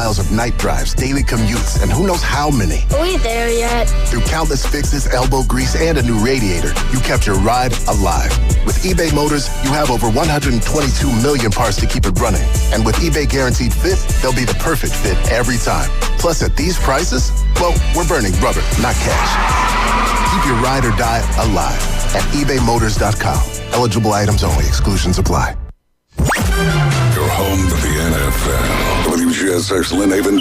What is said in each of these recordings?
miles of night drives, daily commutes, and who knows how many. Are we there yet? Through countless fixes, elbow grease, and a new radiator, you kept your ride alive. With eBay Motors, you have over 122 million parts to keep it running. And with eBay Guaranteed Fit, they'll be the perfect fit every time. Plus, at these prices, well, we're burning rubber, not cash. Keep your ride or die alive at ebaymotors.com. Eligible items only. Exclusions apply. You're home to the NFL. WGSX Lynn Haven.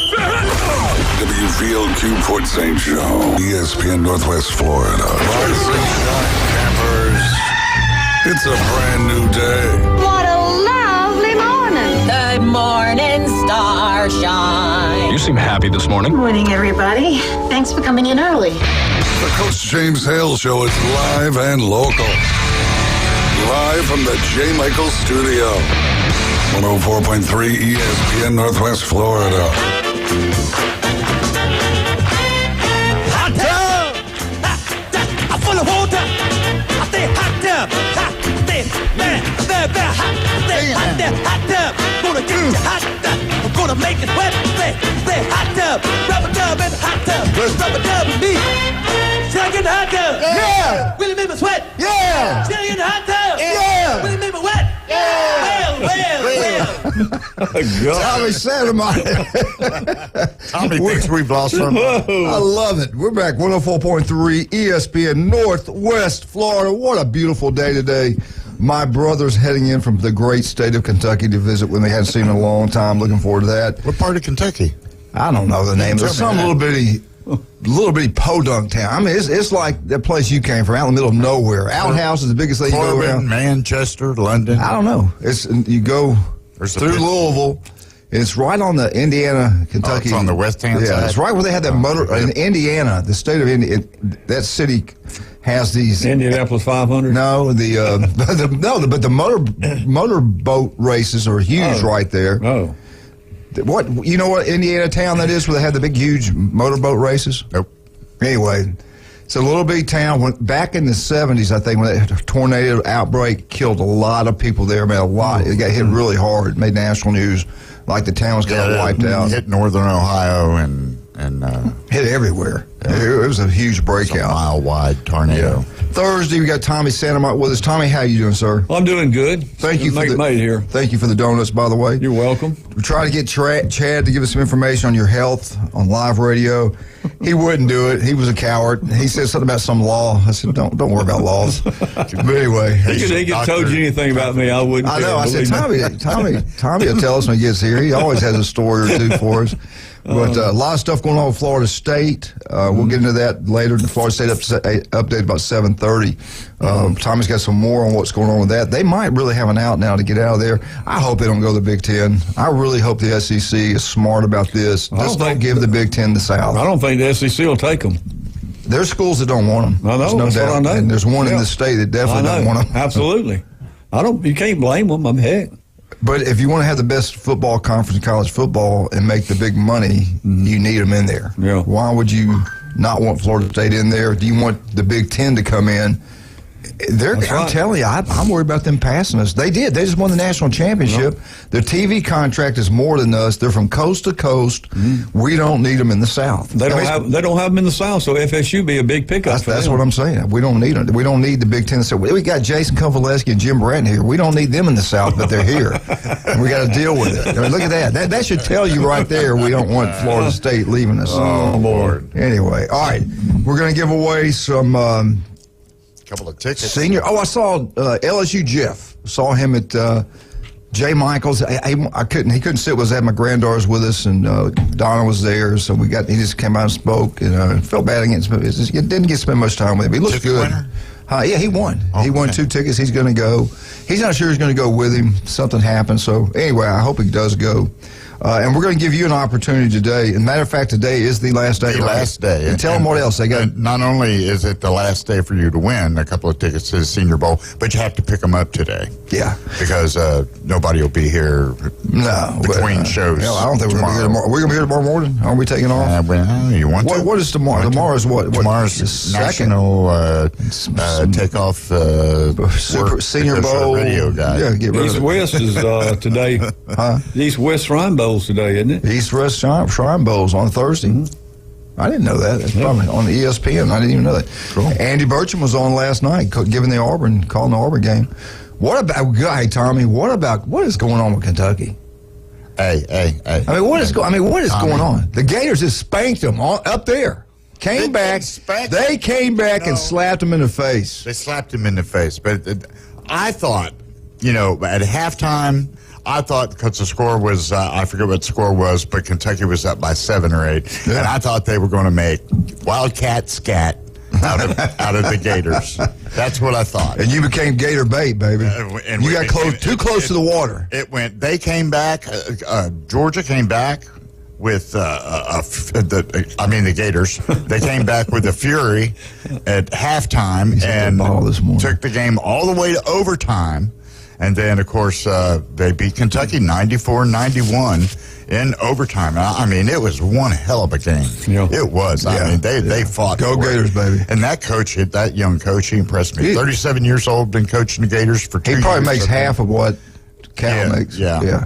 WVLQ Port St. Joe. ESPN Northwest Florida. Rise and shine, campers. It's a brand new day. What a lovely morning. Good morning, starshine. You seem happy this morning. Morning, everybody. Thanks for coming in early. The Coach James Hale Show is live and local. Live from the J. Michael Studio. 104.3 ESPN Northwest Florida. Hot tub! I'm full of water! I say hot tub! Hot! Say, man, very hot! Say hot tub! Gonna get you hot tub! I'm gonna make it wet! Say hot tub! Rubber tub and hot tub! Rubber tub and me! Should I get the hot tub? Yeah! Will it make me sweat? Yeah! Should I get the hot tub? Yeah! Will it make me wet? Well. Tommy Santamon. Tommy thinks we've lost our mind. I love it. We're back 104.3 ESPN Northwest Florida. What a beautiful day today. My brother's heading in from the great state of Kentucky to visit with me. Hadn't seen him in a long time. Looking forward to that. What part of Kentucky? I don't know the name. There's some little bitty podunk town. I mean, it's like that place you came from, out in the middle of nowhere. Outhouse is the biggest thing you go around. Manchester, London. I don't know. You go through Louisville. It's right on the Indiana-Kentucky. It's on the west-hand side? Yeah, it's right where they had that motor. In Indiana, the state of Indiana, that city has these. Indianapolis 500? No, but the motorboat races are huge right there. Oh. What, you know what Indiana town that is where they had the big, huge motorboat races? Nope. Anyway, it's a little bitty town. Back in the 70s, I think, when that tornado outbreak killed a lot of people there, man, a lot. It got hit really hard, made national news, like the town was kind of wiped out. Hit northern Ohio and hit everywhere. It was a huge breakout. It was a mile-wide tornado. Yeah. Thursday, we got Tommy Santamont with us. Tommy, how you doing, sir? Well, I'm doing good. Thank you for here. Thank you for the donuts, by the way. You're welcome. We tried to get Chad to give us some information on your health on live radio. He wouldn't do it. He was a coward. He said something about some law. I said, don't worry about laws. But anyway. He could told you anything about me, I wouldn't. I know. I said, Tommy will tell us when he gets here. He always has a story or two for us. But a lot of stuff going on with Florida State. We'll get into that later. The Florida State update about 7:30. Tommy's got some more on what's going on with that. They might really have an out now to get out of there. I hope they don't go to the Big Ten. I really hope the SEC is smart about this. Just don't give the Big Ten the South. I don't think the SEC will take them. There's schools that don't want them. I know. There's no that's doubt. what I know. And there's one in the state that definitely don't want them. Absolutely. You can't blame them. Heck. But if you want to have the best football conference in college football and make the big money, you need them in there. Yeah. Why would you not want Florida State in there? Do you want the Big Ten to come in? I'm telling you, I'm worried about them passing us. They did. They just won the national championship. Their TV contract is more than us. They're from coast to coast. We don't need them in the South. They don't have them in the South, so FSU be a big pickup. That's what I'm saying. We don't need them. We don't need the Big Ten. So we got Jason Kovaleski and Jim Bratton here. We don't need them in the South, but they're here. And we got to deal with it. I mean, look at that. That should tell you right there we don't want Florida State leaving us. Oh, Lord. Anyway, all right. We're going to give away some couple of tickets. Senior. I saw LSU Jeff. Saw him at J. Michael's. He couldn't sit. Was at my granddaughter's with us, and Donna was there. So he just came out and spoke, and felt bad against him. He didn't get to spend much time with him. He looks good. Winner? Yeah, he won. Okay. He won 2 tickets. He's going to go. He's not sure he's going to go with him. Something happened. So anyway, I hope he does go. And we're going to give you an opportunity today. As a matter of fact, today is the last day. The last day. And tell them what else they got. Not only is it the last day for you to win a couple of tickets to the Senior Bowl, but you have to pick them up today. Yeah. Because nobody will be here between shows. I don't think we're going to be here tomorrow. We're going to be here tomorrow morning? Aren't we taking off? Well, you want to? What is tomorrow? Tomorrow's what? Tomorrow's National Takeoff Senior Bowl. Radio guy. Yeah, get rid East of it. West is today. East West Rainbow Bowls today, isn't it? East West Shrine Bowls on Thursday. I didn't know that. It's probably on ESPN. I didn't even know that. Cool. Andy Burcham was on last night, calling the Auburn game. What about Tommy? What is going on with Kentucky? Hey. I mean, what is going on? The Gators just spanked them up there. They came back and slapped them in the face. They slapped him in the face. But I thought, at halftime, because the score was, I forget what the score was, but Kentucky was up by 7 or 8. Yeah. And I thought they were going to make wildcat scat out of the Gators. That's what I thought. And you became Gator bait, baby. And you got too close to the water. They came back, Georgia came back with the Gators. They came back with a fury at halftime and took the game all the way to overtime. And then, of course, they beat Kentucky 94-91 in overtime. I mean, it was one hell of a game. Yeah. It was. Yeah. I mean, they fought. Go Gators, baby. And that young coach, he impressed me. 37 years old, been coaching the Gators for 2 years. He probably makes half of what Cal makes. Yeah.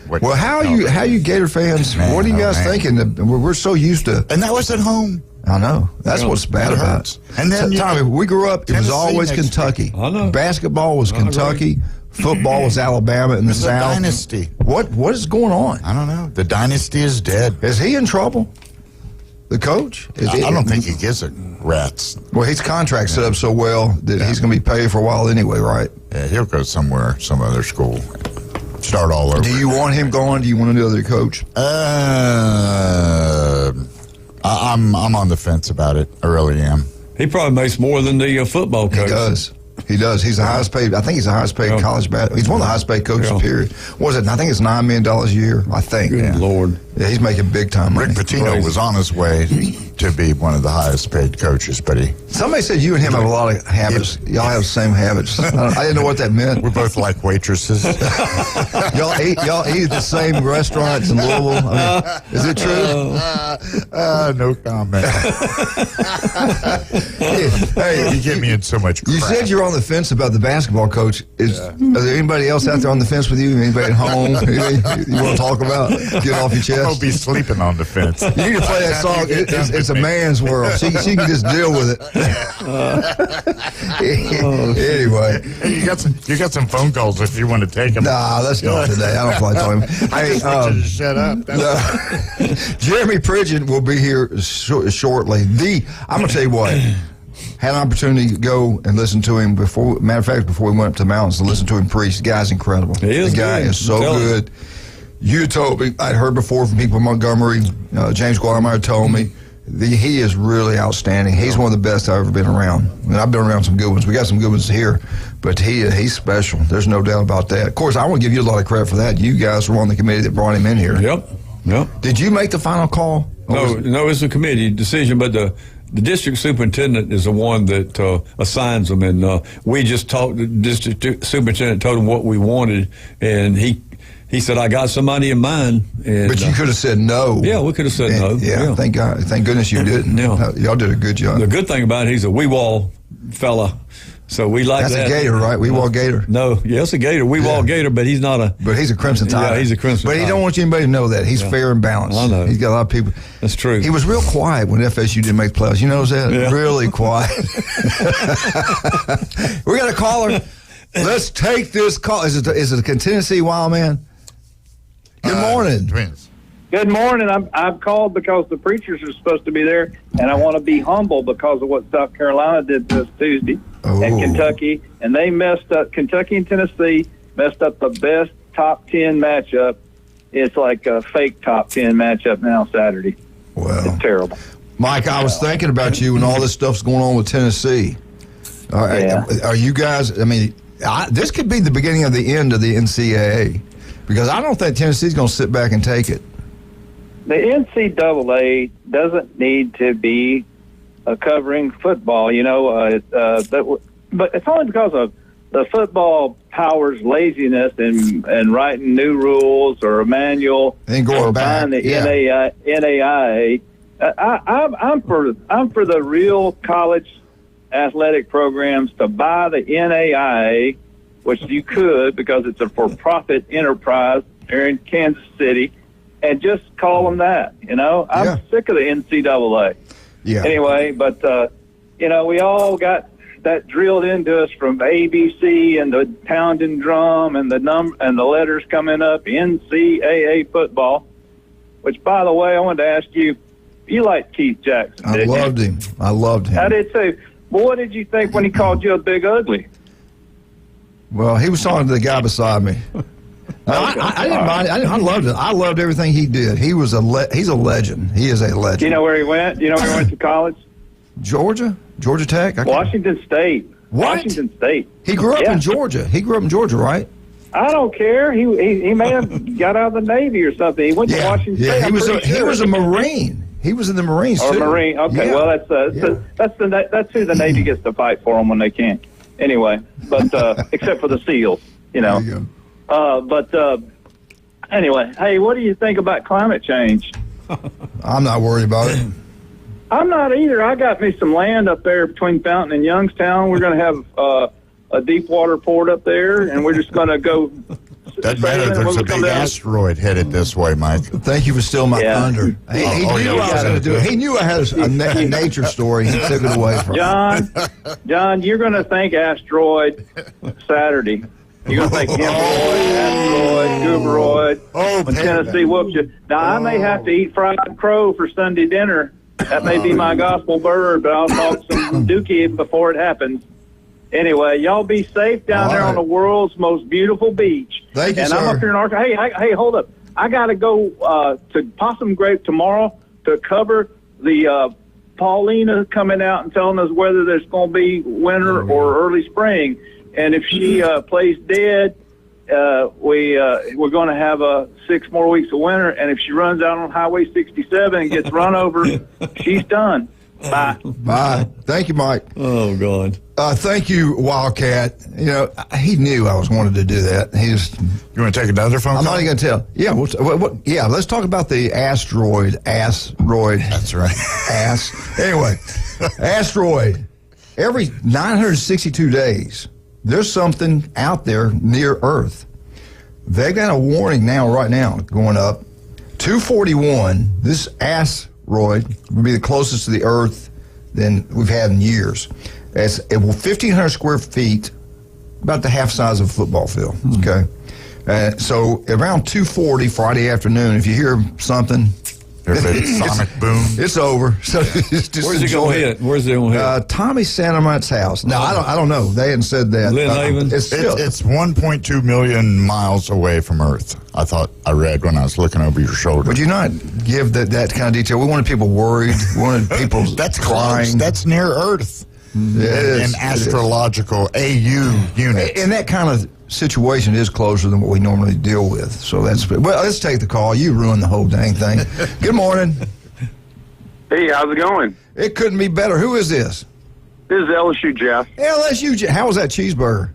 Well, how are you Gator fans? Man, what are you guys thinking? We're so used to. And that was at home. I know. That's what's bad about it. And then, Tommy, we grew up, it was always Kentucky. I know. Basketball was Kentucky. Football was Alabama in the South. Dynasty. What is going on? I don't know. The dynasty is dead. Is he in trouble? The coach? I don't think he gives a rat's. Well, his contract set up so well that he's going to be paid for a while anyway, right? Yeah, he'll go somewhere, some other school. Start all over. Do you want him gone? Do you want another coach? I'm on the fence about it. I really am. He probably makes more than the football coach. He does. He's the highest paid. I think he's the highest paid college basketball. He's one of the highest paid coaches, period. What was it? I think it's $9 million a year, I think. Good Lord. Yeah, he's making big time money. Rick Pitino was on his way to be one of the highest paid coaches, but somebody said you and him have a lot of habits. Y'all have the same habits. I didn't know what that meant. We're both like waitresses. y'all eat at the same restaurants in Louisville. I mean, is it true? No comment. Hey, you get me in so much crap. You said you're on the fence about the basketball coach. Are there anybody else out there on the fence with you? Anybody at home? Anything you want to talk about? Get off your chest. I'll be sleeping on the fence. You need to play that song. It's a man's world. She can just deal with it. Anyway, hey, you got some phone calls if you want to take them. Nah, let's go today. I don't feel like talking. Hey, shut up. Jeremy Pridgeon will be here shortly. I'm gonna tell you what. Had an opportunity to go and listen to him before. Matter of fact, before we went up to the mountains to listen to him preach, the guy's incredible. The guy is so good. You told me, I'd heard before from people in Montgomery, James Guadamire told me, he is really outstanding. He's one of the best I've ever been around. I mean, I've been around some good ones. We got some good ones here, but he's special. There's no doubt about that. Of course, I want to give you a lot of credit for that. You guys were on the committee that brought him in here. Yep. Did you make the final call? No, it's a committee decision, but the district superintendent is the one that assigns them, and we just talked. The district superintendent told him what we wanted, and he said, "I got somebody in mind." And, but you could have said no. Yeah, we could have said no. Yeah, thank God, thank goodness you didn't. Y'all did a good job. The good thing about it, he's a Weewall fella. So we like That's that. That's a Gator, right? Weewall Gator. No, it's a Gator. Weewall Gator, but he's not a. But he's a Crimson Tide. Yeah, he's a Crimson Tide. But he don't want anybody to know that. He's fair and balanced. I know. He's got a lot of people. That's true. He was real quiet when FSU didn't make the playoffs. You notice that? Yeah. Really quiet. We got a caller. Let's take this call. Is it a Tennessee Wild Man? Good morning. Twins. Good morning. I've called because the preachers are supposed to be there, and I want to be humble because of what South Carolina did this Tuesday and Kentucky, and they messed up. Kentucky and Tennessee messed up the best top 10 matchup. It's like a fake top 10 matchup now Saturday. Well, it's terrible. Mike, I was thinking about you when all this stuff's going on with Tennessee. Are you guys? I mean, this could be the beginning of the end of the NCAA because I don't think Tennessee's going to sit back and take it. The NCAA doesn't need to be covering football, but it's only because of the football powers laziness and writing new rules or a manual and going back. The NAIA. I'm for the real college athletic programs to buy the NAIA, which you could because it's a for-profit enterprise here in Kansas City, and just call them that. I'm sick of the NCAA. Yeah. Anyway, but we all got that drilled into us from ABC and the pounding drum and the letters coming up, NCAA football. Which, by the way, I wanted to ask you. You liked Keith Jackson, I loved him. I loved him. I did too. Well, what did you think when he called you a big ugly? Well, he was talking to the guy beside me. No, I didn't mind it. I loved it. I loved everything he did. He was he's a legend. He is a legend. Do you know where he went? Do you know where he went to college? Georgia Tech. Washington State. What? Washington State. He grew up in Georgia. He grew up in Georgia, right? I don't care. He may have got out of the Navy or something. He went to Washington State. He was a Marine. He was in the Marines or too. Marine. Okay, well that's who the Navy gets to fight for them when they can. Anyway, but except for the SEALs, Anyway, hey, what do you think about climate change? I'm not worried about it. I'm not either. I got me some land up there between Fountain and Youngstown. We're going to have a deep water port up there, and we're just going to go. Doesn't matter. There's a big asteroid headed this way, Mike. Thank you for stealing my thunder. He knew I was going to do it. He knew I had a nature story. He took it away from me. John, you're going to thank asteroid Saturday. You're going to thank hemorrhoid, asteroid, gooberoid, when Tennessee whoops you. Now, I may have to eat fried crow for Sunday dinner. That may be my gospel bird, but I'll talk some dookie before it happens. Anyway, y'all be safe down there on the world's most beautiful beach. Thank you, and sir. I'm up here in Arkansas. Hey, hold up. I got to go to Possum Grave tomorrow to cover the Paulina coming out and telling us whether there's going to be winter or early spring. And if she plays dead, we're going to have 6 more weeks of winter. And if she runs out on Highway 67 and gets run over, she's done. Bye. Bye. Thank you, Mike. Oh, God. Thank you, Wildcat. He knew I was wanted to do that. You want to take another phone call? I'm not even going to tell. Yeah, let's talk about the asteroid. That's right. Anyway, asteroid. Every 962 days, there's something out there near Earth. They've got a warning right now, going up. 241, this asteroid will be the closest to the Earth than we've had in years. It will 1,500 square feet, about the half size of a football field. Okay, so around 2:40 Friday afternoon, if you hear something, sonic boom, it's over. So just where's it going to hit? Where's it going to hit? Tommy Santamont's house. No, I don't know. They hadn't said that. Lynn Haven? It's 1.2 million miles away from Earth. I read when I was looking over your shoulder. Would you not give that kind of detail? We wanted people worried. We wanted people That's crying. Close. That's near Earth. In astrological AU units. In that kind of situation, it is closer than what we normally deal with. So let's take the call. You ruined the whole dang thing. Good morning. Hey, how's it going? It couldn't be better. Who is this? This is LSU Jeff. LSU. How was that cheeseburger?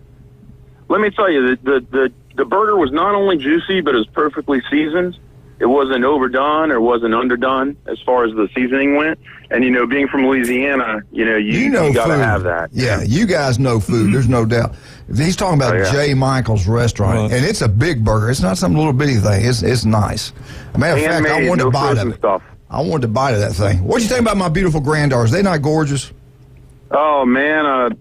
Let me tell you, the burger was not only juicy, but it was perfectly seasoned. It wasn't overdone or wasn't underdone as far as the seasoning went. And, being from Louisiana, you got to have that. Yeah, you guys know food. There's no doubt. He's talking about J. Michael's restaurant, and it's a big burger. It's not some little bitty thing. It's nice. Matter of fact, I wanted to bite of it. I wanted to bite of that thing. What do you think about my beautiful granddaughters? They not gorgeous? Oh, man,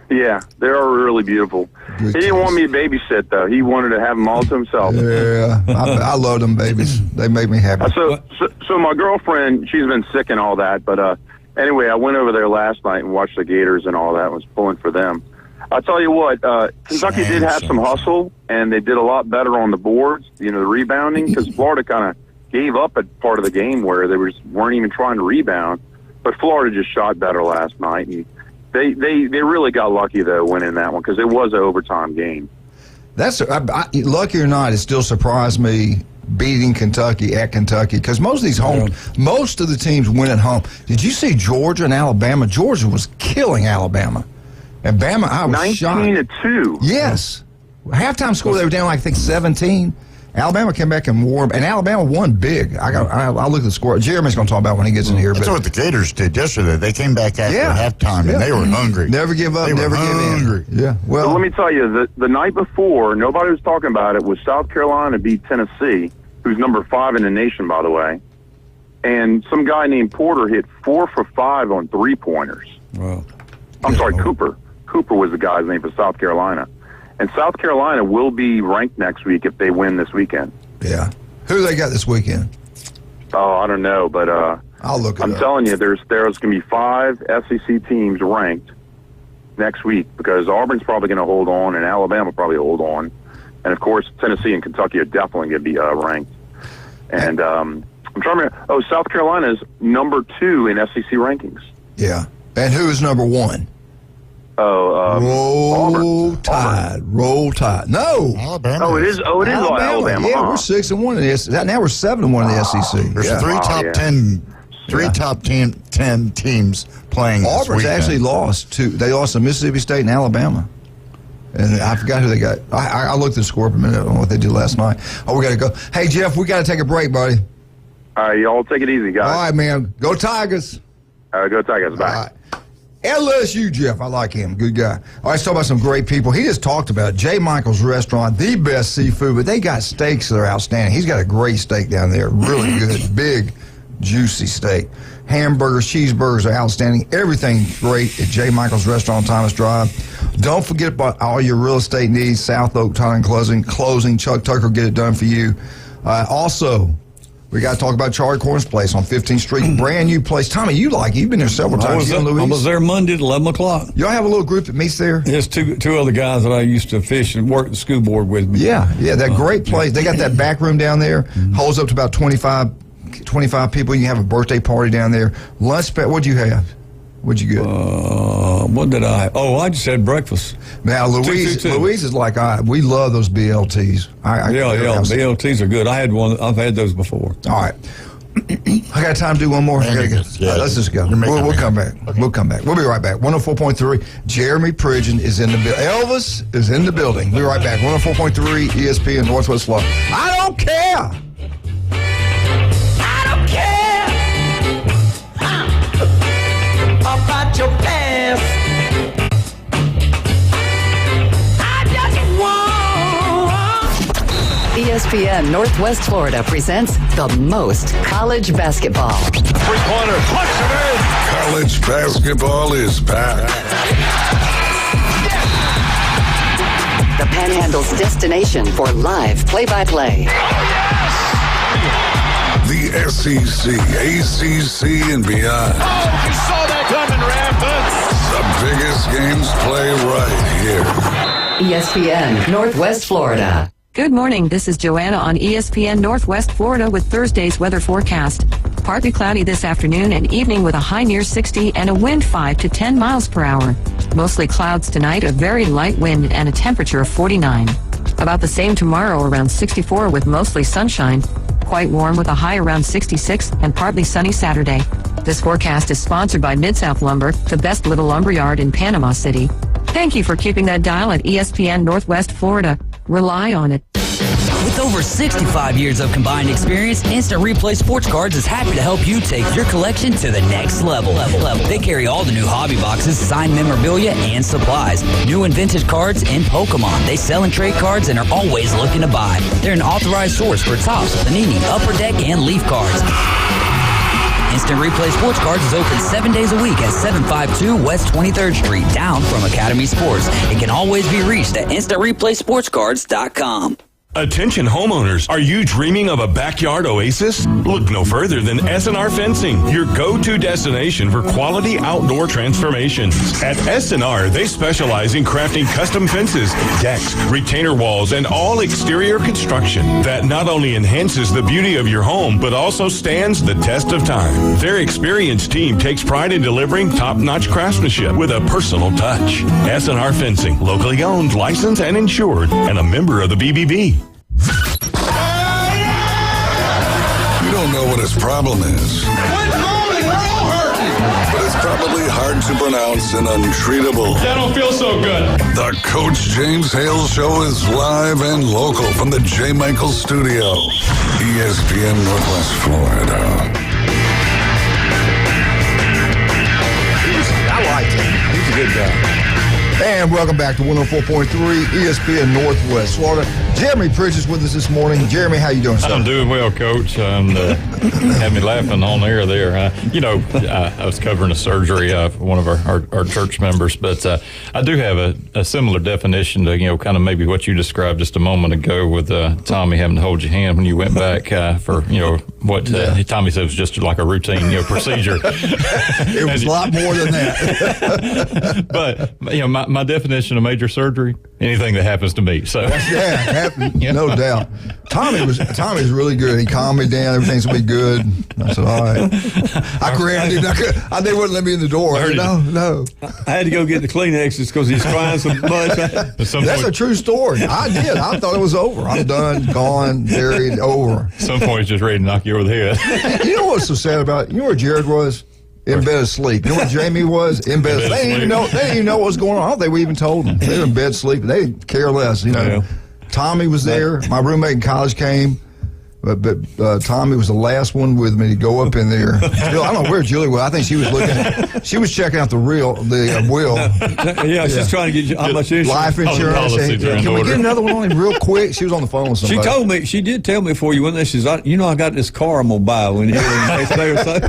yeah, they're really beautiful. He didn't want me to babysit, though. He wanted to have them all to himself. Yeah, I love them babies. They make me happy. So my girlfriend, she's been sick and all that, but anyway, I went over there last night and watched the Gators and all that. I was pulling for them. I'll tell you what, Kentucky did have some hustle, and they did a lot better on the boards, the rebounding, because Florida kind of gave up a part of the game where they weren't even trying to rebound. But Florida just shot better last night, and they really got lucky, though, winning that one, because it was an overtime game. That's lucky or not, it still surprised me beating Kentucky at Kentucky, because most of the teams win at home. Did you see Georgia and Alabama? Georgia was killing Alabama. And Bama, I was shocked. 19-2. Yes. Halftime score, they were down, I think, 17. Alabama came back and wore, and Alabama won big. I'll look at the score. Jeremy's going to talk about when he gets in here. That's what the Gators did yesterday. They came back after halftime, and they were hungry. Never give up, never give in. Yeah. Well, so let me tell you, the night before, nobody was talking about it, was South Carolina beat Tennessee, who's number 5 in the nation, by the way. And some guy named Porter hit 4 for 5 on 3-pointers. Wow. I'm sorry, Cooper. Cooper was the guy's name for South Carolina. And South Carolina will be ranked next week if they win this weekend. Yeah. Who they got this weekend? Oh, I don't know, but I'll look it I'm up. telling you, there's going to be 5 SEC teams ranked next week because Auburn's probably going to hold on and Alabama probably hold on. And, of course, Tennessee and Kentucky are definitely going to be ranked. And I'm trying to remember. Oh, South Carolina is number 2 in SEC rankings. Yeah. And who is number 1? Roll Tide. Roll Tide. No. Alabama. Oh, it is Alabama. Yeah, huh? we're 6-1 in the SEC. Now we're 7-1 in the SEC. There's Yeah. three top 10 teams playing this Auburn's weekend. actually lost to. They lost to Mississippi State and Alabama. And I forgot who they got. I looked at the score for a minute on what they did last night. Oh, we got to go. Hey, Jeff, we got to take a break, buddy. All right, y'all take it easy, guys. All right, man. Go Tigers. Go Tigers. Bye. All right. LSU Jeff, I like him. Good guy. All right, let's talk about some great people. He just talked about J. Michael's restaurant, the best seafood, but they got steaks that are outstanding. He's got a great steak down there. Really good, big, juicy steak. Hamburgers, cheeseburgers are outstanding. Everything's great at J. Michael's Restaurant, Thomas Drive. Don't forget about all your real estate needs. South Oak Title and Closing. Chuck Tucker will get it done for you. Also, we got to talk about Charlie Corn's place on 15th Street. Brand new place. Tommy, you like it. You've been there several times. I was there Monday at 11 o'clock. Y'all have a little group that meets there? There's two other guys that I used to fish and work the school board with me. Yeah, that great place. They got that back room down there. Holds up to about 25 people. You can have a birthday party down there. Lunch, what'd you have? What'd you get? What did I? Oh, I just had breakfast. Now, Louise is like, we love those BLTs. BLTs are good. I had one. I've had those before. All right. I got time to do one more. Let's just go. We'll come back. We'll come back. We'll be right back. 104.3. Jeremy Pridgeon is in the building. Elvis is in the building. We'll be right back. 104.3 ESPN Northwest Florida. I don't care. About your past, I just want. ESPN Northwest Florida presents the most college basketball. 3-pointer, push it in. College basketball is back. The Panhandle's destination for live play-by-play. The SEC, ACC, and beyond. Oh, you saw that coming, Rampant. The biggest games play right here. ESPN Northwest Florida. Good morning. This is Joanna on ESPN Northwest Florida with Thursday's weather forecast. Partly cloudy this afternoon and evening with a high near 60 and a wind 5 to 10 miles per hour. Mostly clouds tonight, a very light wind and a temperature of 49. About the same tomorrow, around 64 with mostly sunshine. Quite warm with a high around 66 and partly sunny Saturday. This forecast is sponsored by Mid-South Lumber, the best little lumber yard in Panama City. Thank you for keeping that dial at ESPN Northwest Florida. Rely on it. With over 65 years of combined experience, Instant Replay Sports Cards is happy to help you take your collection to the next level. They carry all the new hobby boxes, signed memorabilia, and supplies. New and vintage cards and Pokemon. They sell and trade cards and are always looking to buy. They're an authorized source for Topps, Panini, Upper Deck, and Leaf cards. Instant Replay Sports Cards is open 7 days a week at 752 West 23rd Street, down from Academy Sports. It can always be reached at InstantReplaySportsCards.com. Attention homeowners, are you dreaming of a backyard oasis? Look no further than S&R Fencing, your go-to destination for quality outdoor transformations. At S&R, they specialize in crafting custom fences, decks, retainer walls, and all exterior construction that not only enhances the beauty of your home, but also stands the test of time. Their experienced team takes pride in delivering top-notch craftsmanship with a personal touch. S&R Fencing, locally owned, licensed, and insured, and a member of the BBB. You don't know what his problem is. Quit moaning, we're all hurt. but it's probably hard to pronounce and untreatable. That don't feel so good. The Coach James Hale Show is live and local from the J. Michael Studio, ESPN Northwest Florida. I liked him. He's a good guy. And welcome back to 104.3 ESPN Northwest Florida. Jeremy Pritchard's with us this morning. Jeremy, how you doing, sir? I'm doing well, Coach. Had me laughing on air there. I was covering a surgery for one of our church members, but I do have a similar definition to, kind of maybe what you described just a moment ago with Tommy having to hold your hand when you went back for, what Tommy said was just like a routine, procedure. It was a lot more than that. But, my definition of major surgery, anything that happens to me. So no doubt. Tommy's really good. He calmed me down. Everything's gonna be good. I said, all right. I grabbed him. They wouldn't let me in the door. I said, no. I had to go get the Kleenexes because he's crying so much. That's a true story. I did. I thought it was over. I'm done, gone, buried, over. At some point, he's just ready to knock you over the head. You know what's so sad about it? You know where Jared was? In bed asleep. You know what Jamie was? In bed asleep. They didn't even know what was going on. I don't think we even told them. They were in bed sleeping. They didn't care less. Yeah. Tommy was there. My roommate in college came, but Tommy was the last one with me to go up in there. I don't know where Julie was. I think she was looking. She was checking out the will. Yeah, she's trying to get how much insurance. Life insurance. Can we get another one on him real quick? She was on the phone with somebody. She did tell me before you went there. She said, I got this car I'm gonna buy when you're in the next day or so.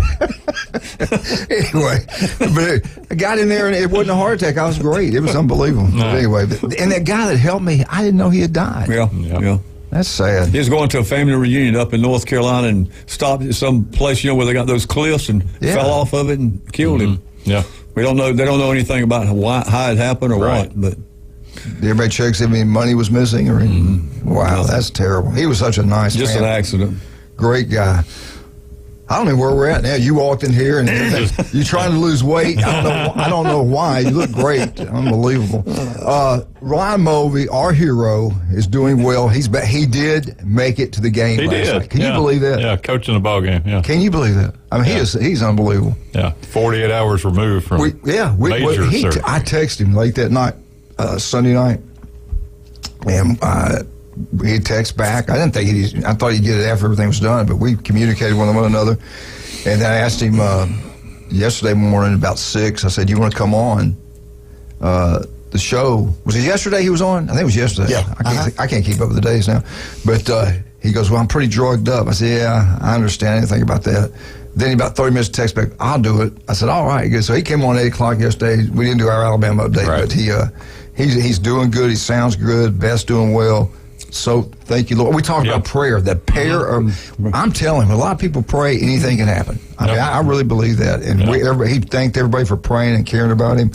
Anyway, but I got in there and it wasn't a heart attack. I was great. It was unbelievable. No. But anyway, and that guy that helped me, I didn't know he had died. Yeah. That's sad. He was going to a family reunion up in North Carolina and stopped at some place, where they got those cliffs and fell off of it and killed him. Yeah. We don't know. They don't know anything about how it happened or what, but. Everybody checks if any money was missing or wow, that's terrible. He was such a nice man. Just an accident. Great guy. I don't know where we're at now. You walked in here and you're trying to lose weight. I don't know why. You look great. Unbelievable. Ryan Mulvey, our hero, is doing well. He did make it to the game last night. Can you believe that? Yeah, coaching the ball game. Yeah. Can you believe that? I mean, he's unbelievable. Yeah, 48 hours removed from major surgery. I texted him late that night, Sunday night, and he texted back. I thought he'd get it after everything was done, but we communicated with one another. And then I asked him yesterday morning about 6. I said, "You want to come on the show?" Was it yesterday he was on? I think it was yesterday. Yeah. I can't keep up with the days now. But he goes, "Well, I'm pretty drugged up." I said, "Yeah, I understand anything about that." Then about 30 minutes text back, "I'll do it." I said, "All right, good." So he came on at 8 o'clock yesterday. We didn't do our Alabama update, but he's doing good. He sounds good. Beth's doing well. So thank you, Lord. We talked about prayer. That prayer, I'm telling him, a lot of people pray, anything can happen. I mean, I really believe that. And he thanked everybody for praying and caring about him.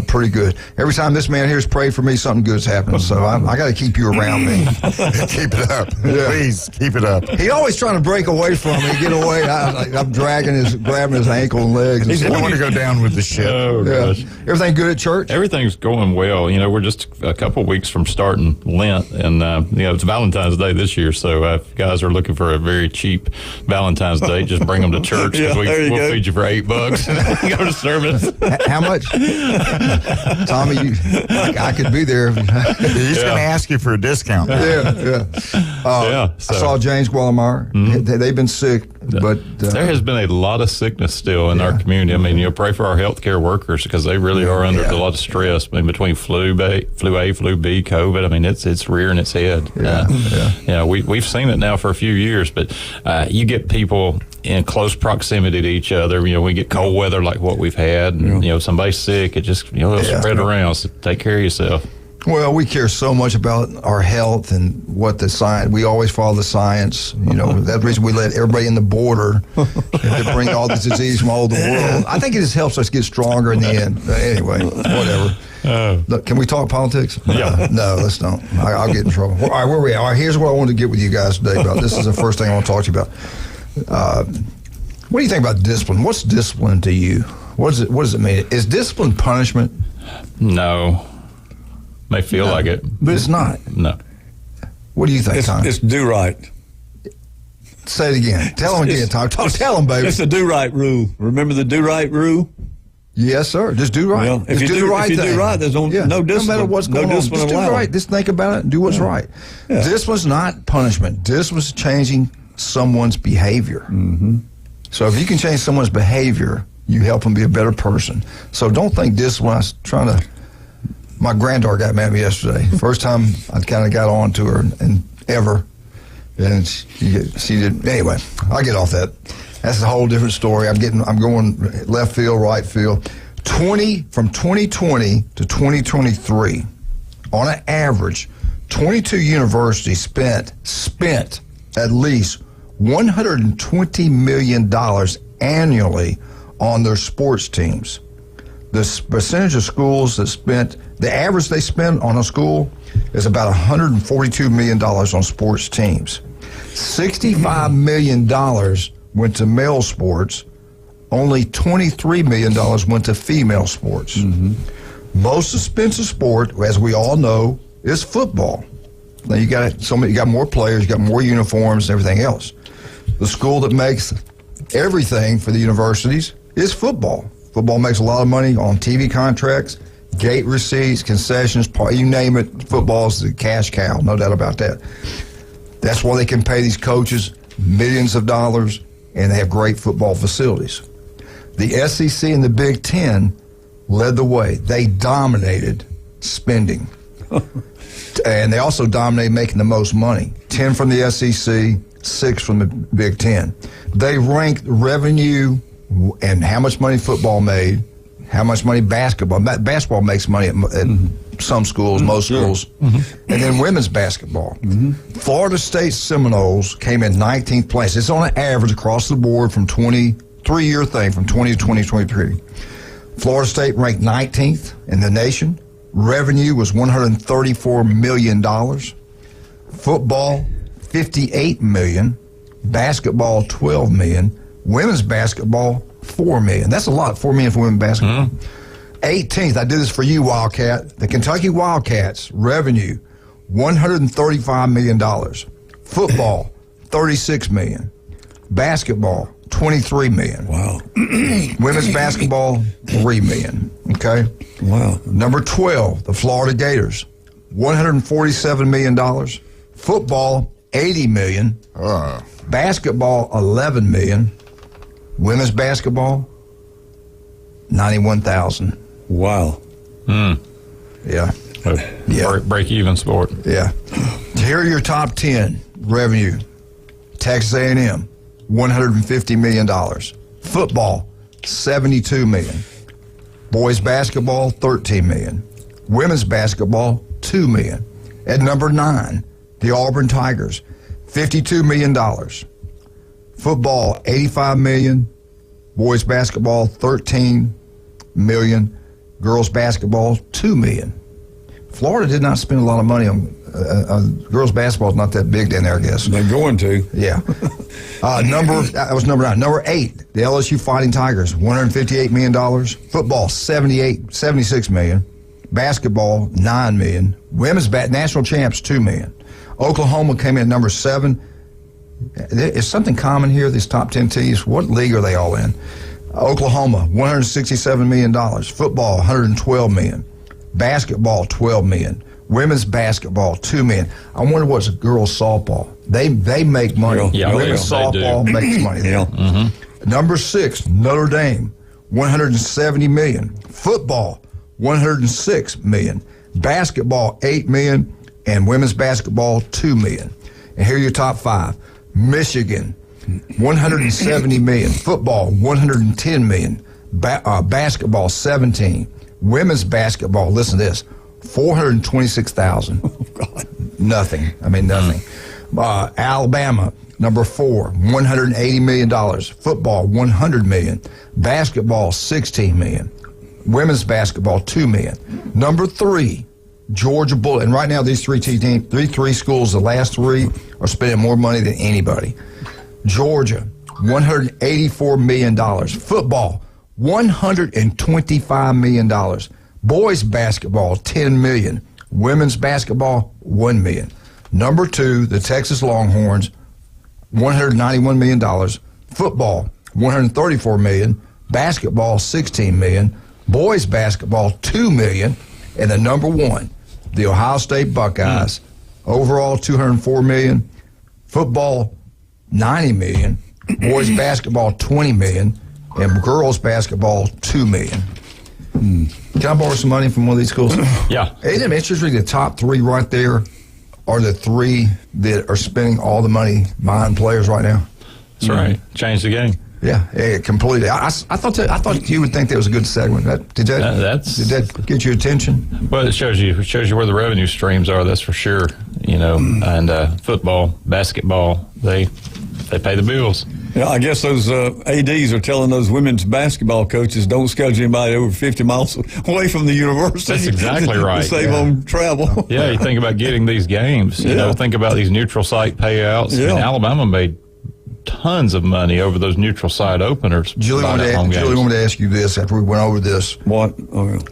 Pretty good. Every time this man here's prayed for me, something good's happened. So I got to keep you around me. Keep it up. Please, keep it up. He always trying to break away from me, get away. I'm grabbing his ankle and legs. He didn't want to go down with the ship. Oh, gosh. Everything good at church? Everything's going well. We're just a couple weeks from starting Lent, and it's Valentine's Day this year. So if guys are looking for a very cheap Valentine's Day, just bring them to church because we'll feed you for $8 and go to service. How much? Tommy, I could be there. He's going to ask you for a discount. I saw James Gualamar. They've been sick, but there has been a lot of sickness still in our community. I mean, pray for our healthcare workers because they really are under a lot of stress. I mean, between flu A, flu B, COVID. I mean, it's rearing its head. We've seen it now for a few years, but you get people in close proximity to each other. We get cold weather like what we've had, and somebody's sick. It just it'll spread around. So take care of yourself. Well, we care so much about our health and what the science. We always follow the science. That's the reason we let everybody in the border to bring all this disease from all over the world. I think it just helps us get stronger in the end. But anyway, whatever. Look, can we talk politics? Yeah. No, let's don't. I'll get in trouble. All right, where are we at? All right, here's what I wanted to get with you guys today about. This is the first thing I want to talk to you about. What do you think about discipline? What's discipline to you? What does it mean? Is discipline punishment? No. May feel like it. But it's not. No. What do you think, Tom? It's do right. Say it again. Tell them again, Tom. Tell them, baby. It's the do-right rule. Remember the do-right rule? Yes, sir. Just do right. Well, just if you do right, there's no discipline. No matter what's going on, just do right. Just think about it and do what's right. Yeah. This was not punishment. This was changing someone's behavior. Mm-hmm. So if you can change someone's behavior, you help them be a better person. So don't think this when I was trying to. My granddaughter got mad at me yesterday. First time I kind of got on to her and ever. And she did. Anyway, I'll get off that. That's a whole different story. I'm going left field, right field. From 2020 to 2023, on an average, 22 universities spent at least $120 million annually on their sports teams. The percentage of schools the average they spend on a school is about $142 million on sports teams. $65 million went to male sports. Only $23 million went to female sports. Mm-hmm. Most expensive sport, as we all know, is football. Now you got more players, you got more uniforms, and everything else. The school that makes everything for the universities is football. Football makes a lot of money on TV contracts, gate receipts, concessions, you name it. Football's the cash cow, no doubt about that. That's why they can pay these coaches millions of dollars, and they have great football facilities. The SEC and the Big Ten led the way. They dominated spending. And they also dominated making the most money. 10 from the SEC, 6 from the Big Ten. They ranked revenue and how much money football made, how much money basketball. Basketball makes money at some schools, most schools. Mm-hmm. And then women's basketball. Mm-hmm. Florida State Seminoles came in 19th place. It's on an average across the board from 3-year thing from 20 to 2023. Florida State ranked 19th in the nation. Revenue was $134 million. Football, $58 million. Basketball, $12 million. Women's basketball, $4 million. That's a lot, $4 million for women's basketball. 18th, I did this for you, Wildcat. The Kentucky Wildcats, revenue, $135 million. Football, $36 million. Basketball, $23 million. Wow. Women's basketball, $3 million. Okay? Wow. Number 12, the Florida Gators, $147 million. Football, $80 million. Basketball, $11 million. Women's basketball, $91,000. Wow. Yeah. Break even sport. Yeah. Here are your top 10 revenue. Texas A&M, $150 million. Football, $72 million. Boys basketball, $13 million. Women's basketball, $2 million. At number 9, the Auburn Tigers, $52 million. Football, $85 million. Boys basketball, $13 million. Girls basketball, $2 million. Florida did not spend a lot of money on girls basketball. Is not that big down there, I guess. They're going to. Yeah. That was number 9. Number 8, the LSU Fighting Tigers, $158 million. Football, $76 million. Basketball, $9 million. Women's national champs, $2 million. Oklahoma came in at number 7. Is something common here, these top 10 teams? What league are they all in? Oklahoma, $167 million. Football, $112 million. Basketball, $12 million. Women's basketball, $2 million. I wonder what's girls softball. They make money. Yeah, women's softball makes money. Yeah. Mm-hmm. Number 6, Notre Dame, $170 million. Football, $106 million. Basketball, $8 million. And women's basketball, $2 million. And here are your top 5. Michigan, $170 million. Football, $110 million. Basketball, $17. Women's basketball, listen to this, $426,000. Oh, God. Nothing. I mean, nothing. Alabama, number 4, $180 million. Football, $100 million. Basketball, $16 million. Women's basketball, $2 million. Number 3, Georgia Bullet. And right now, these three schools, the last 3, are spending more money than anybody. Georgia, $184 million. Football, $125 million. Boys basketball, $10 million. Women's basketball, $1 million. Number 2, the Texas Longhorns, $191 million. Football, $134 million. Basketball, $16 million. Boys basketball, $2 million. And the number one, the Ohio State Buckeyes, overall $204 million. Football, $90 million. Boys basketball, $20 million. And girls basketball, $2 million. Can I borrow some money from one of these schools? Yeah. Isn't it interesting? The top three right there are the three that are spending all the money buying players right now. That's right. Change the game. Yeah, completely. I thought you would think that was a good segment. Did that get your attention? Well, it shows you where the revenue streams are. That's for sure. And football, basketball, they pay the bills. Yeah, I guess those ADs are telling those women's basketball coaches don't schedule anybody over 50 miles away from the university. That's exactly right. To save on travel. Yeah, you think about getting these games. Think about these neutral site payouts. Yeah. I mean, Alabama made tons of money over those neutral site openers. Julie wanted to ask you this after we went over this. What?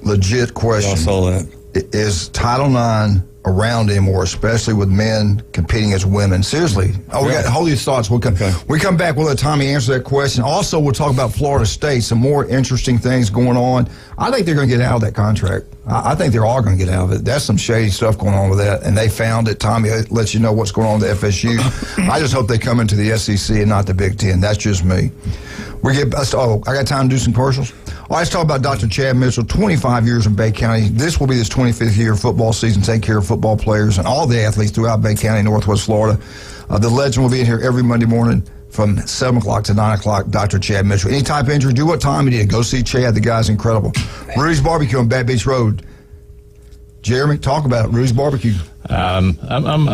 Legit question. I saw that. Is Title IX around anymore, especially with men competing as women? Seriously. Hold your thoughts. We come back, we'll let Tommy answer that question. Also, we'll talk about Florida State, some more interesting things going on. I think they're going to get out of that contract. I think they're all going to get out of it. That's some shady stuff going on with that, and they found it. Tommy lets you know what's going on with FSU. I just hope they come into the SEC and not the Big Ten. That's just me. I got time to do some commercials? Let's talk about Dr. Chad Mitchell, 25 years in Bay County. This will be his 25th year of football season, taking care of football players and all the athletes throughout Bay County, Northwest Florida. The legend will be in here every Monday morning from 7 o'clock to 9 o'clock, Dr. Chad Mitchell. Any type of injury, do what Tommy did. Go see Chad. The guy's incredible. Rudy's Barbecue on Bad Beach Road. Jeremy, talk about it. Rudy's Barbecue. I'm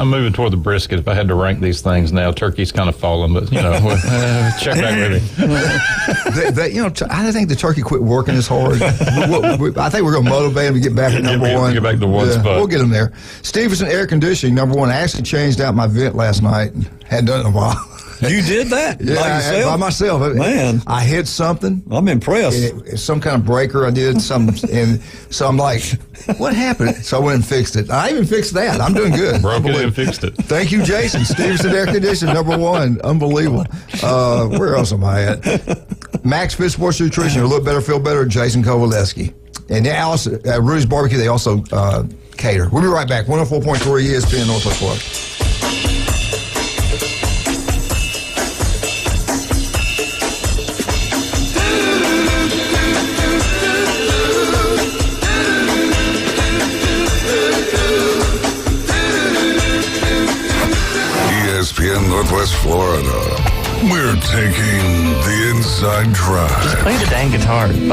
moving toward the brisket. If I had to rank these things now, turkey's kind of fallen, but check back with me. I think the turkey quit working as hard. I think we're going to motivate him to get back at number one. Get back to one spot. We'll get him there. Stevenson Air Conditioning, number one. I actually changed out my vent last night. Hadn't done it in a while. You did that? Yeah, by myself. Man. I hit something. I'm impressed. It's some kind of breaker I did. And so I'm like, what happened? So I went and fixed it. I even fixed that. I'm doing good. Broke it and fixed it. Thank you, Jason. Stevenson Air Conditioning, number one. Unbelievable. Where else am I at? Max Fit Sports Nutrition. A little better, feel better. Jason Kovaleski. And they also, Rudy's Barbecue, they also cater. We'll be right back. 104.3 ESPN Northwest Florida. ESPN Northwest Florida. We're taking the inside drive. Just play the dang guitar. We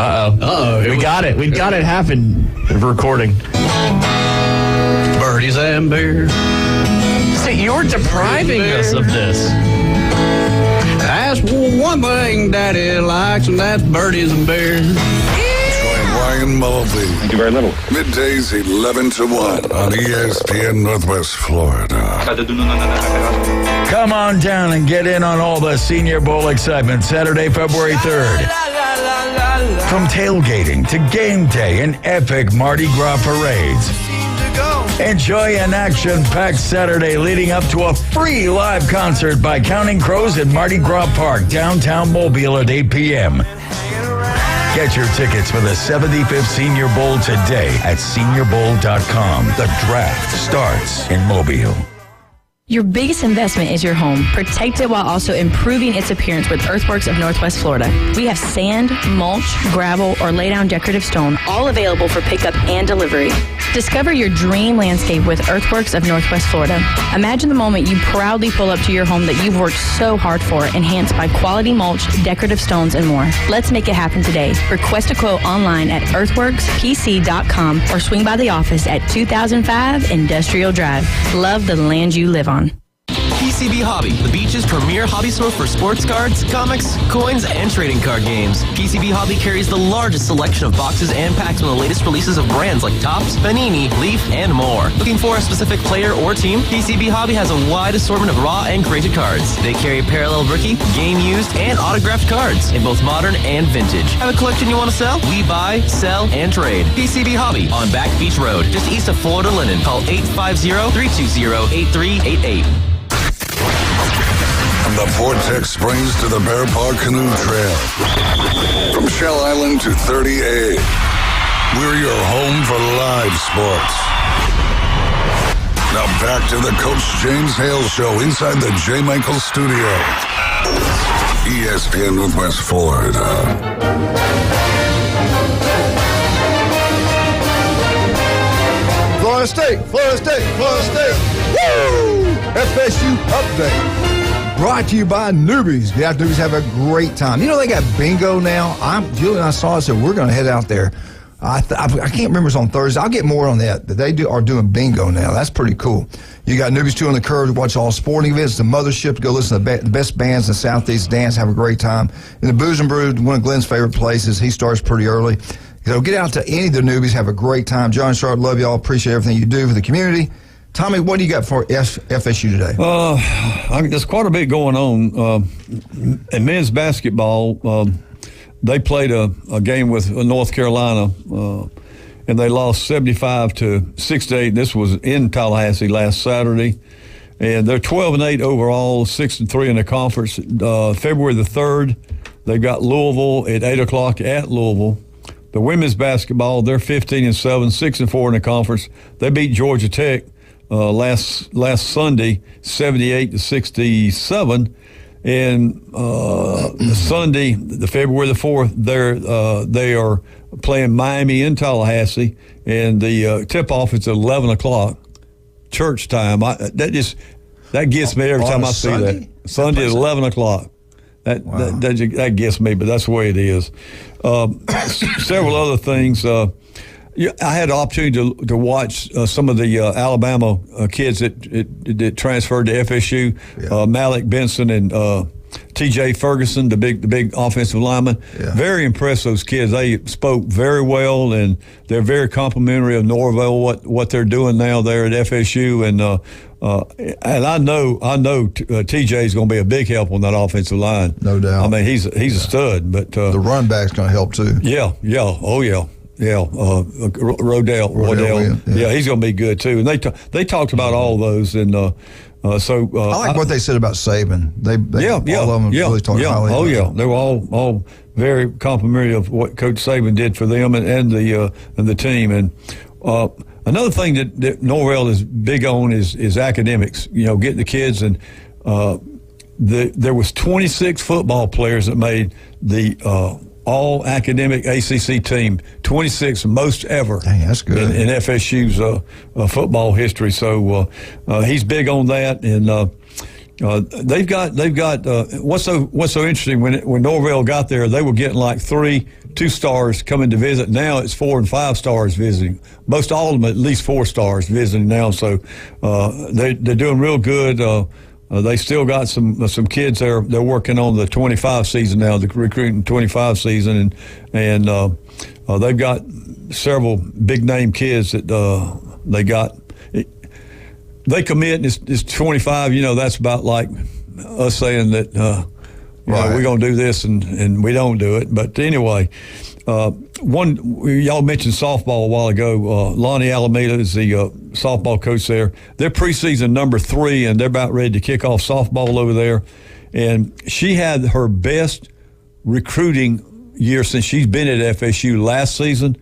got it. We've got it happen. Recording. Birdies and beers. See, you're depriving us of this. That's one thing Daddy likes, and that's birdies and beers. Join Ryan Mulvey. Thank you very little. Middays 11 to 1 on ESPN Northwest Florida. Come on down and get in on all the Senior Bowl excitement Saturday, February 3rd. From tailgating to game day and epic Mardi Gras parades. Enjoy an action-packed Saturday leading up to a free live concert by Counting Crows at Mardi Gras Park, downtown Mobile at 8 p.m. Get your tickets for the 75th Senior Bowl today at seniorbowl.com. The draft starts in Mobile. Your biggest investment is your home. Protect it while also improving its appearance with Earthworks of Northwest Florida. We have sand, mulch, gravel, or lay down decorative stone, all available for pickup and delivery. Discover your dream landscape with Earthworks of Northwest Florida. Imagine the moment you proudly pull up to your home that you've worked so hard for, enhanced by quality mulch, decorative stones, and more. Let's make it happen today. Request a quote online at earthworkspc.com or swing by the office at 2005 Industrial Drive. Love the land you live on. PCB Hobby, the beach's premier hobby store for sports cards, comics, coins, and trading card games. PCB Hobby carries the largest selection of boxes and packs from the latest releases of brands like Topps, Panini, Leaf, and more. Looking for a specific player or team? PCB Hobby has a wide assortment of raw and graded cards. They carry parallel rookie, game used, and autographed cards in both modern and vintage. Have a collection you want to sell? We buy, sell, and trade. PCB Hobby on Back Beach Road, just east of Florida Linen. Call 850-320-8388. From the Vortex Springs to the Bear Paw Canoe Trail. From Shell Island to 30A. We're your home for live sports. Now back to the Coach James Hale Show inside the J. Michael Studio. ESPN Northwest Florida. Florida State. Woo! FSU update. Brought to you by Newbies. Get out, Newbies, have a great time. You know, they got bingo now. Julie and I saw it, said we're going to head out there. I can't remember it's on Thursday. I'll get more on that. They are doing bingo now. That's pretty cool. You got Newbies 2 on the Curve to watch all sporting events. The Mothership to go listen to the best bands in the Southeast, dance, have a great time. And the Booze and Brew, one of Glenn's favorite places. He starts pretty early. So get out to any of the Newbies, have a great time. John Sharp, love y'all. Appreciate everything you do for the community. Tommy, what do you got for FSU today? There's quite a bit going on. In men's basketball, they played a game with North Carolina, and they lost 75-68. This was in Tallahassee last Saturday. And they're 12-8 overall, 6-3 in the conference. February the 3rd, they've got Louisville at 8 o'clock at Louisville. The women's basketball, they're 15-7, 6-4 in the conference. They beat Georgia Tech last Sunday, 78-67. And Sunday, the February the 4th, they are playing Miami in Tallahassee, and the tip-off is at 11 o'clock, church time. That gets me every time I see that. Sunday at 11 o'clock. That gets me, but that's the way it is. Several other things. I had the opportunity to watch some of the Alabama kids that transferred to FSU. Yeah. Malik Benson and T.J. Ferguson, the big offensive lineman. Yeah. Very impressed, those kids. They spoke very well, and they're very complimentary of Norvell, what they're doing now there at FSU. And I know TJ is going to be a big help on that offensive line. No doubt. I mean, he's a stud. But the run back's going to help too. Yeah. Oh yeah. Yeah, Rodell. Yeah, he's going to be good too. And they talked about all those, and I like what they said about Saban. All of them really talked highly. Oh yeah, they were all very complimentary of what Coach Saban did for them and the team. And another thing that Norvell is big on is academics. You know, getting the kids, and there was 26 football players that made the all academic ACC team, 26, most ever. Dang, that's good. In FSU's football history. So he's big on that, and they've got what's so interesting, when Norvell got there, they were getting like 2 stars coming to visit. Now it's 4 and 5 stars visiting. Most all of them at least 4 stars visiting now. So they're doing real good. They still got some kids there. They're working on the 25 season now, the recruiting 25 season, and they've got several big name kids that they got. They commit, and it's 25. You know, that's about like us saying that we're going to do this, and we don't do it. But anyway, y'all mentioned softball a while ago. Lonnie Alameda is the softball coach there. They're preseason number 3, and they're about ready to kick off softball over there. And she had her best recruiting year since she's been at FSU last season.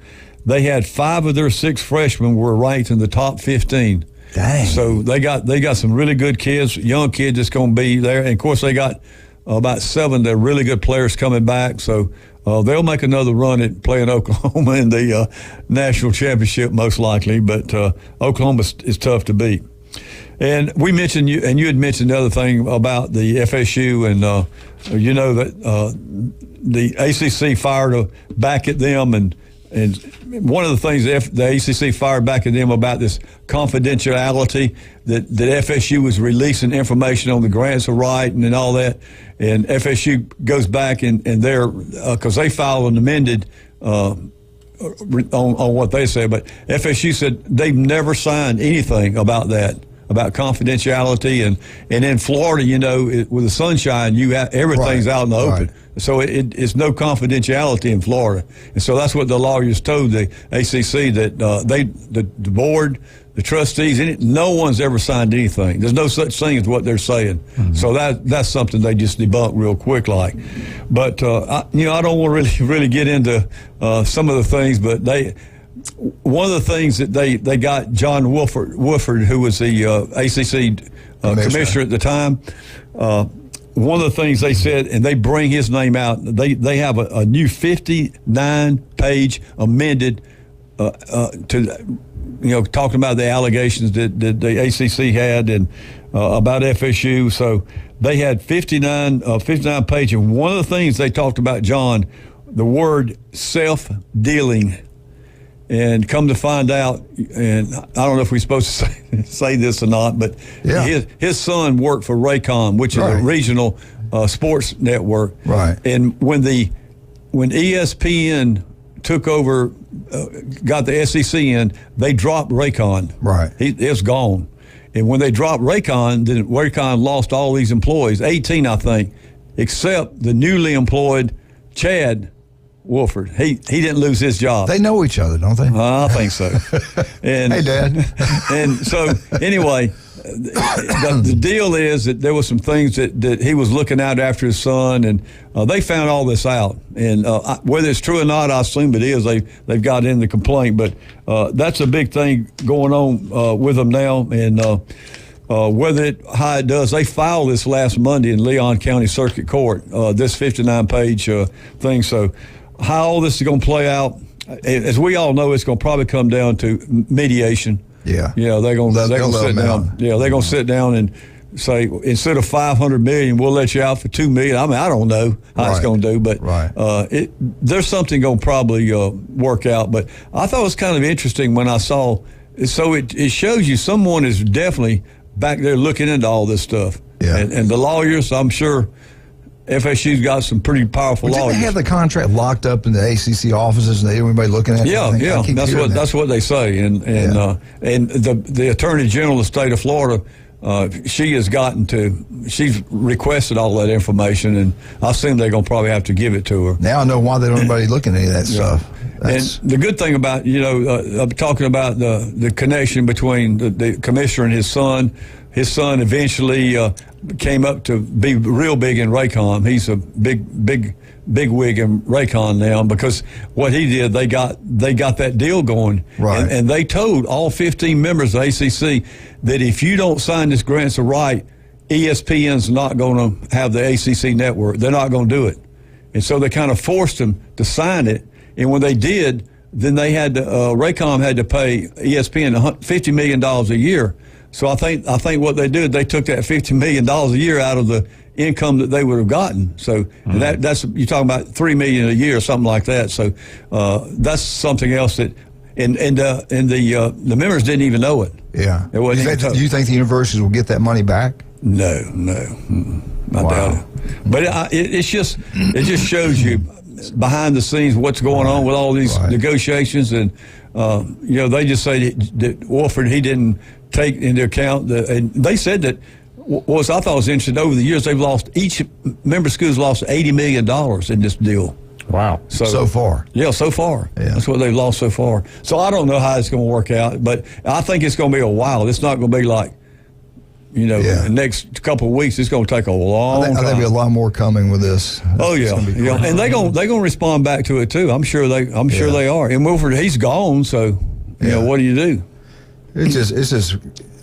They had 5 of their 6 freshmen were ranked in the top 15. Dang. So they got some really good kids, young kids that's going to be there. And, of course, they got about 7 that are really good players coming back. So they'll make another run at playing Oklahoma in the national championship, most likely. But Oklahoma is tough to beat. And we mentioned you had mentioned the other thing about the FSU, and you know that the ACC fired back at them, and one of the things the ACC fired back at them about this confidentiality that FSU was releasing information on the grants of right and all that, and FSU goes back and they're because they filed an amended on what they say, but FSU said they've never signed anything about that about confidentiality, and in Florida, with the sunshine, everything's out in the open. So it's no confidentiality in Florida, and so that's what the lawyers told the ACC, that the board, the trustees, no one's ever signed anything. There's no such thing as what they're saying. Mm-hmm. So that's something they just debunk real quick, like. But I don't want to really get into some of the things, but one of the things that they got John Wolford, who was the ACC commissioner at the time. One of the things they said, and they bring his name out, they have a new 59-page amended to talking about the allegations that the ACC had and about FSU. So they had 59 pages, and one of the things they talked about, John, the word self-dealing. And come to find out, and I don't know if we're supposed to say this or not, but his son worked for Raycom, which is a regional sports network. Right. And when ESPN took over, got the SEC in, they dropped Raycon. Right. It's gone. And when they dropped Raycon, then Raycon lost all these employees, 18, I think, except the newly employed Chad Wolford. He didn't lose his job. They know each other, don't they? I think so. And, hey, Dad. And so, anyway, the deal is that there were some things that he was looking out after his son, and they found all this out. And whether it's true or not, I assume it is. They've got in the complaint, but that's a big thing going on with them now. And how it does, they filed this last Monday in Leon County Circuit Court, this 59-page thing. So how all this is going to play out, as we all know, it's going to probably come down to mediation. Yeah. Yeah, they're going to sit down. Yeah, they're going to sit down and say, instead of $500 million, we'll let you out for $2 million. I mean, I don't know how it's going to do, but there's something going to probably work out. But I thought it was kind of interesting when I saw. So it shows you someone is definitely back there looking into all this stuff. Yeah. And the lawyers, I'm sure FSU's got some pretty powerful lawyers. Did they have the contract locked up in the ACC offices and everybody looking at it? Yeah. That's what they say. And the Attorney General of the state of Florida, she's requested all that information, and I assume they're going to probably have to give it to her. Now I know why they don't anybody looking at any of that stuff. And the good thing about, I'm talking about the connection between the commissioner and his son. His son eventually came up to be real big in Raycom. He's a big wig in Raycon now, because what he did, they got that deal going. Right. And they told all 15 members of ACC that if you don't sign this grants of right, ESPN's not going to have the ACC network. They're not going to do it. And so they kind of forced them to sign it. And when they did, then they had to, Raycom had to pay ESPN $50 million a year. So I think what they did, they took that $50 million a year out of the income that they would have gotten. So that's, you're talking about $3 million a year or something like that. So that's something else that, and the members didn't even know it. Yeah. Do you think the universities will get that money back? No. I doubt it. But it just shows you behind the scenes what's going on with all these negotiations, and they just say that Wolford, he didn't take into account and they said that I thought was interesting, over the years each member school's lost $80 million in this deal. Wow. So far. Yeah, so far. Yeah. That's what they've lost so far. So I don't know how it's going to work out, but I think it's going to be a while. It's not going to be like, the next couple of weeks. It's going to take a long time. I think there'll be a lot more coming with this. Oh yeah, and they're going to respond back to it too. I'm sure they are. And Wilford, he's gone, so what do you do? It's just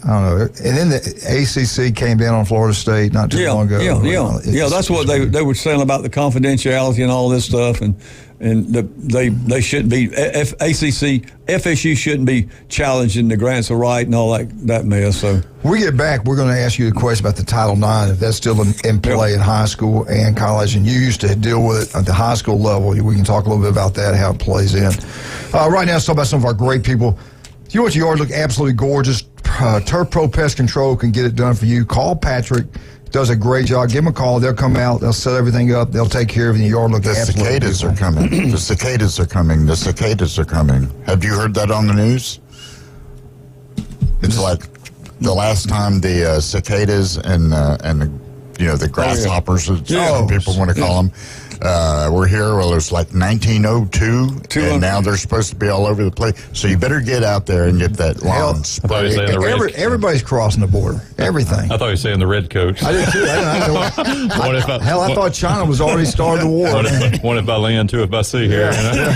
I don't know. And then the ACC came down on Florida State not too long ago. Yeah. That's what they were saying about the confidentiality and all this stuff, and they shouldn't be FSU shouldn't be challenging the grants of right and all that mess. So when we get back, we're going to ask you a question about the Title IX, if that's still in play in high school and college, and you used to deal with it at the high school level. We can talk a little bit about that, how it plays in. Right now, let's talk about some of our great people. If you want your yard to look absolutely gorgeous, Turf Pro Pest Control can get it done for you. Call Patrick. Does a great job. Give them a call. They'll come out. They'll set everything up. They'll take care of your yard. Look, the cicadas are coming. The cicadas are coming. The cicadas are coming. Have you heard that on the news? It's like the last time the cicadas and the grasshoppers, people want to call them, were here. Well, it was like 1902, and now they're supposed to be all over the place. So you better get out there and get that lawn sprayed. Everybody's crossing the border. Everything. I thought you were saying the red coats. I did too. I thought China was already started the war. One if by land, two if by sea here. Yeah.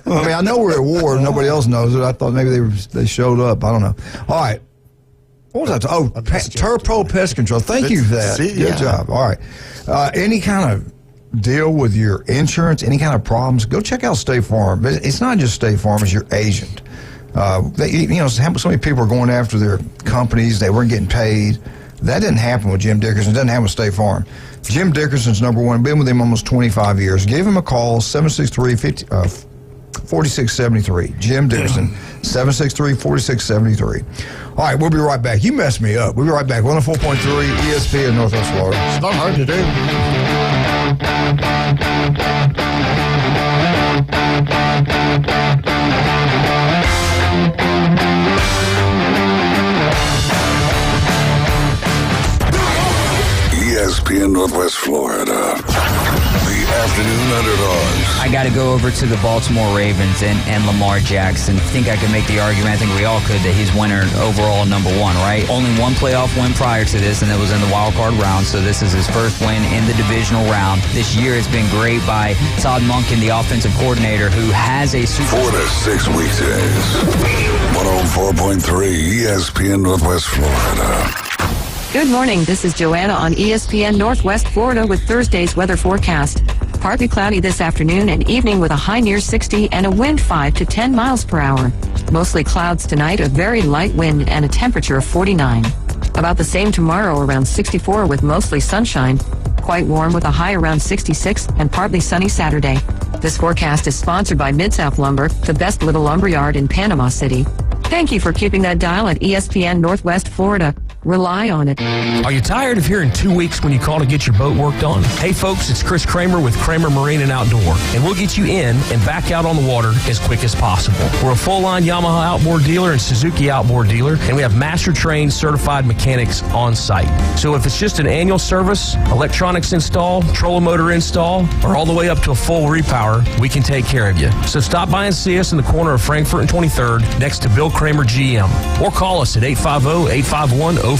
I mean, I know we're at war. Nobody else knows it. I thought maybe they showed up. I don't know. All right. What was that? Oh, Turpro Pest Control. Thank you for that. Good job. All right. Any kind of deal with your insurance, any kind of problems, go check out State Farm. It's not just State Farm, it's your agent. So many people are going after their companies, they weren't getting paid. That didn't happen with Jim Dickerson. It doesn't happen with State Farm. Jim Dickerson's number one, been with him almost 25 years. Give him a call, 763-4673. Jim Dickerson, 763-4673. All right, we'll be right back. You messed me up. We'll be right back. 104.3 ESPN Northwest Florida. It's not hard to do. ESPN Northwest Florida. The afternoon underdogs. I got to go over to the Baltimore Ravens and Lamar Jackson. I think I could make the argument, I think we all could, that he's winner overall number one, right? Only one playoff win prior to this, and it was in the wild card round, so this is his first win in the divisional round. This year has been great by Todd Monken, the offensive coordinator, who has a Super 4 to 6 weekdays. 104.3 ESPN Northwest Florida. Good morning. This is Joanna on ESPN Northwest Florida with Thursday's weather forecast. Partly cloudy this afternoon and evening with a high near 60 and a wind 5 to 10 miles per hour. Mostly clouds tonight, a very light wind and a temperature of 49. About the same tomorrow, around 64 with mostly sunshine. Quite warm with a high around 66 and partly sunny Saturday. This forecast is sponsored by Mid-South Lumber, the best little lumberyard in Panama City. Thank you for keeping that dial at ESPN Northwest Florida. Rely on it. Are you tired of hearing 2 weeks when you call to get your boat worked on? Hey folks, it's Chris Kramer with Kramer Marine and Outdoor, and we'll get you in and back out on the water as quick as possible. We're a full-line Yamaha outboard dealer and Suzuki outboard dealer, and we have master-trained certified mechanics on site. So if it's just an annual service, electronics install, trolling motor install, or all the way up to a full repower, we can take care of you. So stop by and see us in the corner of Frankfurt and 23rd next to Bill Kramer GM, or call us at 850-851-0453.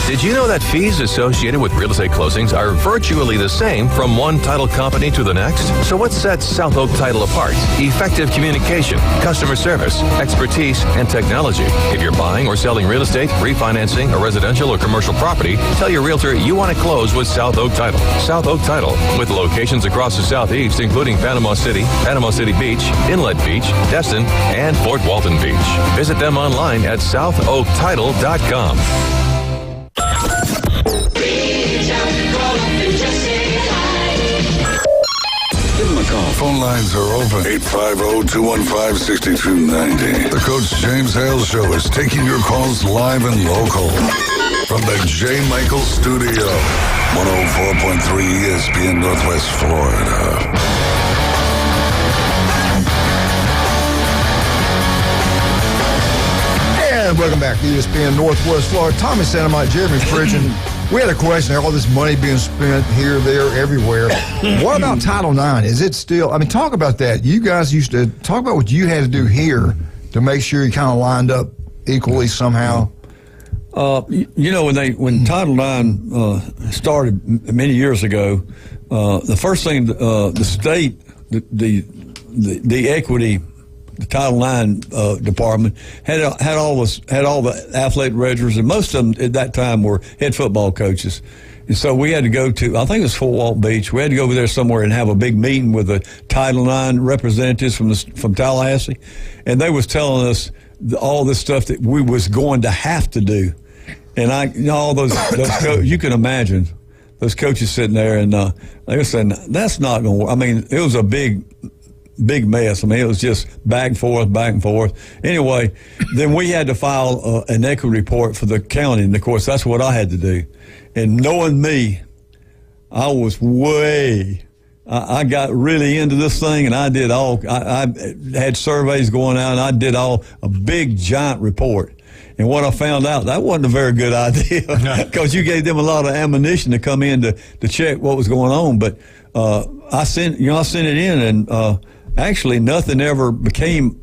Did you know that fees associated with real estate closings are virtually the same from one title company to the next? So what sets South Oak Title apart? Effective communication, customer service, expertise, and technology. If you're buying or selling real estate, refinancing a residential or commercial property, tell your realtor you want to close with South Oak Title. South Oak Title, with locations across the Southeast, including Panama City Beach, Inlet Beach, Destin, and Fort Walton Beach. Visit them online at southoaktitle.com. Give them a call. Phone lines are open. 850-215-6290. The Coach James Hale Show is taking your calls live and local. From the J. Michael Studio. 104.3 ESPN Northwest Florida. And welcome back to ESPN Northwest Florida. Tommy Santamite, Jeremy Pridgeon. We had a question, all this money being spent here, there, everywhere. What about Title IX? Is it still, talk about that. You guys used to, talk about what you had to do here to make sure you kind of lined up equally somehow. When Title IX started many years ago, the first thing the state, the equity, the Title IX department had all the athletic registers, and most of them at that time were head football coaches. And so we had to go to, I think it was Fort Walton Beach. We had to go over there somewhere and have a big meeting with the Title IX representatives from Tallahassee, and they was telling us all this stuff that we was going to have to do. And all those you can imagine those coaches sitting there, and they were saying that's not going to work. It was a big mess. It was just back and forth. Anyway, then we had to file an equity report for the county, and of course that's what I had to do. And knowing me, I was I got really into this thing, and I did I had surveys going out, and I did a big giant report. And what I found out, that wasn't a very good idea because you gave them a lot of ammunition to come in to check what was going on. But I sent it in, and actually nothing ever became.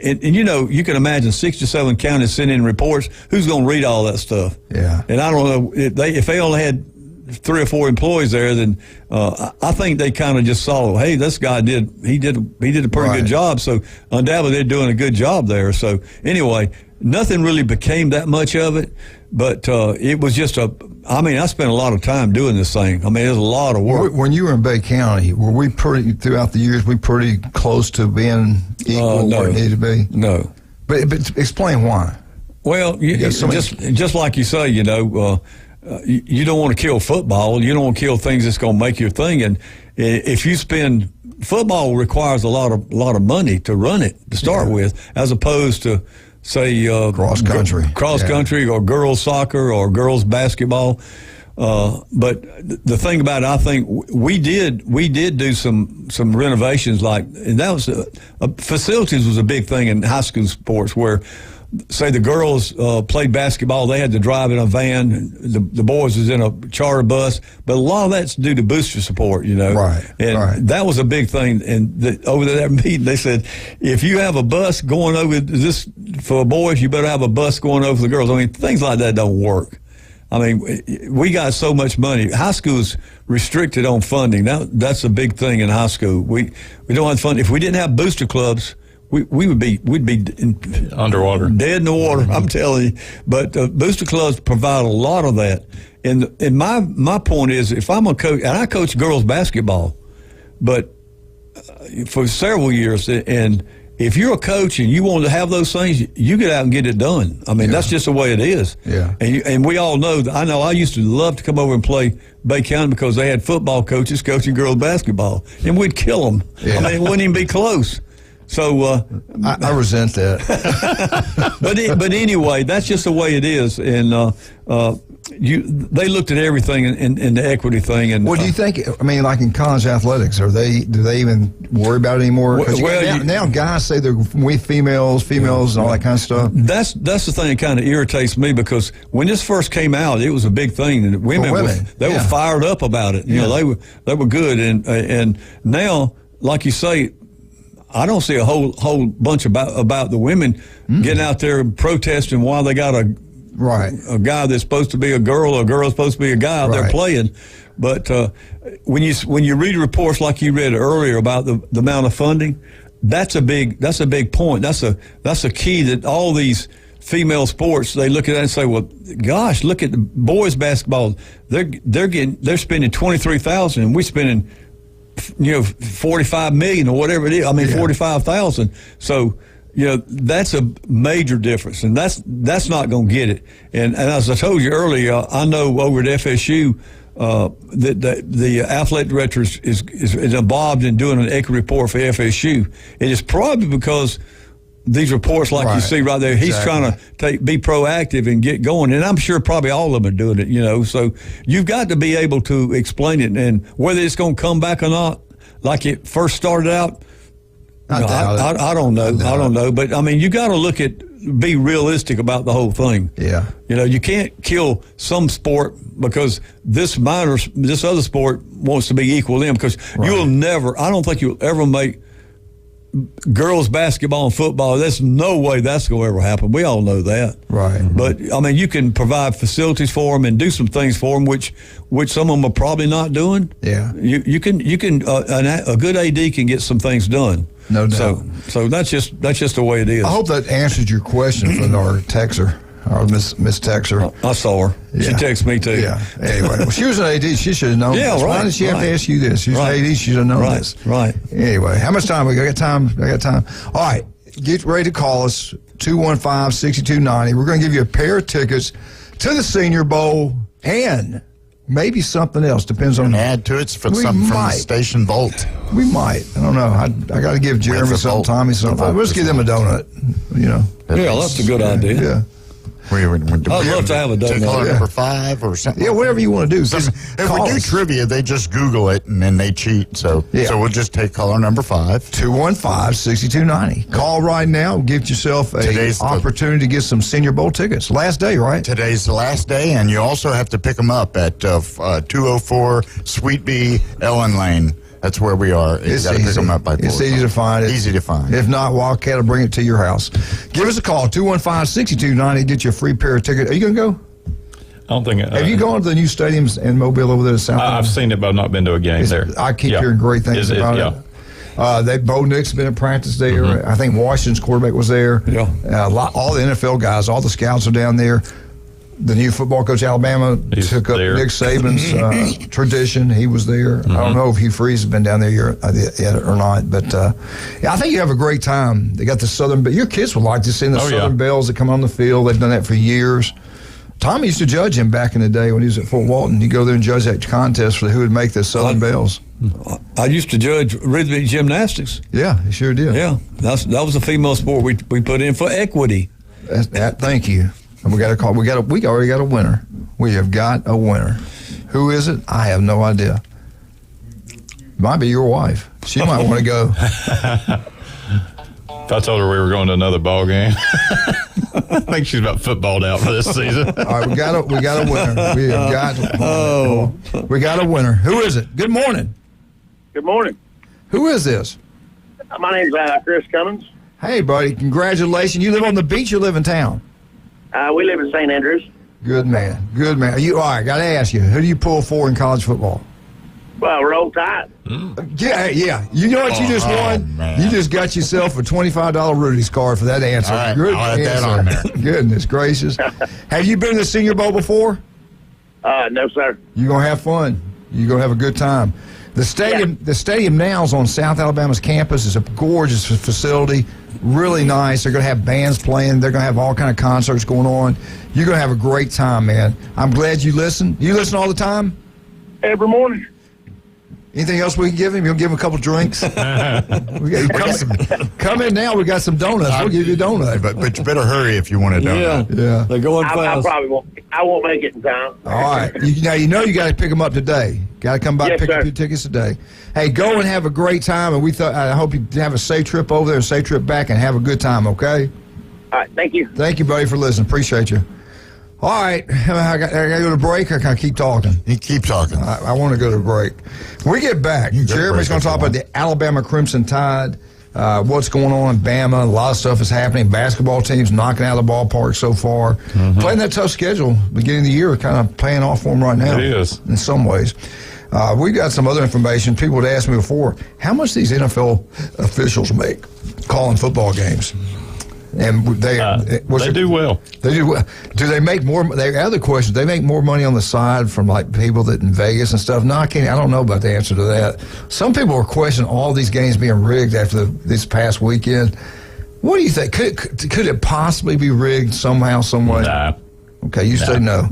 And you can imagine 67 counties sending in reports. Who's going to read all that stuff? Yeah. And I don't know if they only had 3 or 4 employees there, then I think they kind of just saw, hey, this guy did a pretty good job. So undoubtedly they're doing a good job there. So anyway, nothing really became that much of it, but it was just I spent a lot of time doing this thing. I mean, it was a lot of work. When you were in Bay County, were we throughout the years, pretty close to being equal where it needed to be? No. But explain why. Well, just like you say, you don't want to kill football. You don't want to kill things that's going to make your thing. And if you spend, football requires a lot of money to run it to start with, as opposed to, say, cross country or girls soccer or girls basketball. But the thing about it, I think we did do some renovations, and that was facilities was a big thing in high school sports where, say the girls played basketball, they had to drive in a van. The boys was in a charter bus, but a lot of that's due to booster support, Right. And that was a big thing. And over that meeting, they said, if you have a bus going over this for boys, you better have a bus going over for the girls. I mean, things like that don't work. I mean, we got so much money. High school's restricted on funding. That's a big thing in high school. We don't have fun. If we didn't have booster clubs, we'd be underwater, dead in the water. I'm telling you. But booster clubs provide a lot of that. And my point is, if I'm a coach, and I coach girls basketball, but for several years, and if you're a coach and you want to have those things, you get out and get it done. I mean, that's just the way it is. Yeah. And we all know. I used to love to come over and play Bay County because they had football coaches coaching girls basketball, and we'd kill them. Yeah. I mean, it wouldn't even be close. So I resent that. but anyway, that's just the way it is. And they looked at everything in the equity thing. And what do you think? I mean, like in college athletics, do they even worry about it anymore? Now guys say they're with females, and all that kind of stuff. That's the thing that kind of irritates me, because when this first came out, it was a big thing, and women were fired up about it. They were good, and now, like you say, I don't see a whole bunch about the women getting out there protesting why they got a guy that's supposed to be a girl or a girl supposed to be a guy out there playing. But when you read reports like you read earlier about the amount of funding, that's a big point. That's a key that all these female sports, they look at that and say, well, gosh, look at the boys basketball. They're spending $23,000 and we're spending 45 million or whatever it is. I mean, 45,000. So, that's a major difference, and that's not going to get it. And as I told you earlier, I know over at FSU that the athletic director is involved in doing an equity report for FSU. It is probably because these reports, like you see right there, he's trying to be proactive and get going. And I'm sure probably all of them are doing it, So you've got to be able to explain it. And whether it's going to come back or not, like it first started out, I don't know. I don't know. But, I mean, you got to be realistic about the whole thing. Yeah. You can't kill some sport because this other sport wants to be equal to them, because I don't think you'll ever make girls basketball and football. There's no way that's going to ever happen. We all know that. Right. But, I mean, you can provide facilities for them and do some things for them, which some of them are probably not doing. Yeah. You can a good AD can get some things done. No doubt. So that's just the way it is. I hope that answered your question from our texter. Or Miss Texer. I saw her. Yeah. She texted me too. Yeah. Anyway, well, she was an AD. She should have known this. Why did she have to ask you this? She's an AD. She should have known this. Right. Anyway, how much time? I got time. All right. Get ready to call us, 215-6290. We're going to give you a pair of tickets to the Senior Bowl and maybe something else. Depends on. Add to it for something from the station vault. We might. I don't know. I got to give Jeremy something, Tommy something. Let's give them a donut. Yeah, that's a good idea. Yeah. I'd love to have a take donut. caller number 5 or something. Yeah, whatever you want to do. If we do trivia, they just Google it and then they cheat. So we'll just take caller number 5. 215-6290. Call right now. Get yourself an opportunity to get some Senior Bowl tickets. Last day, right? Today's the last day, and you also have to pick them up at 204 Sweet Bee, Ellen Lane. That's where we are. You got to pick them up by 4 It's easy to find. Easy to find. If not, Wildcat will bring it to your house. Give us a call, 215-6290. Get you a free pair of tickets. Are you going to go? I don't think. Have you gone to the new stadiums in Mobile over there at South? I've seen it, but I've not been to a game there. I keep hearing great things about it. Bo Nix has been at practice there. Mm-hmm. I think Washington's quarterback was there. Yeah. All the NFL guys, all the scouts are down there. The new football coach, Alabama, took up Nick Saban's tradition. He was there. I don't know if Hugh Freeze has been down there yet or not, but I think you have a great time. They got the Southern, but your kids would like to see the Southern Bells that come on the field. They've done that for years. Tommy used to judge him back in the day when he was at Fort Walton. You go there and judge that contest for who would make the Southern Bells. I used to judge rhythmic gymnastics. Yeah, you sure did. Yeah, that was a female sport we put in for equity. Thank you. And we got a call. We already got a winner. We have got a winner. Who is it? I have no idea. Might be your wife. She might want to go. If I told her we were going to another ball game, I think she's about footballed out for this season. All right, we got a winner. We got a winner. Who is it? Good morning. Good morning. Who is this? My name's Chris Cummins. Hey, buddy. Congratulations. You live on the beach. You live in town. We live in St. Andrews. Good man. Good man. All right, got to ask you, who do you pull for in college football? Well, Roll Tide. Yeah. You know what you just won? Man. You just got yourself a $25 Rudy's card for that answer. All right, Good I'll add answer. that on there. Goodness gracious. Have you been to the Senior Bowl before? No, sir. You're going to have fun. You're going to have a good time. The stadium now is on South Alabama's campus. It's a gorgeous facility, really nice. They're going to have bands playing. They're going to have all kind of concerts going on. You're going to have a great time, man. I'm glad you listen. You listen all the time? Every morning. Anything else we can give him? You'll give him a couple drinks? Come in now. We got some donuts. We'll give you a donut. But you better hurry if you want a donut. Yeah. They're going fast. I won't make it in time. All right. Now you know you got to pick them up today. Got to come by and pick up your tickets today. Hey, go and have a great time. And I hope you have a safe trip over there, a safe trip back, and have a good time. Okay. All right. Thank you. Thank you, buddy, for listening. Appreciate you. All right, I got to go to break, or can I keep talking? You keep talking. I want to go to break. When we get back, Jeremy's going to talk about the Alabama Crimson Tide, what's going on in Bama. A lot of stuff is happening. Basketball teams knocking out of the ballpark so far. Playing that tough schedule beginning of the year, kind of playing off for them right now. It is. In some ways. We've got some other information. People had asked me before, how much these NFL officials make calling football games? And they do well. They do well. Do they make more? The other question: they make more money on the side from like people that in Vegas and stuff? No, I don't know about the answer to that. Some people are questioning all these games being rigged after this past weekend. What do you think? Could it possibly be rigged somehow, some way? Nah. Okay, you say no.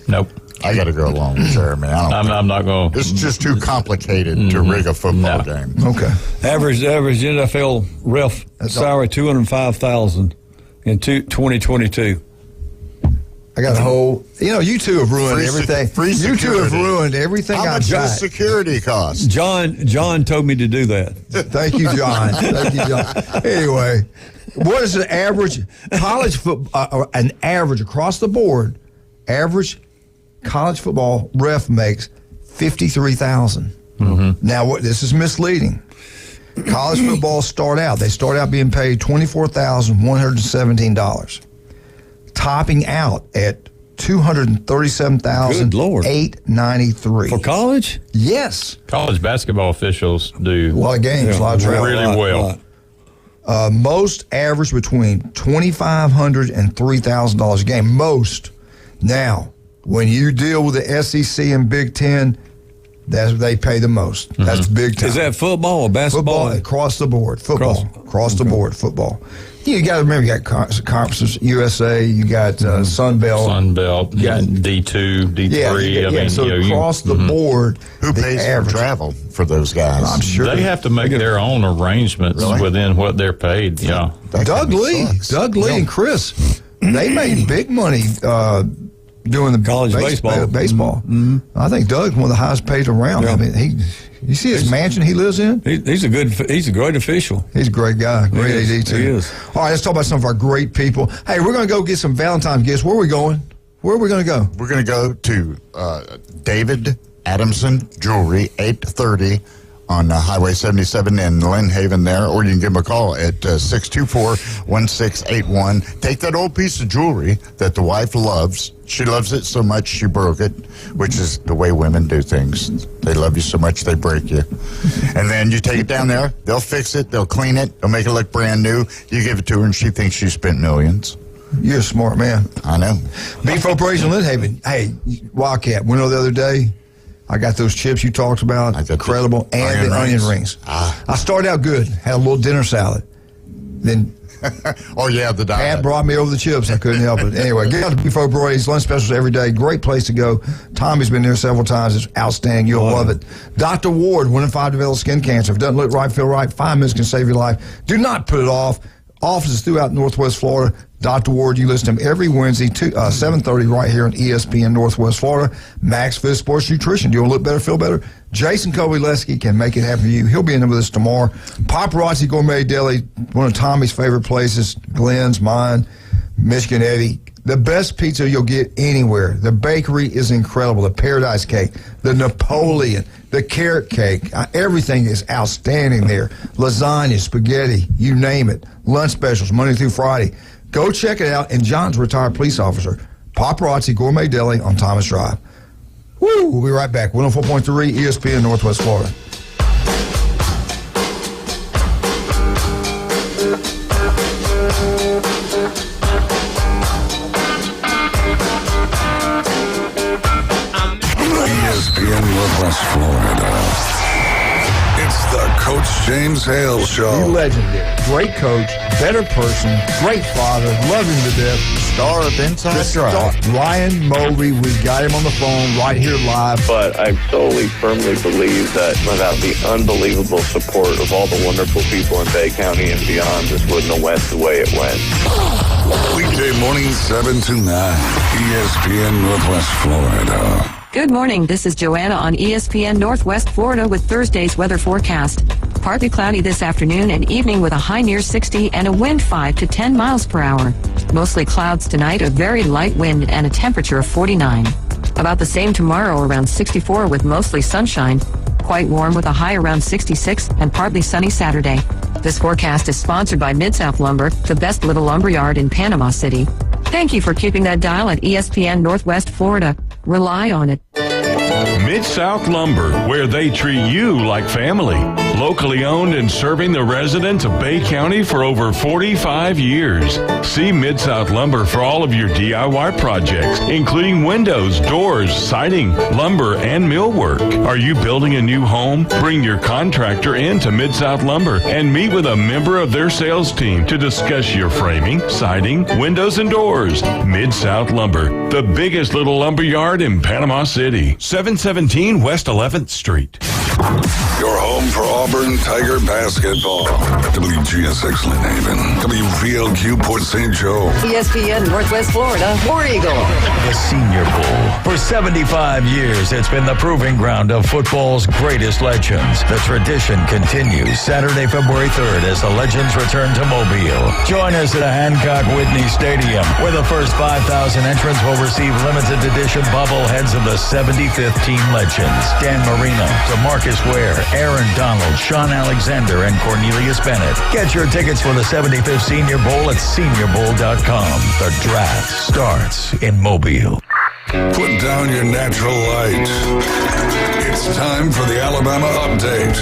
Nope. I got to go along with Jeremy. I'm not going. It's just too complicated to rig a football game. Okay. Average NFL ref salary $205,000 in 2022. I got a whole. You two have ruined everything. You two have ruined everything How I've much got. does security cost? John told me to do that. Thank you, John. Thank you, John. Anyway, what is an average college football? An average across the board, average college football ref makes $53,000. Now, this is misleading. College football start out being paid $24,117, topping out at $237,893 for college. Yes, college basketball officials do a lot of games, a lot of travel, really well. Most average between $2,500 and $3,000 a game. Most now. When you deal with the SEC and Big Ten, they pay the most. That's big time. Is that football or basketball? Football across the board. Football across the board. Football. You got to remember, you got conferences, USA. You got Sun Belt. You got D2, D3. So across the board, who pays for travel for those guys? I'm sure they have to make their own arrangements within what they're paid. Yeah. Doug Lee and Chris they made big money doing the college baseball. Mm-hmm. I think Doug's one of the highest paid around. Yeah. I mean, you see his mansion he lives in? He's a great official. He's a great guy. Great AD, too. He is. All right, let's talk about some of our great people. Hey, we're going to go get some Valentine's gifts. Where are we going? Where are we going to go? We're going to go to David Adamson Jewelry, 830 on Highway 77 in Lynn Haven there, or you can give them a call at 624-1681. Take that old piece of jewelry that the wife loves. She loves it so much she broke it, which is the way women do things. They love you so much they break you. And then you take it down there, they'll fix it, they'll clean it, they'll make it look brand new. You give it to her and she thinks she spent millions. You're a smart man. I know. Beef Operation Lynn Haven. Hey, Wildcat, went over the other day. I got those chips you talked about, incredible, and the onion rings. I started out good, had a little dinner salad. Then, the diet. Pat brought me over the chips. I couldn't help it. Anyway, get out to Beef O'Brady's lunch specials every day. Great place to go. Tommy's been there several times. It's outstanding. You'll love it. Dr. Ward, 1 in 5 develop skin cancer. If it doesn't look right, feel right, 5 minutes can save your life. Do not put it off. Offices throughout Northwest Florida. Dr. Ward, you listen to him every Wednesday, 7:30 right here on ESPN Northwest Florida. Max Fit Sports Nutrition. Do you want to look better, feel better? Jason Kobyleski can make it happen for you. He'll be in with us tomorrow. Paparazzi Gourmet Deli, one of Tommy's favorite places. Glenn's, mine, Michigan Eddie. The best pizza you'll get anywhere. The bakery is incredible. The Paradise Cake, the Napoleon, the Carrot Cake. Everything is outstanding there. Lasagna, spaghetti, you name it. Lunch specials, Monday through Friday. Go check it out. And John's a retired police officer. Paparazzi Gourmet Deli on Thomas Drive. Woo! We'll be right back. 104.3 ESPN Northwest Florida. ESPN Northwest Florida. It's the Coach James Hale Show. You legendary. Great coach, better person, great father, love him to death. Star of Inside Drive. Ryan Mulvey, we've got him on the phone right here live. But I solely, firmly believe that without the unbelievable support of all the wonderful people in Bay County and beyond, this wouldn't have went the way it went. Weekday morning 7 to 9, ESPN Northwest Florida. Good morning. This is Joanna on ESPN Northwest Florida with Thursday's weather forecast. Partly cloudy this afternoon and evening with a high near 60 and a wind 5 to 10 miles per hour. Mostly clouds tonight, a very light wind and a temperature of 49. About the same tomorrow, around 64 with mostly sunshine. Quite warm with a high around 66 and partly sunny Saturday. This forecast is sponsored by Mid-South Lumber, the best little lumber yard in Panama City. Thank you for keeping that dial at ESPN Northwest Florida. Rely on it. Mid-South Lumber, where they treat you like family. Locally owned and serving the residents of Bay County for over 45 years. See Mid-South Lumber for all of your DIY projects, including windows, doors, siding, lumber, and millwork. Are you building a new home? Bring your contractor in to Mid-South Lumber and meet with a member of their sales team to discuss your framing, siding, windows, and doors. Mid-South Lumber, the biggest little lumber yard in Panama City. 717 West 11th Street. Your home for Auburn Tiger basketball. WGSX Lynn Haven. WVLQ Port St. Joe. ESPN Northwest Florida, War Eagle. The Senior Bowl. For 75 years, it's been the proving ground of football's greatest legends. The tradition continues Saturday, February 3rd, as the legends return to Mobile. Join us at Hancock Whitney Stadium, where the first 5,000 entrants will receive limited edition bobbleheads of the 75th team legends. Dan Marino, DeMarcus Ware, Aaron Donald, Sean Alexander, and Cornelius Bennett. Get your tickets for the 75th Senior Bowl at seniorbowl.com. The draft starts in Mobile. Put down your natural light. It's time for the Alabama Update.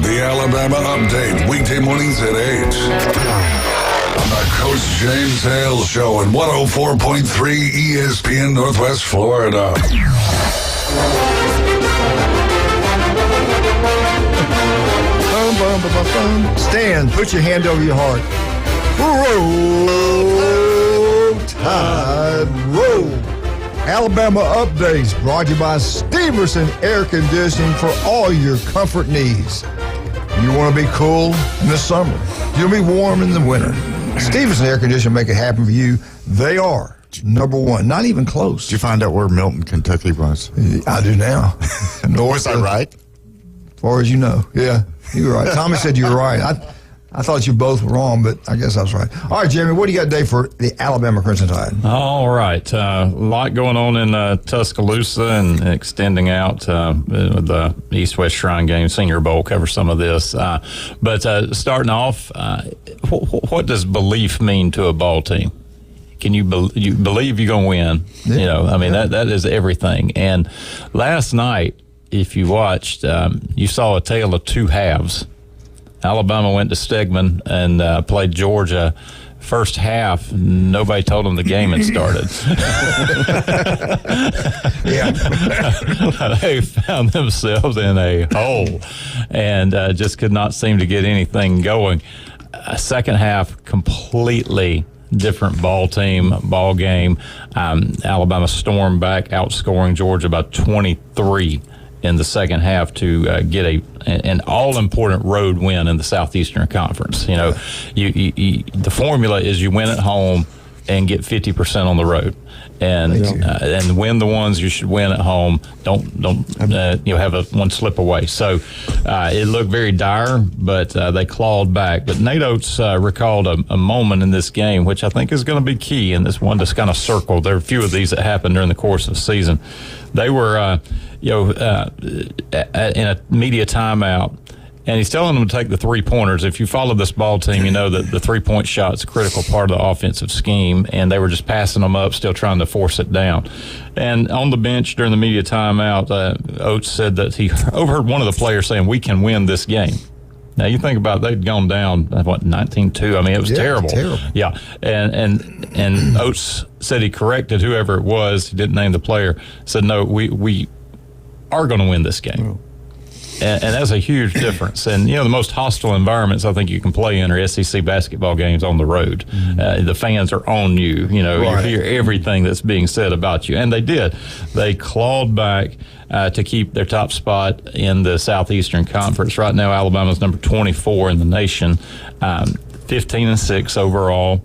The Alabama Update, weekday mornings at 8. On the Coach James Hale Show at 104.3 ESPN Northwest Florida. Stan, put your hand over your heart. Roll Tide, roll. Alabama Updates brought to you by Steverson Air Conditioning for all your comfort needs. You want to be cool in the summer. You'll be warm in the winter. Stevenson Air Conditioning make it happen for you. They are number one. Not even close. Did you find out where Milton, Kentucky was? I do now. Was I right? As far as you know. Yeah, you were right. Tommy said you were right. I thought you both were wrong, but I guess I was right. All right, Jeremy, what do you got today for the Alabama Crimson Tide? All right. A lot going on in Tuscaloosa and extending out with the East-West Shrine Game, Senior Bowl, cover some of this. But starting off, what does belief mean to a ball team? Can you believe you're going to win? Yeah. You know, I mean, that is everything. And last night, if you watched, you saw a tale of two halves. Alabama went to Stegman and played Georgia. First half, nobody told them the game had started. They found themselves in a hole and just could not seem to get anything going. Second half, completely different ball game. Alabama stormed back, outscoring Georgia by 23 in the second half to get an all-important road win in the Southeastern Conference. You know, the formula is you win at home and get 50% on the road, and win the ones you should win at home. Don't have one slip away. So it looked very dire, but they clawed back. But Nate Oates recalled a moment in this game, which I think is going to be key, and this one just kind of circled. There are a few of these that happened during the course of the season. They were in a media timeout, and he's telling them to take the three-pointers. If you follow this ball team, you know that the three-point shot is a critical part of the offensive scheme, and they were just passing them up, still trying to force it down. And on the bench during the media timeout, Oates said that he overheard one of the players saying, "We can win this game." Now, you think about it, they'd gone down, 19-2. I mean, it was terrible. Yeah, and Oates said he corrected whoever it was. He didn't name the player. Said, no, we are going to win this game. And that's a huge difference. And, the most hostile environments I think you can play in are SEC basketball games on the road. The fans are on you. You hear everything that's being said about you. And they did. They clawed back to keep their top spot in the Southeastern Conference. Right now, Alabama's number 24 in the nation, 15-6 overall,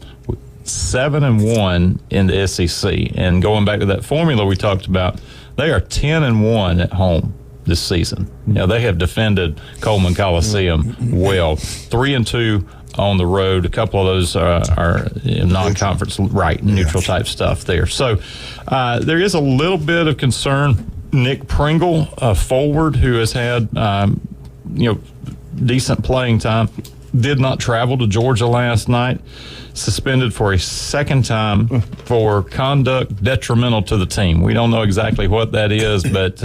7-1 in the SEC. And going back to that formula we talked about, they are 10-1 at home this season. They have defended Coleman Coliseum well. 3-2 on the road. A couple of those are non-conference, neutral type stuff there. So there is a little bit of concern. Nick Pringle, a forward who has had decent playing time, did not travel to Georgia last night. Suspended for a second time for conduct detrimental to the team. We don't know exactly what that is, but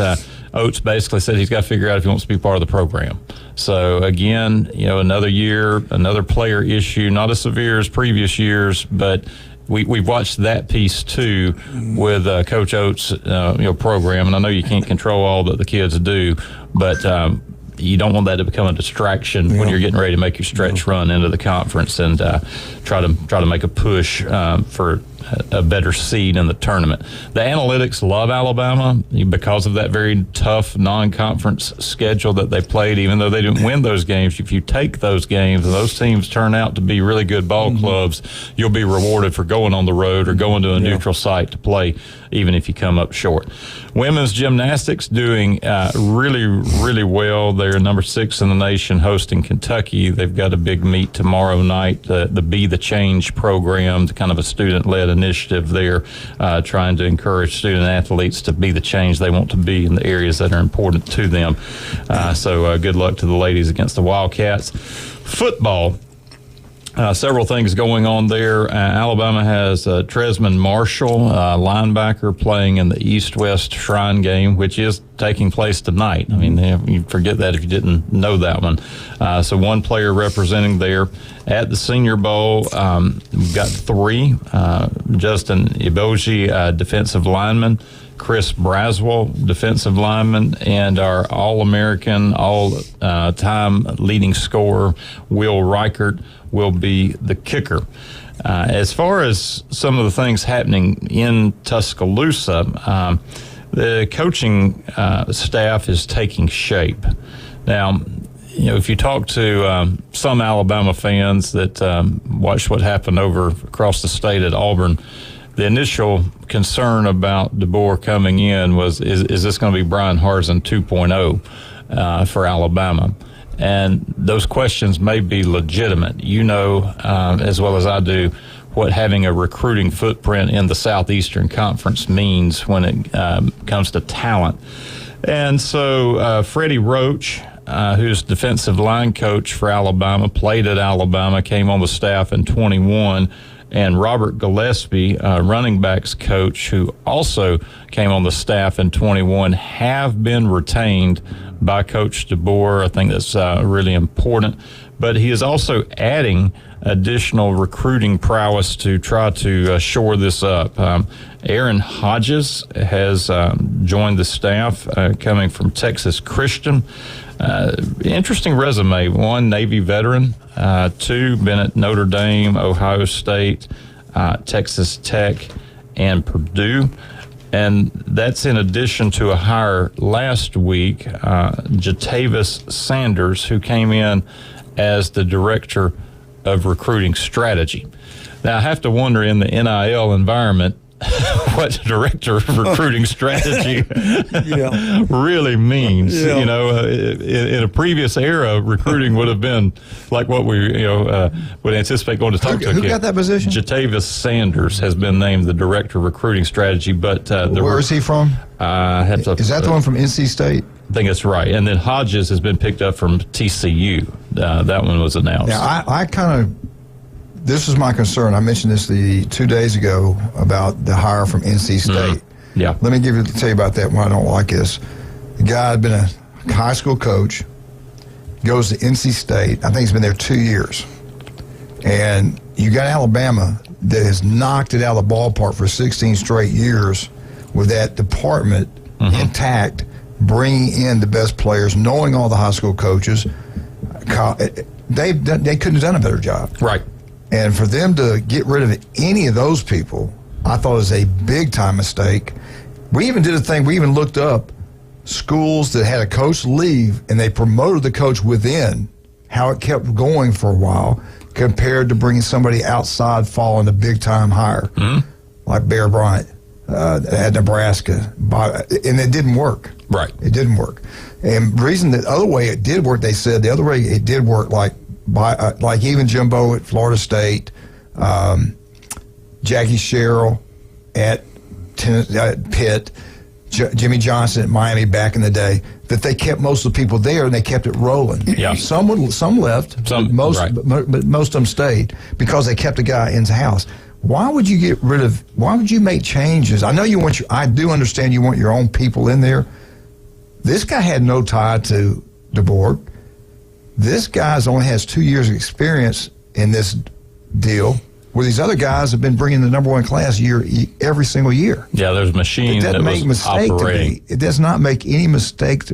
Oates basically said he's got to figure out if he wants to be part of the program. So again, another year, another player issue, not as severe as previous years, but we've watched that piece too with Coach Oates' program. And I know you can't control all that the kids do, but you don't want that to become a distraction when you're getting ready to make your stretch run into the conference and try to make a push for a better seed in the tournament. The analytics love Alabama because of that very tough non-conference schedule that they played, even though they didn't win those games. If you take those games and those teams turn out to be really good ball clubs, you'll be rewarded for going on the road or going to a neutral site to play, even if you come up short. Women's gymnastics doing really, really well. They're number 6 in the nation, hosting Kentucky. They've got a big meet tomorrow night, the Be the Change program, kind of a student-led initiative there, trying to encourage student athletes to be the change they want to be in the areas that are important to them. So good luck to the ladies against the Wildcats. Football. Several things going on there. Alabama has Tresman Marshall, linebacker, playing in the East-West Shrine Game, which is taking place tonight. I mean, you forget that if you didn't know that one. So one player representing there. At the Senior Bowl, we've got 3. Justin Iboji, defensive lineman. Chris Braswell, defensive lineman, and our All-American, all-time leading scorer, Will Reichert, will be the kicker. As far as some of the things happening in Tuscaloosa, the coaching staff is taking shape. Now, if you talk to some Alabama fans that watched what happened over across the state at Auburn, the initial concern about DeBoer coming in was, is this going to be Brian Harsin 2.0 for Alabama? And those questions may be legitimate. As well as I do, what having a recruiting footprint in the Southeastern Conference means when it comes to talent. And so Freddie Roach, who's defensive line coach for Alabama, played at Alabama, came on the staff in 21, and Robert Gillespie, running backs coach, who also came on the staff in 21, have been retained by Coach DeBoer. I think that's really important. But he is also adding additional recruiting prowess to try to shore this up. Aaron Hodges has joined the staff, coming from Texas Christian. Interesting resume. 1, Navy veteran. 2, been at Notre Dame, Ohio State, Texas Tech, and Purdue. And that's in addition to a hire last week, Jatavis Sanders, who came in as the director of recruiting strategy. Now, I have to wonder, in the NIL environment, what director of recruiting strategy really means. Yeah. In a previous era, recruiting would have been like what we would anticipate going to talk to. Who got that position? Jatavis Sanders has been named the director of recruiting strategy. But where is he from? Is that the one from NC State? I think that's right. And then Hodges has been picked up from TCU. That one was announced. Now, I kind of, this is my concern. I mentioned this 2 days ago about the hire from NC State. Yeah. Let me tell you about that one. I don't like this. The guy had been a high school coach, goes to NC State. I think he's been there 2 years. And you got Alabama that has knocked it out of the ballpark for 16 straight years with that department intact, bringing in the best players, knowing all the high school coaches. They couldn't have done a better job. Right. And for them to get rid of any of those people, I thought it was a big-time mistake. We even did a thing. We even looked up schools that had a coach leave, and they promoted the coach within, how it kept going for a while, compared to bringing somebody outside following a big-time hire, like Bear Bryant at Nebraska. And it didn't work. Right. It didn't work. And the reason the other way it did work, they said the other way it did work, like even Jimbo at Florida State, Jackie Sherrill at Pitt, Jimmy Johnson at Miami back in the day, that they kept most of the people there and they kept it rolling. Yeah. Some left, but most of them stayed because they kept the guy in the house. Why would you why would you make changes? I know I do understand you want your own people in there. This guy had no tie to DeBoer. This guy only has 2 years of experience in this deal, where these other guys have been bringing the number one class every single year. Yeah, there's a machine that was operating. It does not make any mistake.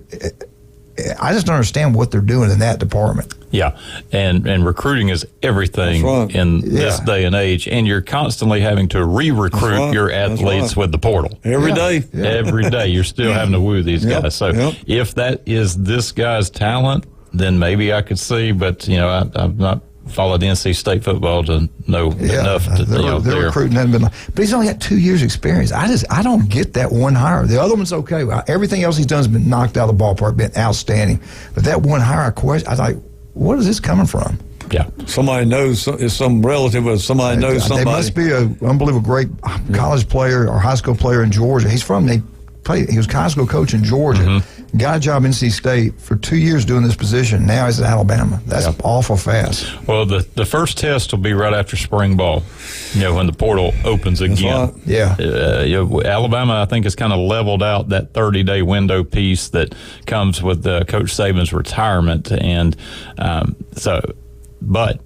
I just don't understand what they're doing in that department. Yeah, and recruiting is everything in this day and age, and you're constantly having to re-recruit your athletes with the portal. Every day. Every day, you're still having to woo these guys. So if that is this guy's talent, then maybe I could see, but I've not followed NC State football to know enough. They're recruiting hasn't been, but he's only got 2 years experience. I don't get that one hire. The other one's okay. Everything else he's done has been knocked out of the ballpark, been outstanding. But that one hire, I was like, what is this coming from? Yeah, somebody knows, it's some relative of somebody knows somebody. They must be an unbelievable great college player or high school player in Georgia. He was a high school coach in Georgia. Got a job in NC State for 2 years doing this position. Now he's at Alabama. That's awful fast. Well, the first test will be right after spring ball, when the portal opens again. Right. Yeah. Alabama, I think, has kind of leveled out that 30-day window piece that comes with Coach Saban's retirement. And but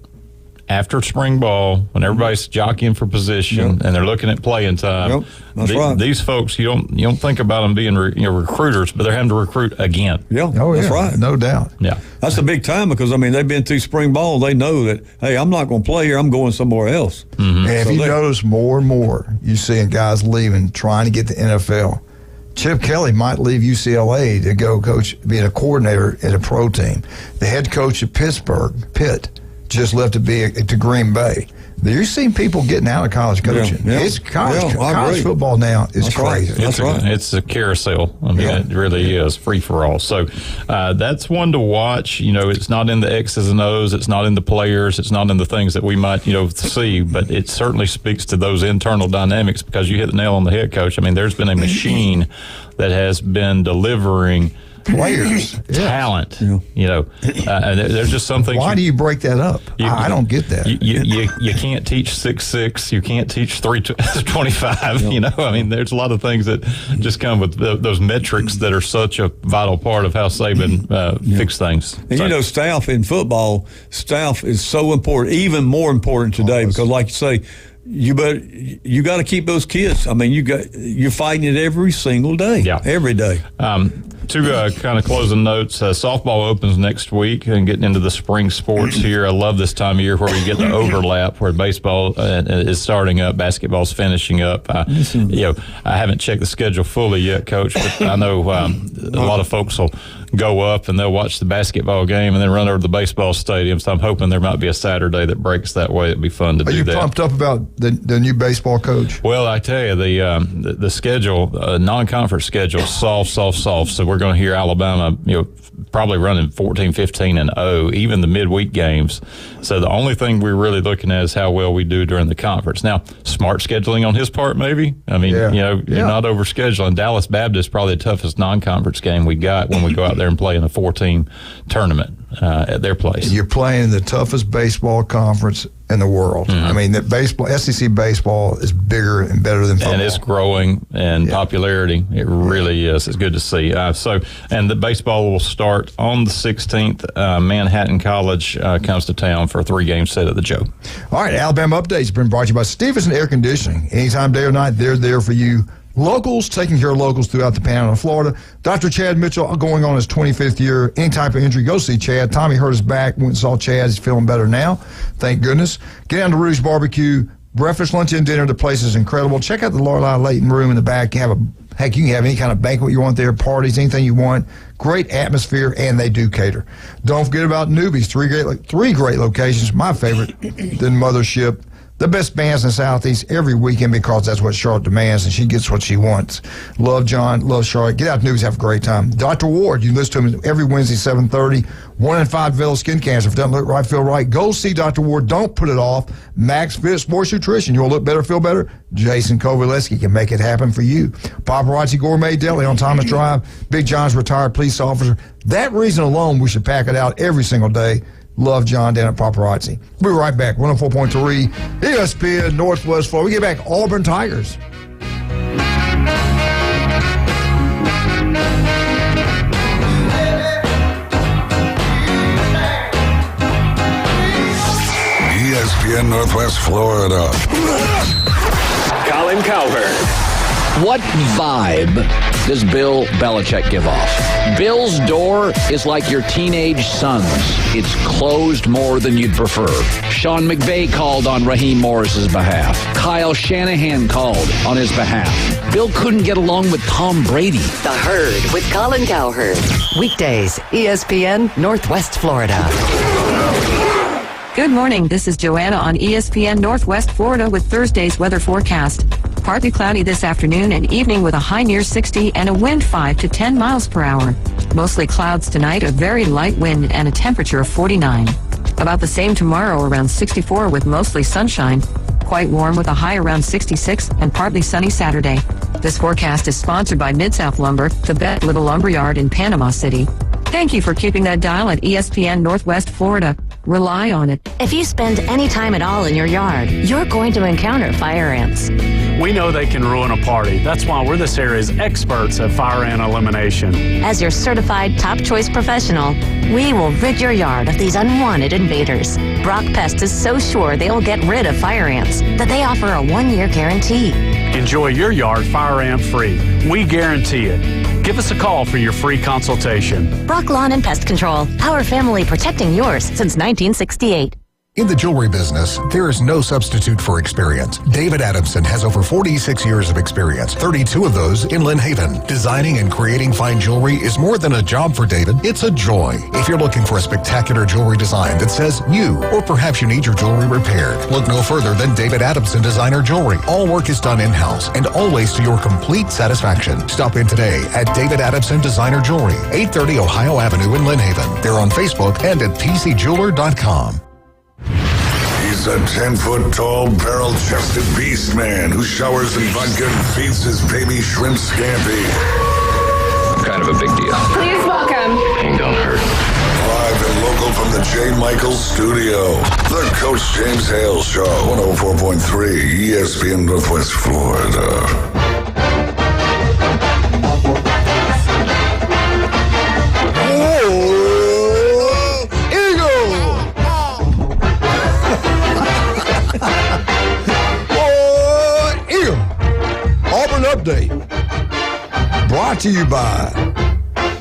after spring ball, when everybody's jockeying for position and they're looking at playing time, these folks, you don't think about them being recruiters, but they're having to recruit again. Yeah, that's right, no doubt. Yeah, that's a big time because they've been through spring ball. They know that, hey, I'm not going to play here. I'm going somewhere else. And if you notice more and more, you're seeing guys leaving, trying to get to NFL. Chip Kelly might leave UCLA to go coach, being a coordinator at a pro team. The head coach at Pittsburgh, Pitt, just left to Green Bay. You're seeing people getting out of college coaching. Yeah. It's college football now is That's crazy. Right. That's right. It's a carousel. I mean, it really is free for all. So that's one to watch. You know, it's not in the X's and O's. It's not in the players. It's not in the things that we might, see. But it certainly speaks to those internal dynamics because you hit the nail on the head, Coach. I mean, there's been a machine that has been delivering players, talent. Yeah. There's just some things. Why do you break that up? I don't get that. You can't teach 6'6". You can't teach 325. I mean, there's a lot of things that just come with those metrics that are such a vital part of how Saban fix things. And staff in football, staff is so important, even more important today because, like you say, you got to keep those kids. I mean, you're fighting it every single day. Yeah, every day. Two kind of closing notes. Softball opens next week and getting into the spring sports here. I love this time of year where we get the overlap where baseball is starting up, basketball's finishing up. I haven't checked the schedule fully yet, Coach, but I know a lot of folks will go up and they'll watch the basketball game and then run over to the baseball stadium. So I'm hoping there might be a Saturday that breaks that way. It'd be fun to do that. Are you pumped up about the new baseball coach? Well, I tell you, the schedule, non-conference schedule, soft. So we're going to hear Alabama, probably running 14-15-0, even the midweek games. So the only thing we're really looking at is how well we do during the conference. Now, smart scheduling on his part, maybe. I mean, you're not overscheduling. Dallas Baptist probably the toughest non-conference game we got when we go out there and play in a 4-team tournament at their place. You're playing the toughest baseball conference in the world. Mm-hmm. I mean, SEC baseball is bigger and better than football. And it's growing in popularity. It really is. It's good to see. And the baseball will start on the 16th. Manhattan College comes to town for a 3-game set at the Joe. All right, Alabama Updates has been brought to you by Stevenson Air Conditioning. Anytime, day or night, they're there for you. Locals, taking care of locals throughout the Panhandle of Florida. Dr. Chad Mitchell going on his 25th year. Any type of injury, go see Chad. Tommy hurt his back, went and saw Chad. He's feeling better now. Thank goodness. Get down to Rudy's Barbecue. Breakfast, lunch, and dinner. The place is incredible. Check out the Lorelei Layton room in the back. You can have any kind of banquet you want there, parties, anything you want. Great atmosphere, and they do cater. Don't forget about Newbies. 3 great locations. My favorite, the Mothership. The best bands in the Southeast every weekend because that's what Charlotte demands, and she gets what she wants. Love John, love Charlotte. Get out to Newbies, have a great time. Dr. Ward, you listen to him every Wednesday, 7:30. 1 in 5 develop skin cancer. If it doesn't look right, feel right, go see Dr. Ward. Don't put it off. Max Fit Sports Nutrition. You want to look better, feel better? Jason Kovalevsky can make it happen for you. Paparazzi Gourmet Deli on Thomas Drive. Big John's retired police officer. That reason alone, we should pack it out every single day. Love John down at Paparazzi. We'll be right back. 104.3 ESPN Northwest Florida. We get back Auburn Tigers. ESPN Northwest Florida. Colin Cowherd. What vibe does Bill Belichick give off? Bill's door is like your teenage son's. It's closed more than you'd prefer. Sean McVay called on Raheem Morris's behalf. Kyle Shanahan called on his behalf. Bill couldn't get along with Tom Brady. The Herd with Colin Cowherd. Weekdays, ESPN Northwest Florida. Good morning. This is Joanna on ESPN Northwest Florida with Thursday's weather forecast. Partly cloudy this afternoon and evening with a high near 60 and a wind 5 to 10 miles per hour. Mostly clouds tonight, a very light wind and a temperature of 49. About the same tomorrow, around 64 with mostly sunshine. Quite warm with a high around 66 and partly sunny Saturday. This forecast is sponsored by Mid-South Lumber, the best little lumberyard in Panama City. Thank you for keeping that dial at ESPN Northwest Florida. Rely on it. If you spend any time at all in your yard, you're going to encounter fire ants. We know they can ruin a party. That's why we're this area's experts at fire ant elimination. As your certified top choice professional, we will rid your yard of these unwanted invaders. Brock Pest is so sure they will get rid of fire ants that they offer a 1-year guarantee. Enjoy your yard fire ant free. We guarantee it. Give us a call for your free consultation. Brock Lawn and Pest Control. Our family protecting yours since 1968. In the jewelry business, there is no substitute for experience. David Adamson has over 46 years of experience, 32 of those in Lynn Haven. Designing and creating fine jewelry is more than a job for David, it's a joy. If you're looking for a spectacular jewelry design that says you, or perhaps you need your jewelry repaired, look no further than David Adamson Designer Jewelry. All work is done in-house and always to your complete satisfaction. Stop in today at David Adamson Designer Jewelry, 830 Ohio Avenue in Lynn Haven. They're on Facebook and at tcjeweler.com. He's a 10-foot tall, barrel-chested beast man who showers in vodka and feeds his baby shrimp scampi. Kind of a big deal. Please welcome. Pain don't hurt. Live and local from the J. Michaels studio, the Coach James Hale Show, 104.3 ESPN Northwest Florida. Update brought to you by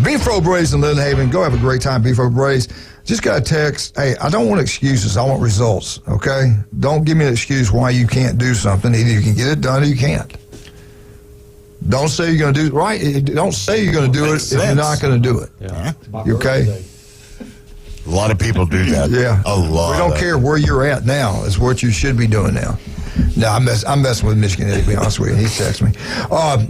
Beef O'Brady's in Lynn Haven. Go have a great time, Beef O'Brady's. Just got a text. Hey, I don't want excuses. I want results, okay? Don't give me an excuse why you can't do something. Either you can get it done or you can't. Don't say you're going to do it right. Don't say you're going to do it if you're not going to do it. Yeah. You okay? A lot of people do that. Yeah. A lot. We don't care where you're at now. It's what you should be doing now. No, I'm messing with Michigan, to be honest with you. He texted me.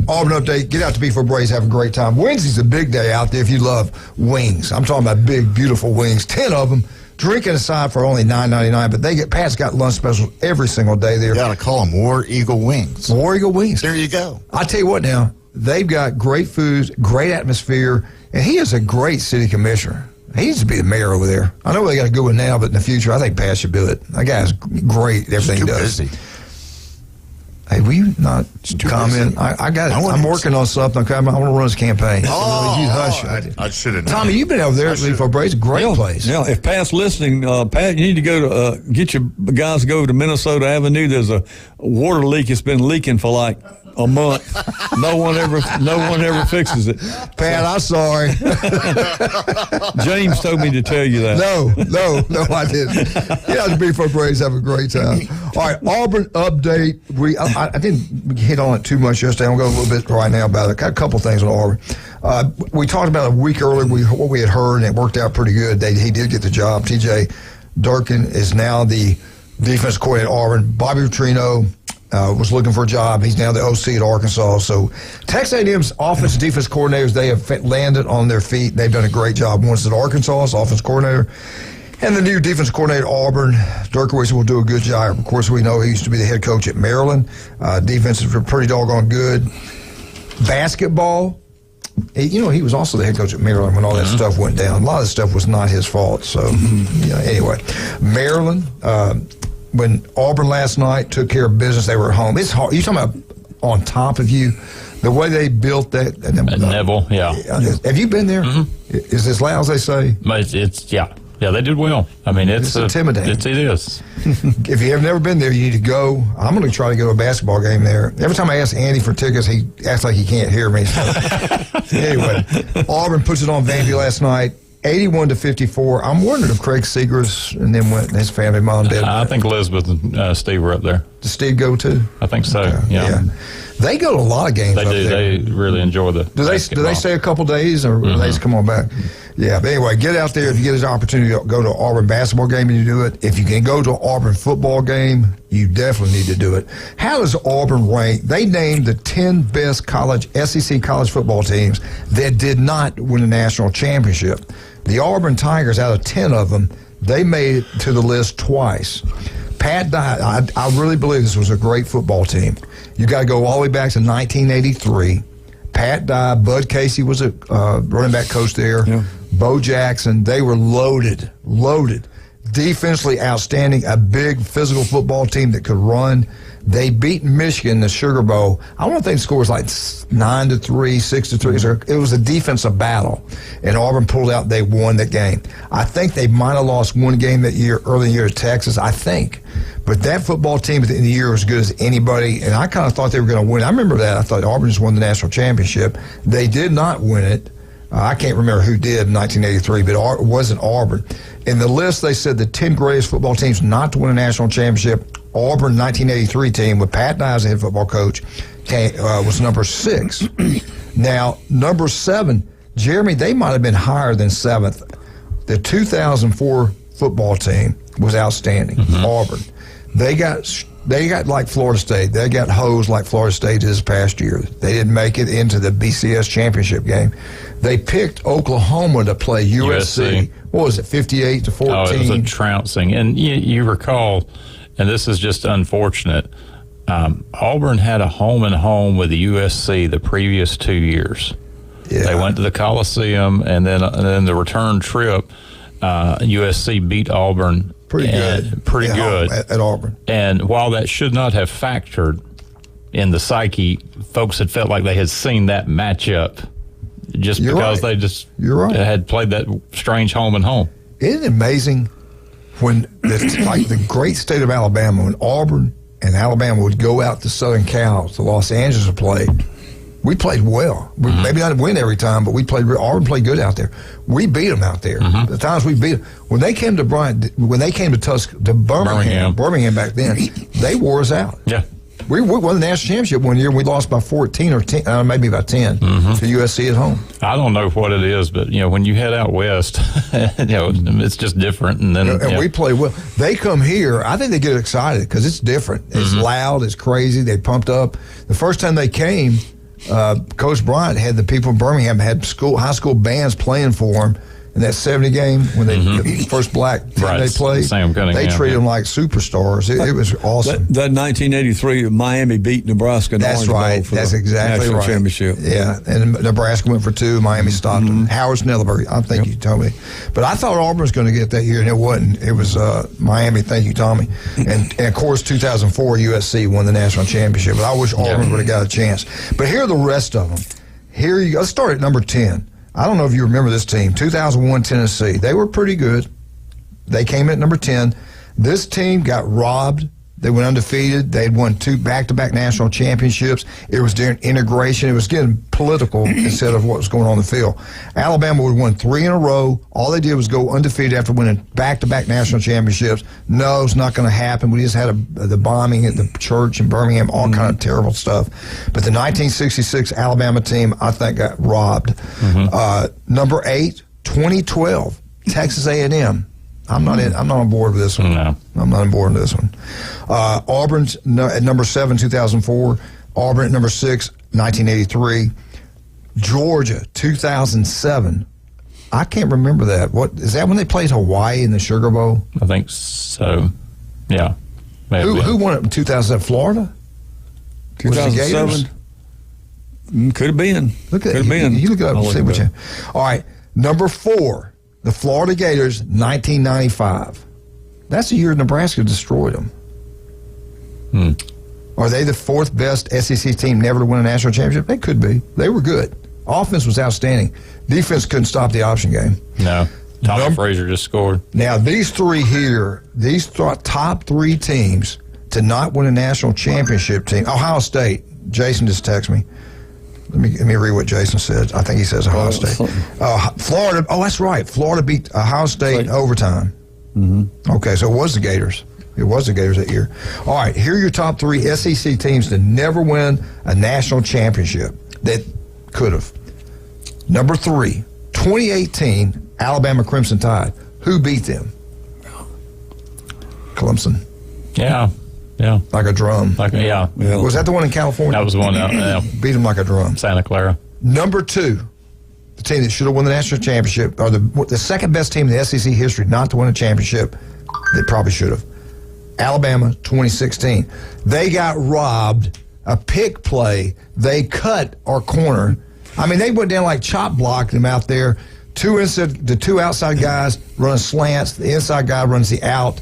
Auburn update. Get out to Beef O'Brady's. Have a great time. Wednesday's a big day out there if you love wings. I'm talking about big, beautiful wings. 10 of them. Drinking aside for only $9.99, but Pat's got lunch specials every single day there. You got to call them War Eagle Wings. War Eagle Wings. There you go. I tell you what now, they've got great foods, great atmosphere, and he is a great city commissioner. He needs to be the mayor over there. I know they got a good one now, but in the future, I think Pat should do it. That guy's great at everything he does. Busy. Hey, will you not comment? I got it. I'm working on something. Okay? I want to run his campaign. Oh, you hush. I should have. Tommy, you've been over there at Beef O'Brady's. Great place. Yeah, if Pat's listening, Pat, you need to go to get your guys to go to Minnesota Avenue. There's a water leak. It's been leaking for like a month. No one ever fixes it. Pat, I'm sorry. James told me to tell you that. No, I didn't. Get out to Beef O'Brady's. Have a great time. All right, Auburn update. I didn't hit on it too much yesterday. I'm going to go a little bit right now about it. Got a couple things on Auburn. We talked about a week earlier what we had heard, and it worked out pretty good. He did get the job. T.J. Durkin is now the defense coordinator at Auburn. Bobby Petrino was looking for a job. He's now the OC at Arkansas. So Texas A&M's offense and defense coordinators, they have landed on their feet. They've done a great job. One's at Arkansas as offense coordinator. And the new defense coordinator at Auburn, Durkowitz, will do a good job. Of course, we know he used to be the head coach at Maryland. Defense is pretty doggone good. Basketball, he was also the head coach at Maryland when all that stuff went down. A lot of the stuff was not his fault. So, anyway, Maryland, when Auburn last night took care of business, they were at home. It's hard. You're talking about on top of you. The way they built that. Neville, yeah. Have you been there? Mm-hmm. Is it as loud as they say? It's Yeah, they did well. I mean, it's intimidating. It is. If you have never been there, you need to go. I'm going to try to go to a basketball game there. Every time I ask Andy for tickets, he acts like he can't hear me. So. Anyway, Auburn puts it on Vandy last night, 81-54. I'm wondering if Craig Seegers and then his family, mom, dad. I think Elizabeth and Steve were up there. Does Steve go too? I think so. Okay. Yeah. They go to a lot of games. They do. There. They really enjoy the. Do they stay a couple days or they just come on back? Yeah. But anyway, get out there if you get an opportunity to go to an Auburn basketball game and you do it. If you can go to an Auburn football game, you definitely need to do it. How does Auburn rank? They named the 10 best SEC college football teams that did not win a national championship. The Auburn Tigers, out of 10 of them, they made it to the list twice. Pat Dye, I really believe this was a great football team. You got to go all the way back to 1983. Pat Dye, Bud Casey was a running back coach there. Yeah. Bo Jackson, they were loaded. Defensively outstanding, a big physical football team that could run. They beat Michigan in the Sugar Bowl. I don't think the score was like 9-3, 6-3. It was a defensive battle, and Auburn pulled out. They won that game. I think they might have lost one game that year, early in the year to Texas, I think. But that football team at the end of the year was as good as anybody, and I kind of thought they were going to win. I remember that. I thought Auburn just won the national championship. They did not win it. I can't remember who did in 1983, but it wasn't Auburn. In the list, they said the 10 greatest football teams not to win a national championship. Auburn 1983 team with Pat Dye as the head football coach was number 6. Now, number 7, Jeremy, they might have been higher than 7th. The 2004 football team was outstanding. Auburn. They got like Florida State. They got hosed like Florida State this past year. They didn't make it into the BCS championship game. They picked Oklahoma to play USC. What was it, 58-14? Oh, it was a trouncing. And you recall, and this is just unfortunate, Auburn had a home with the USC the previous 2 years. Yeah. They went to the Coliseum, and then the return trip, USC beat Auburn. Pretty good at Auburn. And while that should not have factored in the psyche, folks had felt like they had seen that matchup just because they just had played that strange home and home. Isn't it amazing when the great state of Alabama, when Auburn and Alabama would go out to Southern Cal to Los Angeles to play? We played well. We maybe not win every time, but Auburn played good out there. We beat them out there. The times we beat them, when they came to Birmingham back then, they wore us out. Yeah, we won the national championship one year. We lost by 14 or 10, maybe by 10 to USC at home. I don't know what it is, but when you head out west, it's just different. And then we play well. They come here. I think they get excited because it's different. It's loud. It's crazy. They pumped up. The first time they came, Coach Bryant had the people in Birmingham had high school bands playing for him in that 70 game when the first black team they played. They treated them like superstars. It was awesome. That 1983 Miami beat Nebraska. In That's the right. Bowl for That's the exactly national right. championship. Yeah, and Nebraska went for 2. Miami stopped them. Howard Snellberg, I think you told me, but I thought Auburn was going to get that year, and it wasn't. It was Miami. Thank you, Tommy. And of course, 2004 USC won the national championship. But I wish Auburn would have got a chance. But here are the rest of them. Here you go. Let's start at number 10. I don't know if you remember this team, 2001 Tennessee. They were pretty good. They came in at number 10. This team got robbed. They went undefeated. They had won 2 back-to-back national championships. It was during integration. It was getting political instead of what was going on in the field. Alabama would have won 3 in a row. All they did was go undefeated after winning back-to-back national championships. No, it's not going to happen. We just had the bombing at the church in Birmingham, all kind of terrible stuff. But the 1966 Alabama team, I think, got robbed. Number 8, 2012, Texas A&M. I'm not on board with this one. No. I'm not on board with this one. Auburn's at number 7, 2004. Auburn at number 6, 1983. Georgia, 2007. I can't remember that. What is that when they played Hawaii in the Sugar Bowl? I think so. Yeah. Who won it in 2007? Florida? 2007. Could have been. Could have been. You look it up and see what you. All right. Number 4. The Florida Gators, 1995. That's the year Nebraska destroyed them. Are they the 4th best SEC team never to win a national championship? They could be. They were good. Offense was outstanding. Defense couldn't stop the option game. No. Tommy Frazier just scored. Now, these 3 here, these top 3 teams to not win a national championship team. Ohio State. Jason just texted me. Let me read what Jason said. I think he says Ohio State. Florida. Oh, that's right. Florida beat Ohio State in overtime. Okay, so it was the Gators. It was the Gators that year. All right, here are your top 3 SEC teams to never win a national championship that could have. Number 3, 2018 Alabama Crimson Tide. Who beat them? Clemson. Yeah. Like a drum. Yeah. Was that the one in California? That was the one out. Beat them like a drum. Santa Clara. Number 2, the team that should have won the national championship, or the second best team in the SEC history not to win a championship, they probably should have. Alabama, 2016. They got robbed. A pick play. They cut our corner. I mean, they went down like chop blocked them out there. The 2 outside guys run slants. The inside guy runs the out.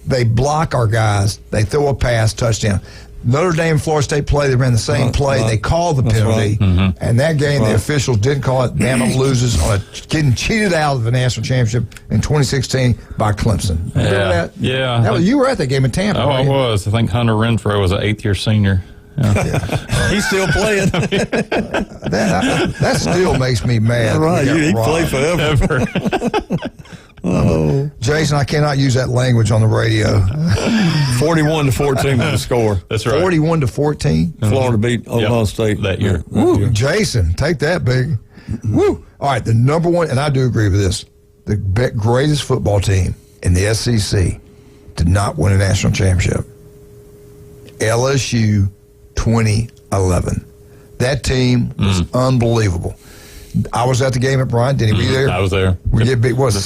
They block our guys. They throw a pass, touchdown. Notre Dame and Florida State play. They ran the same play. They called the penalty. Right. And that game, the officials didn't call it. Bama loses on getting cheated out of the national championship in 2016 by Clemson. Remember that? Yeah. You were at that game in Tampa. Oh, right? I was. I think Hunter Renfro was an 8th-year senior. He's still playing. That still makes me mad. Right, he play forever. Jason, I cannot use that language on the radio. 41-14 was the score. That's right. 41-14. Florida beat Oklahoma State that year. Woo, Jason, take that, big. Woo. All right, the number one, and I do agree with this, the greatest football team in the SEC did not win a national championship. LSU 2011. That team was unbelievable. I was at the game at Bryant. Did he be there? I was there. We get big. What was it?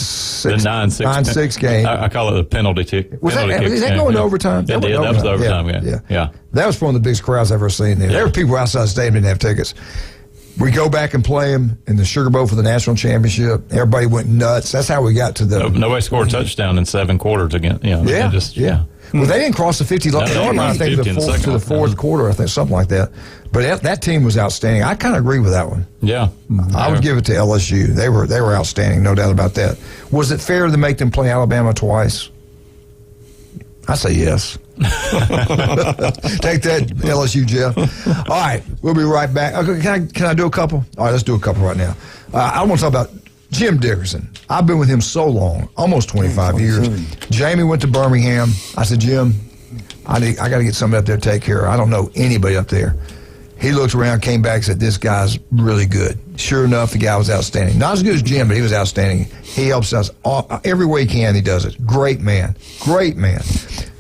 The 9-6 game. I call it a penalty kick. Is that going to overtime? That was the overtime game. Yeah. That was one of the biggest crowds I've ever seen there. There were people outside the stadium didn't have tickets. We go back and play them in the Sugar Bowl for the national championship. Everybody went nuts. That's how we got to the. Nobody scored a touchdown in 7 quarters again. Well, they didn't cross the 50-yard line. I think to the fourth quarter. I think something like that. But that team was outstanding. I kind of agree with that one. Yeah, I would give it to LSU. They were outstanding, no doubt about that. Was it fair to make them play Alabama twice? I say yes. Take that, LSU, Jeff. All right, we'll be right back. Okay, can I do a couple? All right, let's do a couple right now. I want to talk about Jim Dickerson. I've been with him so long, almost 25 years. Jamie went to Birmingham. I said, Jim, I got to get somebody up there to take care of. I don't know anybody up there. He looked around, came back, and said, this guy's really good. Sure enough, the guy was outstanding. Not as good as Jim, but he was outstanding. He helps us every way he can. He does it. Great man. Great man.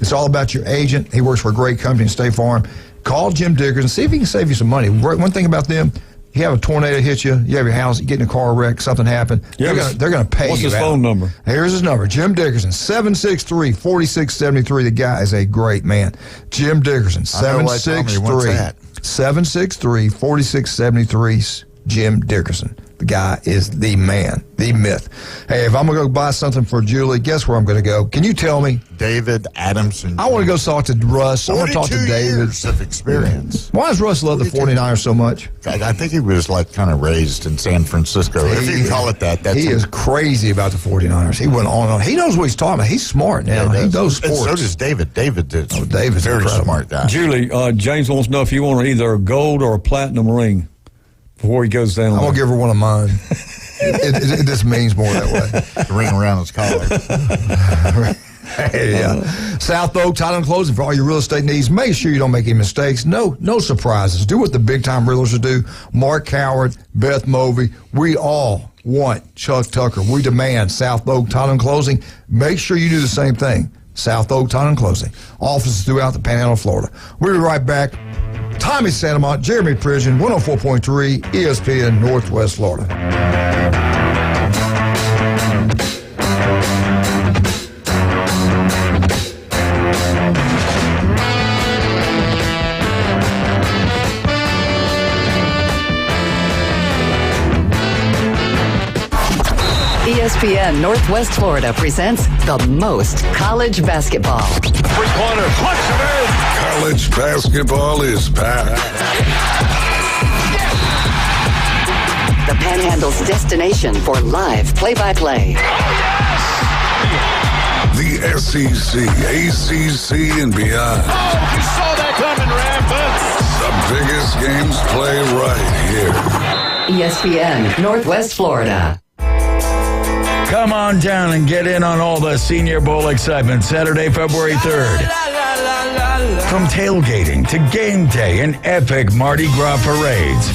It's all about your agent. He works for a great company in State Farm. Call Jim Dickerson. See if he can save you some money. One thing about them, you have a tornado hit you, you have your house, you get in a car wreck, something happened, they're going to pay you. What's his phone number? Here's his number. Jim Dickerson, 763-4673. The guy is a great man. Jim Dickerson, 763-4673. Jim Dickerson. The guy is the man, the myth. Hey, if I'm going to go buy something for Julie, guess where I'm going to go? Can you tell me? David Adamson. I want to go talk to Russ. I want to talk to David. Years of experience. Why does Russ love the 49ers so much? I think he was kind of raised in San Francisco. If you call it that. He is crazy about the 49ers. He went on and on. He knows what he's talking about. He's smart now. He knows sports. And so does David. David's David's very incredible. Smart guy. Julie, James wants to know if you want either a gold or a platinum ring before he goes down. I'm going to give her one of mine. It just means more that way. The ring around his collar. Hey, South Oak Title and Closing for all your real estate needs. Make sure you don't make any mistakes. No surprises. Do what the big time realtors do. Mark Howard, Beth Movey. We all want Chuck Tucker. We demand South Oak Title and Closing. Make sure you do the same thing. South Oak Title and Closing. Offices throughout the Panhandle of Florida. We'll be right back. Tommy Santamont, Jeremy Pridgeon, 104.3 ESPN Northwest Florida. ESPN Northwest Florida presents the most college basketball. Three-pointer, puts it in. College basketball is back. The Panhandle's destination for live play-by-play. The SEC, ACC, and beyond. Oh, you saw that coming, Rampant. The biggest games play right here. ESPN Northwest Florida. Come on down and get in on all the Senior Bowl excitement Saturday, February 3rd. From tailgating to game day and epic Mardi Gras parades.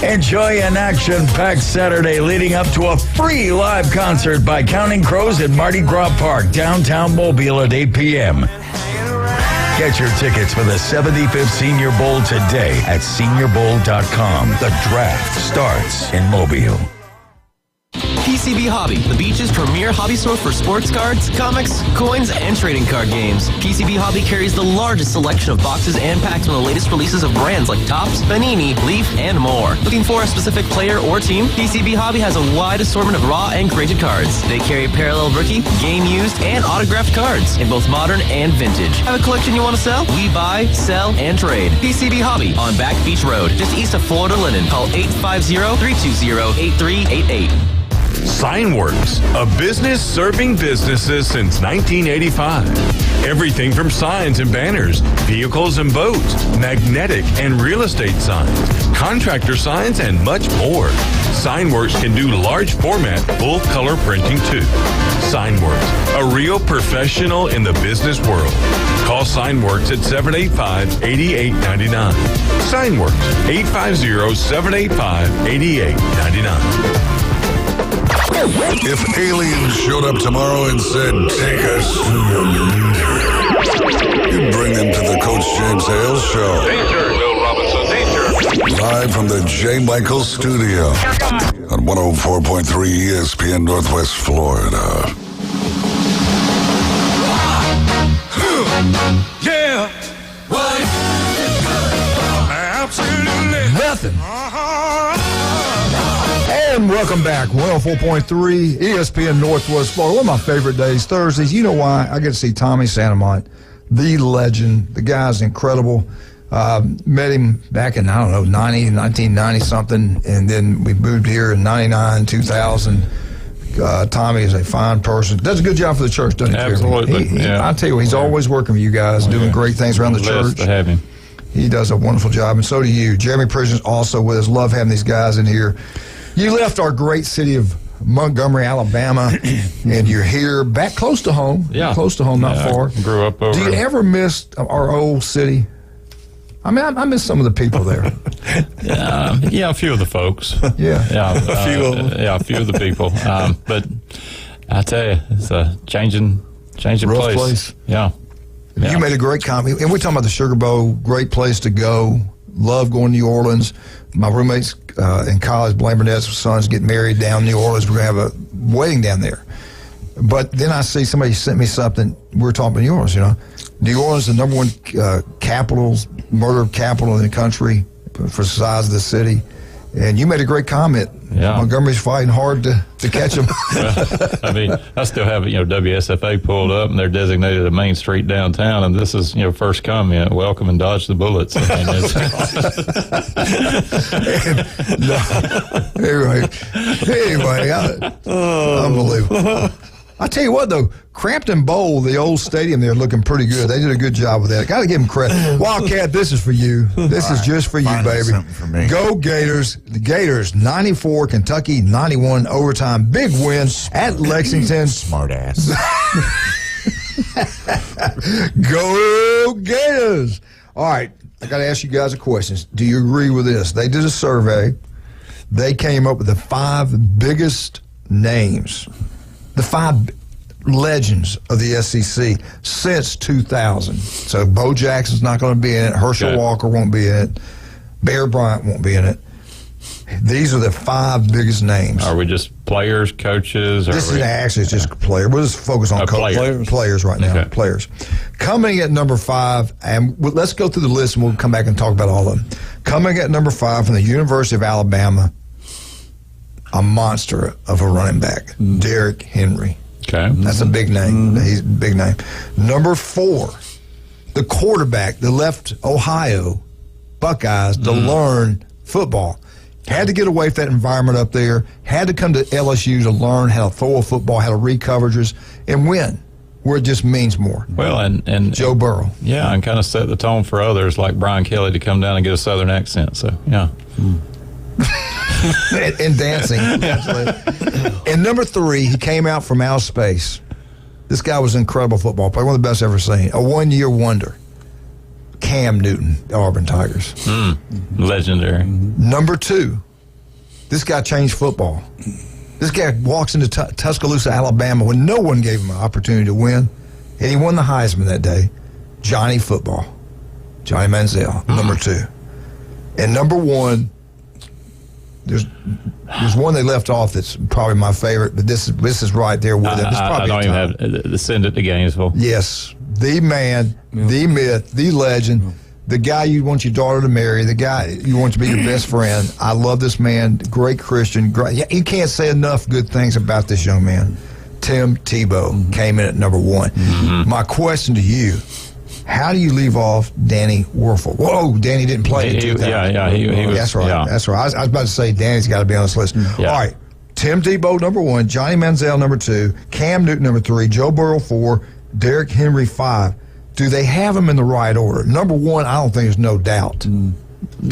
Enjoy an action-packed Saturday leading up to a free live concert by Counting Crows at Mardi Gras Park, downtown Mobile at 8 p.m. Get your tickets for the 75th Senior Bowl today at seniorbowl.com. The draft starts in Mobile. PCB Hobby, the beach's premier hobby store for sports cards, comics, coins, and trading card games. PCB Hobby carries the largest selection of boxes and packs from the latest releases of brands like Topps, Panini, Leaf, and more. Looking for a specific player or team? PCB Hobby has a wide assortment of raw and graded cards. They carry parallel rookie, game used, and autographed cards in both modern and vintage. Have a collection you want to sell? We buy, sell, and trade. PCB Hobby on Back Beach Road, just east of Florida Linen. Call 850-320-8388. Signworks, a business serving businesses since 1985. Everything from signs and banners, vehicles and boats, magnetic and real estate signs, contractor signs, and much more. Signworks can do large format, full color printing too. Signworks, a real professional in the business world. Call Signworks at 785-8899. Signworks, 850-785-8899. If aliens showed up tomorrow and said, take us to your leader, you'd bring them to the Coach James Hale Show. Danger, Bill Robinson, danger. Live from the J. Michael Studio on 104.3 ESPN Northwest Florida. Yeah. What? Absolutely nothing. And welcome back. 104.3 ESPN Northwest Florida. One of my favorite days, Thursdays. You know why? I get to see Tommy Santamont, the legend. The guy's incredible. Met him back in, 1990 something, and then we moved here in 99, 2000. Tommy is a fine person. Does a good job for the church, doesn't he? Absolutely. I tell you, he's always working for you guys, doing great things around the church. To have him. He does a wonderful job, and so do you. Jeremy Prison's also with us. Love having these guys in here. You left our great city of Montgomery, Alabama, and you're here back close to home. Yeah. Close to home, not far. I grew up over. Do you ever miss our old city? I mean, I miss some of the people there. Yeah, a few of the folks. Yeah. A few of them. Yeah, a few of the people. But I tell you, it's a changing Rough place. Yeah. You made a great comment. And we're talking about the Sugar Bowl, great place to go. Love going to New Orleans. My roommates in college, Blaine Burnett's sons, get married down in New Orleans. We're going to have a wedding down there. But then I see somebody sent me something. We're talking about New Orleans, New Orleans is the number one murder capital in the country for the size of the city. And you made a great comment. Yeah. Montgomery's fighting hard to catch them. Well, I mean, I still have WSFA pulled up, and they're designated a main street downtown, and this is first comment, welcome and dodge the bullets. I mean, anyway, unbelievable. I tell you what, though, Crampton Bowl, the old stadium there, looking pretty good. They did a good job with that. Got to give them credit. Wildcat, this is for you. This is just for you, baby. Something for me. Go Gators. The Gators, 94, Kentucky, 91, overtime. Big win at Lexington. Smart ass. Go Gators. All right, I got to ask you guys a question. Do you agree with this? They did a survey. They came up with the 5 biggest names, the 5 legends of the SEC since 2000. So Bo Jackson's not going to be in it. Herschel Walker won't be in it. Bear Bryant won't be in it. These are the 5 biggest names. Are we just players, coaches? This is actually just players. We'll just focus on players right now. Okay. Players. Coming at number 5, and let's go through the list and we'll come back and talk about all of them. Coming at number 5 from the University of Alabama, a monster of a running back, Derrick Henry. Okay. That's a big name. He's a big name. Number 4, the quarterback that left Ohio Buckeyes to learn football. Had to get away from that environment up there. Had to come to LSU to learn how to throw a football, how to read coverages, and win, where it just means more. Well, and Joe Burrow. Yeah, and kind of set the tone for others like Brian Kelly to come down and get a Southern accent. So, yeah. and dancing. And number 3, he came out from outer space. This guy was an incredible football player, one of the best I've ever seen. A one-year wonder. Cam Newton, the Auburn Tigers. Legendary. Number 2, this guy changed football. This guy walks into Tuscaloosa, Alabama, when no one gave him an opportunity to win, and he won the Heisman that day. Johnny Football. Johnny Manziel, number 2. And number 1, there's one they left off that's probably my favorite, but this is right there with it. I don't even have send it to Gainesville. Yes, the man, the myth, the legend, the guy you want your daughter to marry, the guy you want to be your best friend. I love this man, great Christian. You can't say enough good things about this young man. Tim Tebow came in at number 1. My question to you, how do you leave off Danny Werfel? Whoa, Danny didn't play in 2000. He was. That's right. Yeah. That's right. I was about to say Danny's got to be on this list. Yeah. All right. Tim Tebow, number 1. Johnny Manziel, number 2. Cam Newton, number 3. Joe Burrow, 4. Derrick Henry 5. Do they have them in the right order? Number one, I don't think there's no doubt.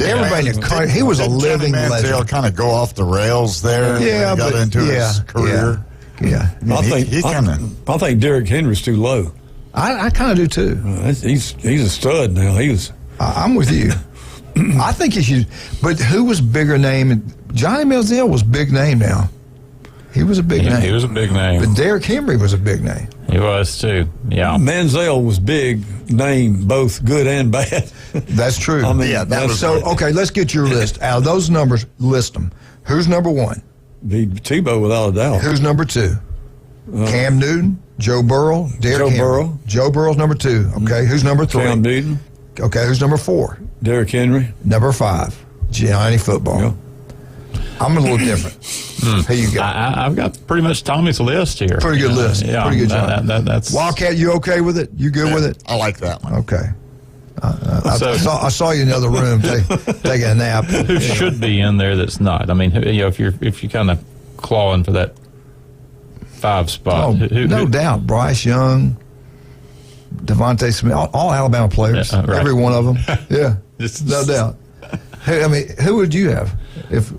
Everybody, he was a living legend. He'll kind of go off the rails there. Yeah, when he got into his career. Yeah. I think Derrick Henry's too low. I kind of do too. He's a stud now. I'm with you. I think he should. But who was bigger name? Johnny Manziel was big name now. He was a big name. He was a big name. But Derrick Henry was a big name. He was too. Yeah. Manziel was big name, both good and bad. That's true. I mean, okay, let's get your list. Out of those numbers, list them. Who's number one? Be Tebow without a doubt. Who's number two? Cam Newton, Joe Burrow, Derrick Henry. Burrow. Joe Burrow's number two. Okay, who's number three? Cam Newton. Okay, who's number four? Derrick Henry. Number 5, Gianni Football. Yeah. I'm a little different. Who you got? I've got pretty much Tommy's list here. Pretty good list. Yeah, pretty good job. That's Wildcat, you okay with it? You good with it? I like that one. Okay. I saw you in the other room taking a nap. Who should be in there that's not? I mean, if you're kind of clawing for that 5 spot. No doubt. Bryce Young, Devontae Smith, all Alabama players. Right. Every one of them. Yeah, no doubt. I mean, who would you have if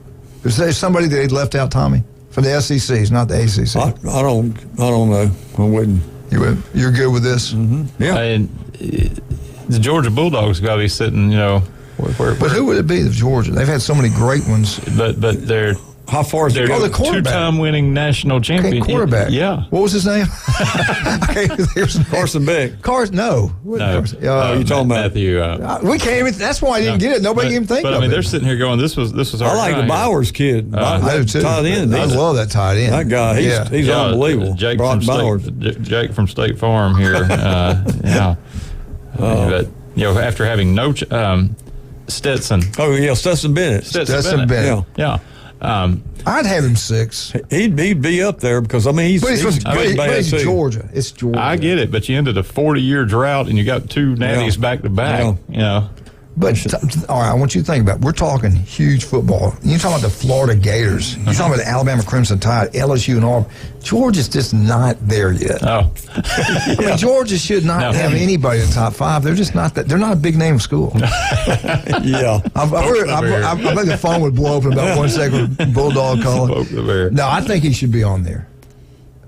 there's somebody that they'd left out, Tommy, from the SECs, not the ACC? I don't know. I wouldn't. You're good with this? Mm-hmm. Yeah. And the Georgia Bulldogs got to be sitting, But who would it be? The Georgia? They've had so many great ones. But they're. How far is they're the quarterback? 2-time winning national champion. Okay, quarterback. Yeah. What was his name? Carson Beck. No. You're talking about Matthew. We can't even. That's why I didn't get it. Nobody even think of it. But I mean, they're sitting here going, "This was our." I like the Bowers kid. I do too. Tight end. I love that tight end. That guy. He's unbelievable. Jake Bowers. Jake from State Farm here. Yeah. But after having no Stetson. Oh yeah, Stetson Bennett. Stetson Bennett. Yeah. I'd have him 6. He'd be up there because he's it's Georgia. It's Georgia. I get it, but you ended a 40-year drought and you got 2 natties back to back. But all right, I want you to think about it. We're talking huge football. You're talking about the Florida Gators. You're talking about the Alabama Crimson Tide, LSU, and Auburn. Georgia's just not there yet. Oh, I mean, Georgia should not have anybody in the top 5. They're just not that. They're not a big name school. Yeah, I think the phone would blow up in about 1 second. Bulldog calling. No, I think he should be on there.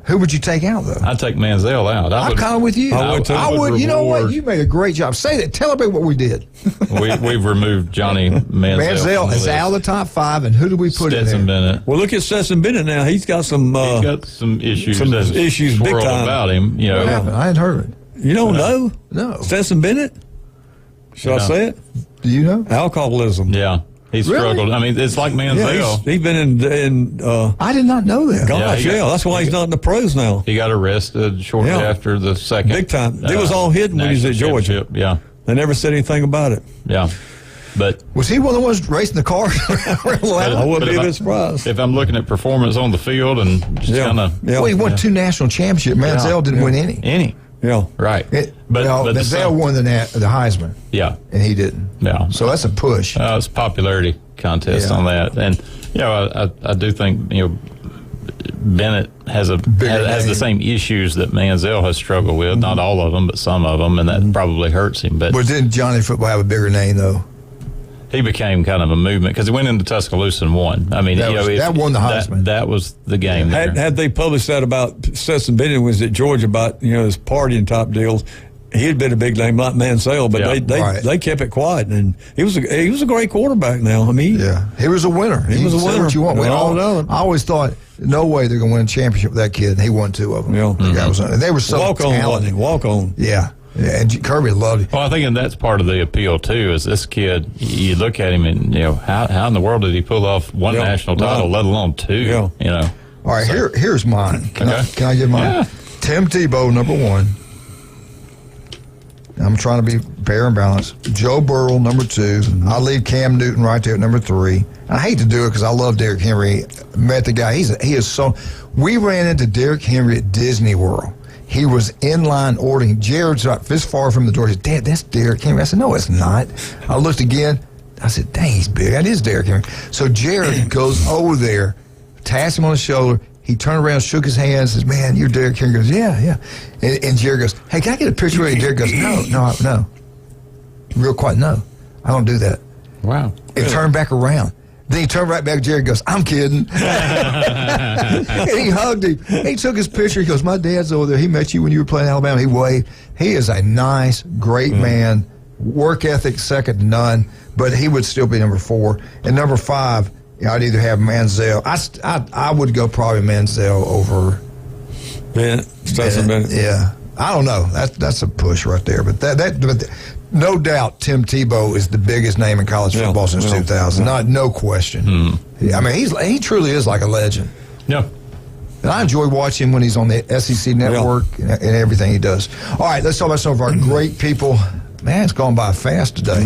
Who would you take out, though? I'd take Manziel out. I'm kind of with you. I would. You know what? You made a great job. Say that. Tell everybody what we did. We've removed Johnny Manziel. Manziel is out of the top 5, and who do we put in there? Stetson Bennett. Well, look at Stetson Bennett now. He's got some issues. Some issues big time about him. What happened? I hadn't heard it. You don't know? No. Stetson Bennett? Should I say it? Do you know? Alcoholism. Yeah. He struggled. I mean, it's like Manziel. Yeah, he's been in I did not know that. Gosh, that's why he's not in the pros now. He got arrested shortly after the second. Big time. It was all hidden when he was at Georgia. Yeah. They never said anything about it. Yeah. But was he one of the ones racing the car? I wouldn't be a bit surprised. If I'm looking at performance on the field and just kind of. Well, he won 2 national championships. Manziel didn't win any. Yeah. Right. But Manziel won the Heisman. Yeah. And he didn't. Yeah. So that's a push. It's a popularity contest on that. And, I do think, Bennett has the same issues that Manziel has struggled with. Mm-hmm. Not all of them, but some of them, and that probably hurts him. But didn't Johnny Football have a bigger name, though? He became kind of a movement because he went into Tuscaloosa and won. I mean, that won the Heisman. That was the game. Had they published that about Stetson Bennett was at Georgia about his partying type deals, he'd been a big name like Manziel, but they kept it quiet, and he was a great quarterback. Now, I mean, he was a winner. He was a winner. What you want? I always thought, no way they're going to win a championship with that kid. And he won 2 of them. Yeah, they were so talented. Walk on. Yeah. Yeah, and Kirby loved it. Well, I think that's part of the appeal too. Is this kid? You look at him, and how in the world did he pull off 1 national title, let alone 2? Yeah. All right, here's mine. Can I give mine? Yeah. Tim Tebow, number 1. I'm trying to be fair and balanced. Joe Burrow, number 2. Mm-hmm. I leave Cam Newton right there at number 3. I hate to do it because I love Derrick Henry. Met the guy. He is so. We ran into Derrick Henry at Disney World. He was in line ordering. Jared's this far from the door. He said, "Dad, that's Derrick Henry." I said, "No, it's not." I looked again. I said, "Dang, he's big. That is Derrick Henry." So Jared goes over there, taps him on the shoulder. He turned around, shook his hand, and says, "Man, you're Derek Henry." He goes, "Yeah." And Jerry goes, "Hey, can I get a picture with you?" Derek goes, No. Real quiet, no. I don't do that. Wow. It turned back around. Then he turned right back. Jerry goes, "I'm kidding." And he hugged him. He took his picture. He goes, "My dad's over there. He met you when you were playing Alabama." He waved. He is a nice, great man. Work ethic second to none. But he would still be number 4. And number 5, I'd either have Manziel. I would go probably Manziel over. Yeah. I don't know. That's a push right there. But but no doubt Tim Tebow is the biggest name in college football since 2000. No question. I mean, he truly is like a legend. Yeah. And I enjoy watching him when he's on the SEC network and everything he does. All right, let's talk about some of our great people. Man, it's gone by fast today.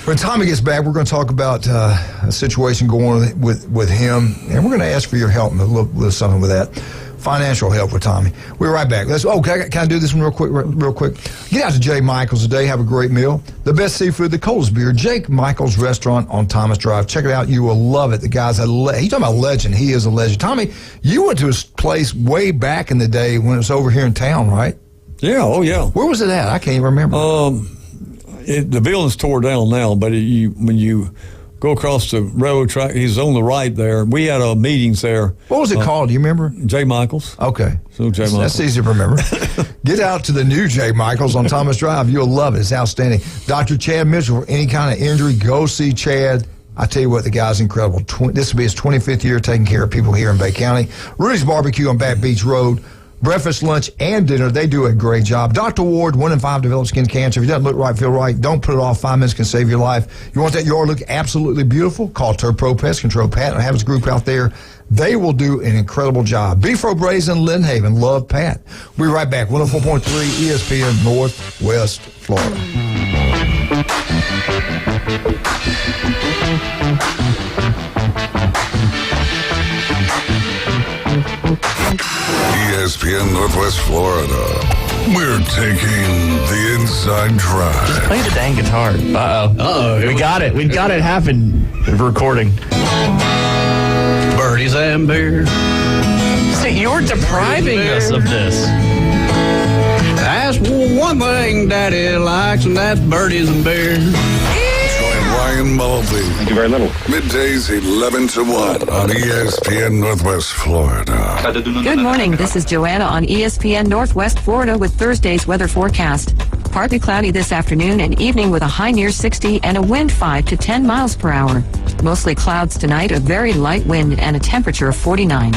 When Tommy gets back, we're going to talk about a situation going on with him, and we're going to ask for your help and a little something with that. Financial help with Tommy. We're right back. Can I do this one real quick? Get out to J. Michael's today. Have a great meal. The best seafood, the coldest beer. Jake Michael's Restaurant on Thomas Drive. Check it out. You will love it. The guy's he's talking about legend. He is a legend. Tommy, you went to his place way back in the day when it was over here in town, right? Yeah. Oh, yeah. Where was it at? I can't even remember. The building's tore down now, but when you go across the railroad track, he's on the right there. We had meetings there. What was it called? Do you remember? J. Michael's. Okay. So J. Michael's. That's easy to remember. Get out to the new J. Michael's on Thomas Drive. You'll love it. It's outstanding. Dr. Chad Mitchell, for any kind of injury, go see Chad. I tell you what, the guy's incredible. This will be his 25th year taking care of people here in Bay County. Rudy's Barbecue on Back Beach Road. Breakfast, lunch, and dinner. They do a great job. Dr. Ward, 1 in 5 develop skin cancer. If it doesn't look right, feel right, don't put it off. 5 minutes can save your life. You want that yard look absolutely beautiful? Call Pro Pest Control. Pat and have his group out there. They will do an incredible job. Beefro Brazen, Lynn Haven. Love Pat. We'll be right back. 104.3 ESPN Northwest Florida. ESPN Northwest Florida. We're taking the inside drive. Just play the dang guitar. Uh-oh. We got it. We've got it happen. Recording. Birdies and beer. See, you're depriving us of this. That's one thing Daddy likes, and that's birdies and beer. Ryan Mulvey. Thank you very little. Middays 11 to 1 on ESPN Northwest Florida. Good morning. This is Joanna on ESPN Northwest Florida with Thursday's weather forecast. Partly cloudy this afternoon and evening with a high near 60 and a wind 5 to 10 miles per hour. Mostly clouds tonight, a very light wind and a temperature of 49.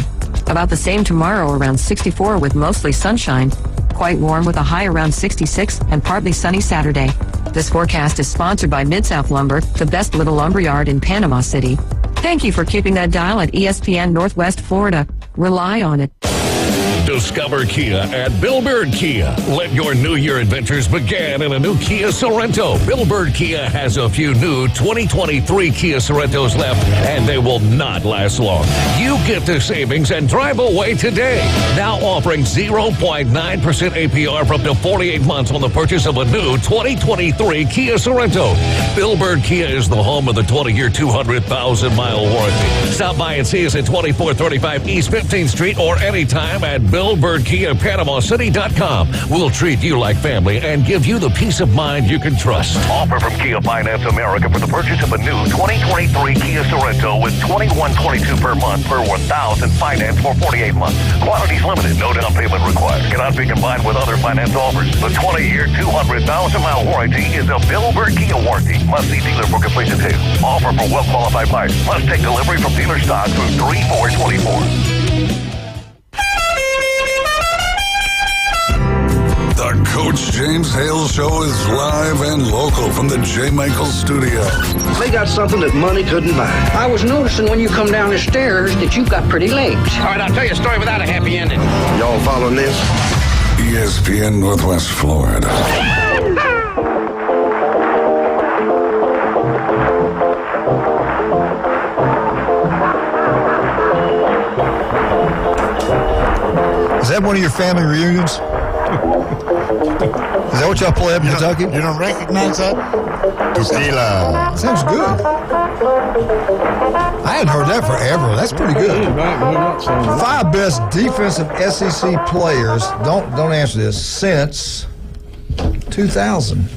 About the same tomorrow, around 64 with mostly sunshine. Quite warm with a high around 66 and partly sunny Saturday. This forecast is sponsored by Mid-South Lumber, the best little lumber yard in Panama City. Thank you for keeping that dial at ESPN Northwest Florida. Rely on it. Discover Kia at Bill Bird Kia. Let your New Year adventures begin in a new Kia Sorento. Bill Bird Kia has a few new 2023 Kia Sorentos left, and they will not last long. You get the savings and drive away today. Now offering 0.9% APR for up to 48 months on the purchase of a new 2023 Kia Sorento. Bill Bird Kia is the home of the 20-year, 200,000-mile warranty. Stop by and see us at 2435 East 15th Street or anytime at BillBirdKiaPanamaCity.com. We'll treat you like family and give you the peace of mind you can trust. Offer from Kia Finance America for the purchase of a new 2023 Kia Sorento with $2,122 per month per $1,000 finance for 48 months. Quantities limited. No down payment required. Cannot be combined with other finance offers. The 20-year, 200,000-mile warranty is a Bill Bird Kia warranty. Must see dealer for complete details. Offer for well-qualified buyers. Must take delivery from dealer stock through 3/4/24. The Coach James Hale Show is live and local from the J. Michael Studio. They got something that money couldn't buy. I was noticing when you come down the stairs that you've got pretty legs. All right, I'll tell you a story without a happy ending. Y'all following this? ESPN Northwest Florida. Is that one of your family reunions? Is that what y'all play up in Kentucky? You don't recognize that? Tequila. Sounds good. I hadn't heard that forever. That's pretty good. 5 best defensive SEC players. Don't answer this. Since 2000.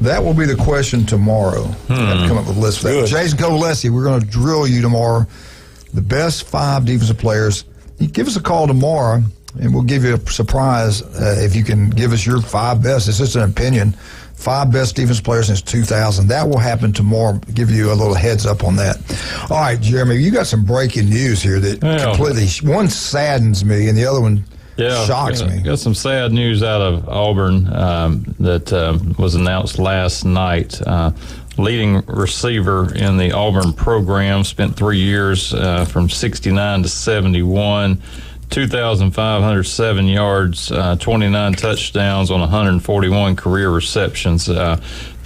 That will be the question tomorrow. I have to come up with a list for that. Jason Covalessi, we're going to drill you tomorrow. The best 5 defensive players. You give us a call tomorrow, and we'll give you a surprise if you can give us your 5 best. It's just an opinion. 5 best defensive players since 2000. That will happen tomorrow. Give you a little heads up on that. All right, Jeremy, you got some breaking news here that completely, one saddens me and the other one shocks me. Got some sad news out of Auburn that was announced last night. Leading receiver in the Auburn program, spent 3 years from 69 to 71. 2,507 yards, 29 touchdowns on 141 career receptions.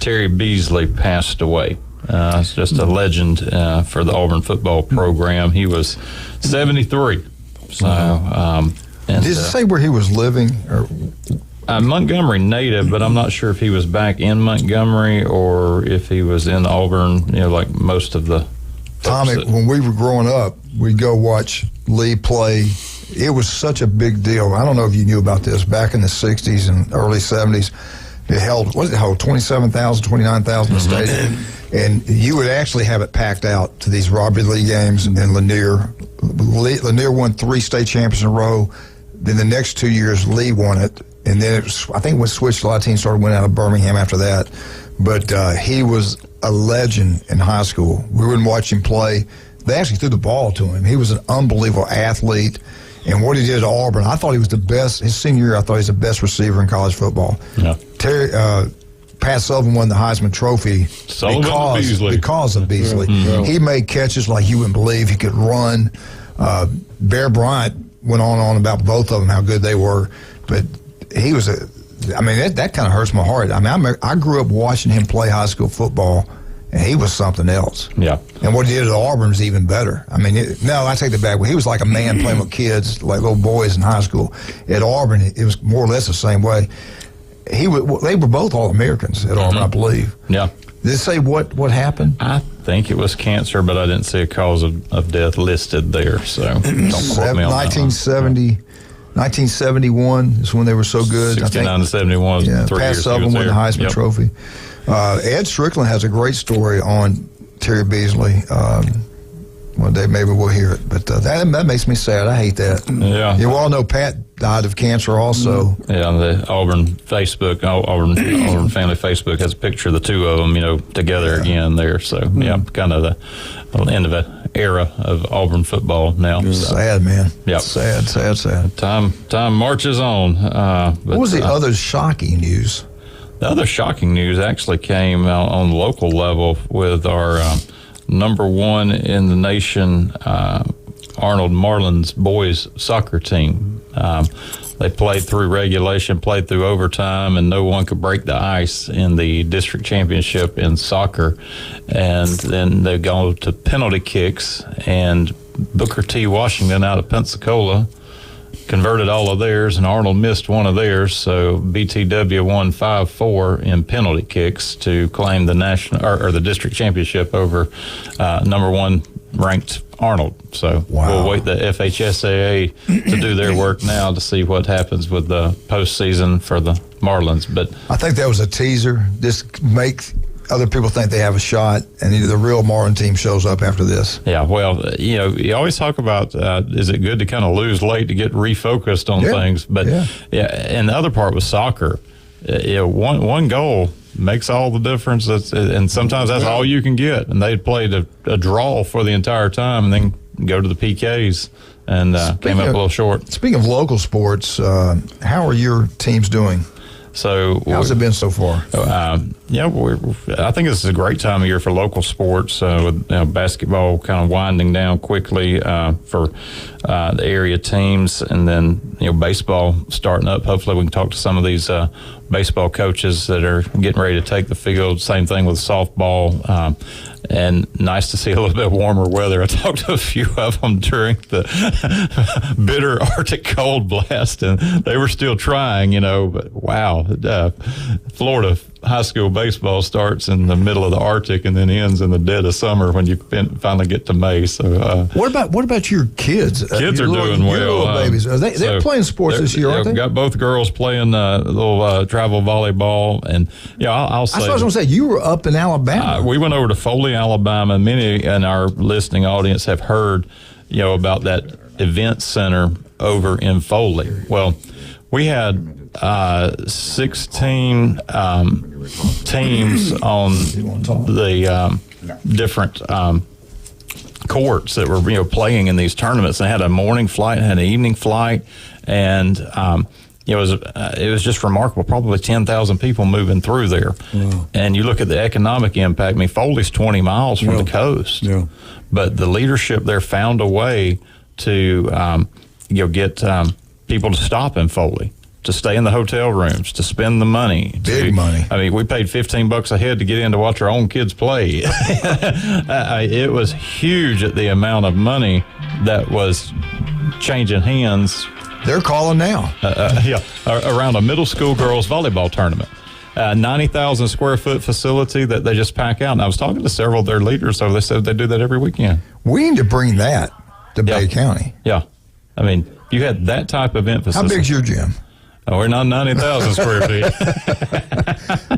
Terry Beasley passed away. It's just a legend for the Auburn football program. He was 73. So, did it say where he was living? Or Montgomery native, but I'm not sure if he was back in Montgomery or if he was in Auburn, like most of the Tommy, when we were growing up, we'd go watch Lee play. It was such a big deal. I don't know if you knew about this. Back in the 60s and early 70s, it held 27,000, 29,000 in the stadium. And you would actually have it packed out to these Robbie Lee games. And then Lanier won 3 state champions in a row. Then the next 2 years, Lee won it. And then I think when switched, a lot of teams went out of Birmingham after that. But he was a legend in high school. We wouldn't watch him play. They actually threw the ball to him. He was an unbelievable athlete. And what he did at Auburn, I thought he was the best. His senior year, I thought he was the best receiver in college football. Yeah. Pat Sullivan won the Heisman Trophy because of Beasley. He made catches like you wouldn't believe. He could run. Bear Bryant went on about both of them, how good they were. But he was that kind of hurts my heart. I grew up watching him play high school football, and he was something else. Yeah. And what he did at Auburn is even better. I take that back. He was like a man playing with kids, like little boys in high school. At Auburn, it was more or less the same way. They were both All-Americans at Auburn, I believe. Yeah. Did it say what happened? I think it was cancer, but I didn't see a cause of death listed there, so don't quote me on 1970. 1971 is when they were so good. 69 to 71. Yeah, Pat Sullivan won the Heisman Trophy. Ed Strickland has a great story on Terry Beasley. One day maybe we'll hear it, but that makes me sad. I hate that. Yeah. You all know Pat died of cancer also. Yeah, the Auburn Facebook, Auburn family Facebook has a picture of the two of them, together again there. So, kind of the end of an era of Auburn football now. Sad, man. Yeah. Sad. Time marches on. What was the other shocking news? The other shocking news actually came on the local level with our number 1 in the nation, Arnold Marlins boys soccer team. They played through regulation, played through overtime, and no one could break the ice in the district championship in soccer. And then they go to penalty kicks, and Booker T. Washington out of Pensacola converted all of theirs, and Arnold missed one of theirs. So BTW won 5-4 in penalty kicks to claim the national or the district championship over number 1 ranked Arnold. So we'll wait the FHSAA to do their work now to see what happens with the postseason for the Marlins. But I think that was a teaser. Just make other people think they have a shot, and the real Marlin team shows up after this. Yeah, well, you always talk about is it good to kind of lose late to get refocused on things? But and the other part was soccer. One goal makes all the difference, and sometimes that's all you can get. And they played a draw for the entire time, and then go to the PKs and came up a little short. Speaking of local sports, how are your teams doing? So how's it been so far? I think this is a great time of year for local sports, with basketball kind of winding down quickly for the area teams, and then baseball starting up. Hopefully we can talk to some of these baseball coaches that are getting ready to take the field. Same thing with softball. and nice to see a little bit warmer weather. I talked to a few of them during the bitter Arctic cold blast, and they were still trying, but wow, Florida high school baseball starts in the middle of the Arctic and then ends in the dead of summer when you finally get to May. So, what about your kids? Kids are doing well. Your little babies, they're playing sports this year, aren't they? Got both girls playing little travel volleyball, and I'll say. I was going to say you were up in Alabama. We went over to Foley, Alabama. Many in our listening audience have heard, about that event center over in Foley. Well, we had 16 teams on the different courts that were playing in these tournaments. They had a morning flight and had an evening flight, and it was just remarkable. Probably 10,000 people moving through there. Wow. And you look at the economic impact. I mean, Foley's 20 miles from the coast, but the leadership there found a way to get people to stop in Foley, to stay in the hotel rooms, to spend the money. Big money. I mean, we paid $15 a head to get in to watch our own kids play. It was huge at the amount of money that was changing hands. They're calling now. Around a middle school girls volleyball tournament. 90,000 square foot facility that they just pack out. And I was talking to several of their leaders, so they said they do that every weekend. We need to bring that to Bay County. Yeah. I mean, you had that type of emphasis. How big's your gym? Oh, we're not 90,000 square feet.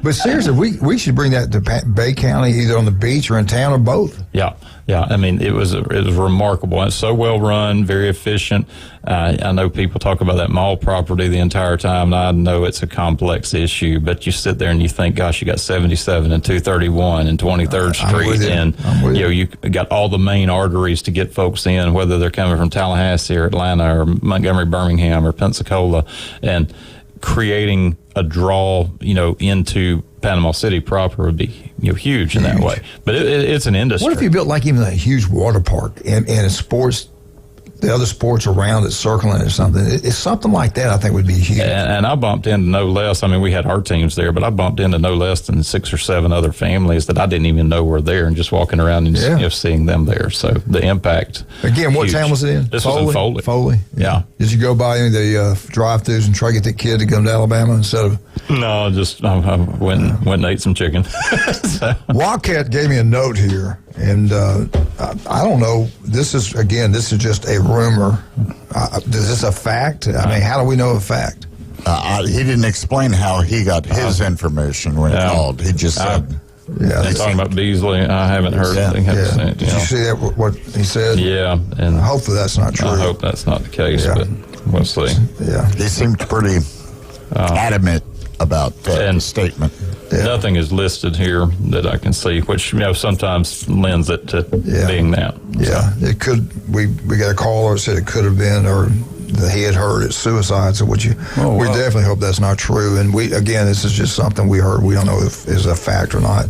But seriously, we should bring that to Bay County, either on the beach or in town or both. Yeah. I mean, it was remarkable. It's so well run, very efficient. I know people talk about that mall property the entire time, and I know it's a complex issue. But you sit there and you think, gosh, you got 77 and 231 and 23rd Street, and you got all the main arteries to get folks in, whether they're coming from Tallahassee or Atlanta or Montgomery, Birmingham or Pensacola, and creating a draw, into Panama City proper would be, huge in that way. But it's an industry. What if you built like even a huge water park and sports, the other sports around it circling it or something? It's something like that I think would be huge. And I bumped into no less, I mean, we had our teams there, but I bumped into no less than 6 or 7 other families that I didn't even know were there, and just walking around and just seeing them there. So the impact. Again, what town was it in? This was in Foley. Foley. Yeah. Did you go by any of the drive-thrus and try to get that kid to come to Alabama instead of? No, just I went and ate some chicken. Wildcat gave me a note here, and I don't know. This is just a rumor. Is this a fact? I mean, how do we know a fact? He didn't explain how he got his information when he called. He just said. They're talking about Beasley. I haven't heard anything. Did you see that? What he said? Yeah, and hopefully that's not true. I hope that's not the case, but we'll see. Yeah, he seemed pretty adamant about the statement. Nothing is listed here that I can see, which sometimes lends it to being that. Yeah, it could. We got a caller that said it could have been, or he had heard it's suicide. So we definitely hope that's not true. And this is just something we heard. We don't know if it's a fact or not.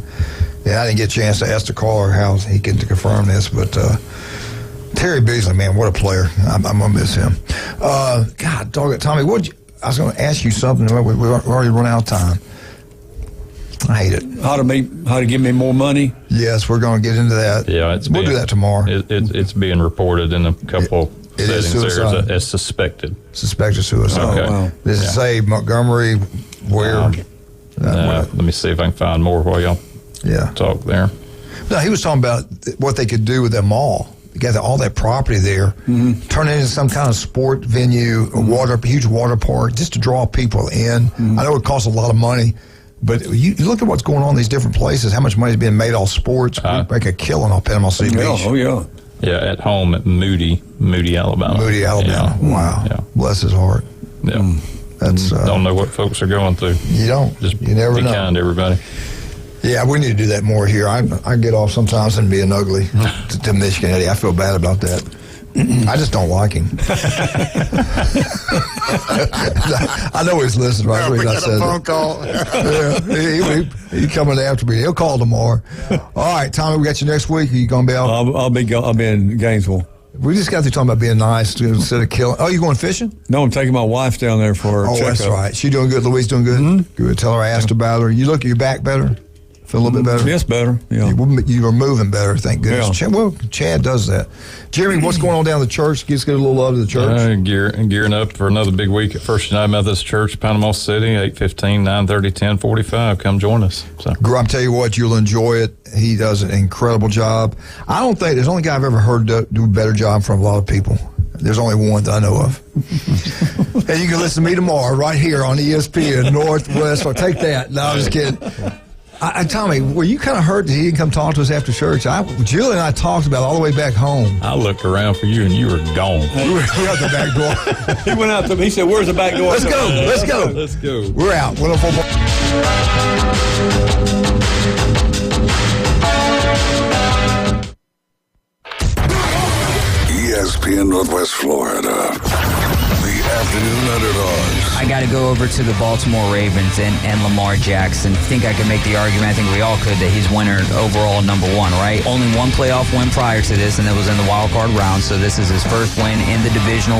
Yeah, I didn't get a chance to ask the caller how he can confirm this, but Terry Beasley, man, what a player! I'm gonna miss him. God, dog it, Tommy. I was going to ask you something. We've already run out of time. I hate it. How to give me more money? Yes, we're going to get into that. Yeah, we'll do that tomorrow. It's being reported in a couple settings there as suspected. Suspected suicide. Okay. Wow. Does it say Montgomery? Where? Let me see if I can find more while y'all talk there. No, he was talking about what they could do with that mall. You got all that property there, turn it into some kind of sport venue, a huge water park, just to draw people in. I know it costs a lot of money, but you look at what's going on in these different places, how much money is being made off sports. We make a killing off Panama City Beach. Oh, yeah. Yeah, at home at Moody, Alabama. Moody, Alabama. Yeah. Wow. Yeah. Bless his heart. Yeah. That's don't know what folks are going through. You don't. You never know. Be kind to everybody. Yeah, we need to do that more here. I get off sometimes and being ugly to Michigan Eddie. I feel bad about that. I just don't like him. I know he's listening, right? We got a phone call. He's coming after me. He'll call tomorrow. All right, Tommy, we got you next week. Are you going to be out? I'll be in Gainesville. We just got to talking about being nice instead of killing. Oh, you going fishing? No, I'm taking my wife down there for a checkup. That's right. She doing good? Louise doing good? Mm-hmm. Good. Tell her I asked about her. You look at your back better? Feel a little bit better? Yes, better. Yeah. You were moving better, thank goodness. Yeah. Chad does that. Jeremy, what's going on down the church? Let's get a little love to the church. Gearing up for another big week at First United Methodist Church, Panama City, 8:15, 9:30, 10:45. Come join us. So. I'm telling you what, you'll enjoy it. He does an incredible job. I don't think there's the only guy I've ever heard do a better job from a lot of people. There's only one that I know of. And you can listen to me tomorrow right here on ESPN Northwest. Or take that. No, I'm just kidding. Tommy, were you kind of hurt that he didn't come talk to us after church? Julie and I talked about it all the way back home. I looked around for you and you were gone. We were out the back door. He went out. He said, "Where's the back door?" Let's go. Let's go. Let's go. We're out. 104. ESPN Northwest Florida. The afternoon underdogs. I got to go over to the Baltimore Ravens and Lamar Jackson. I think I can make the argument, I think we all could, that he's winner overall number one, right? Only one playoff win prior to this, and that was in the wild card round, so this is his first win in the divisional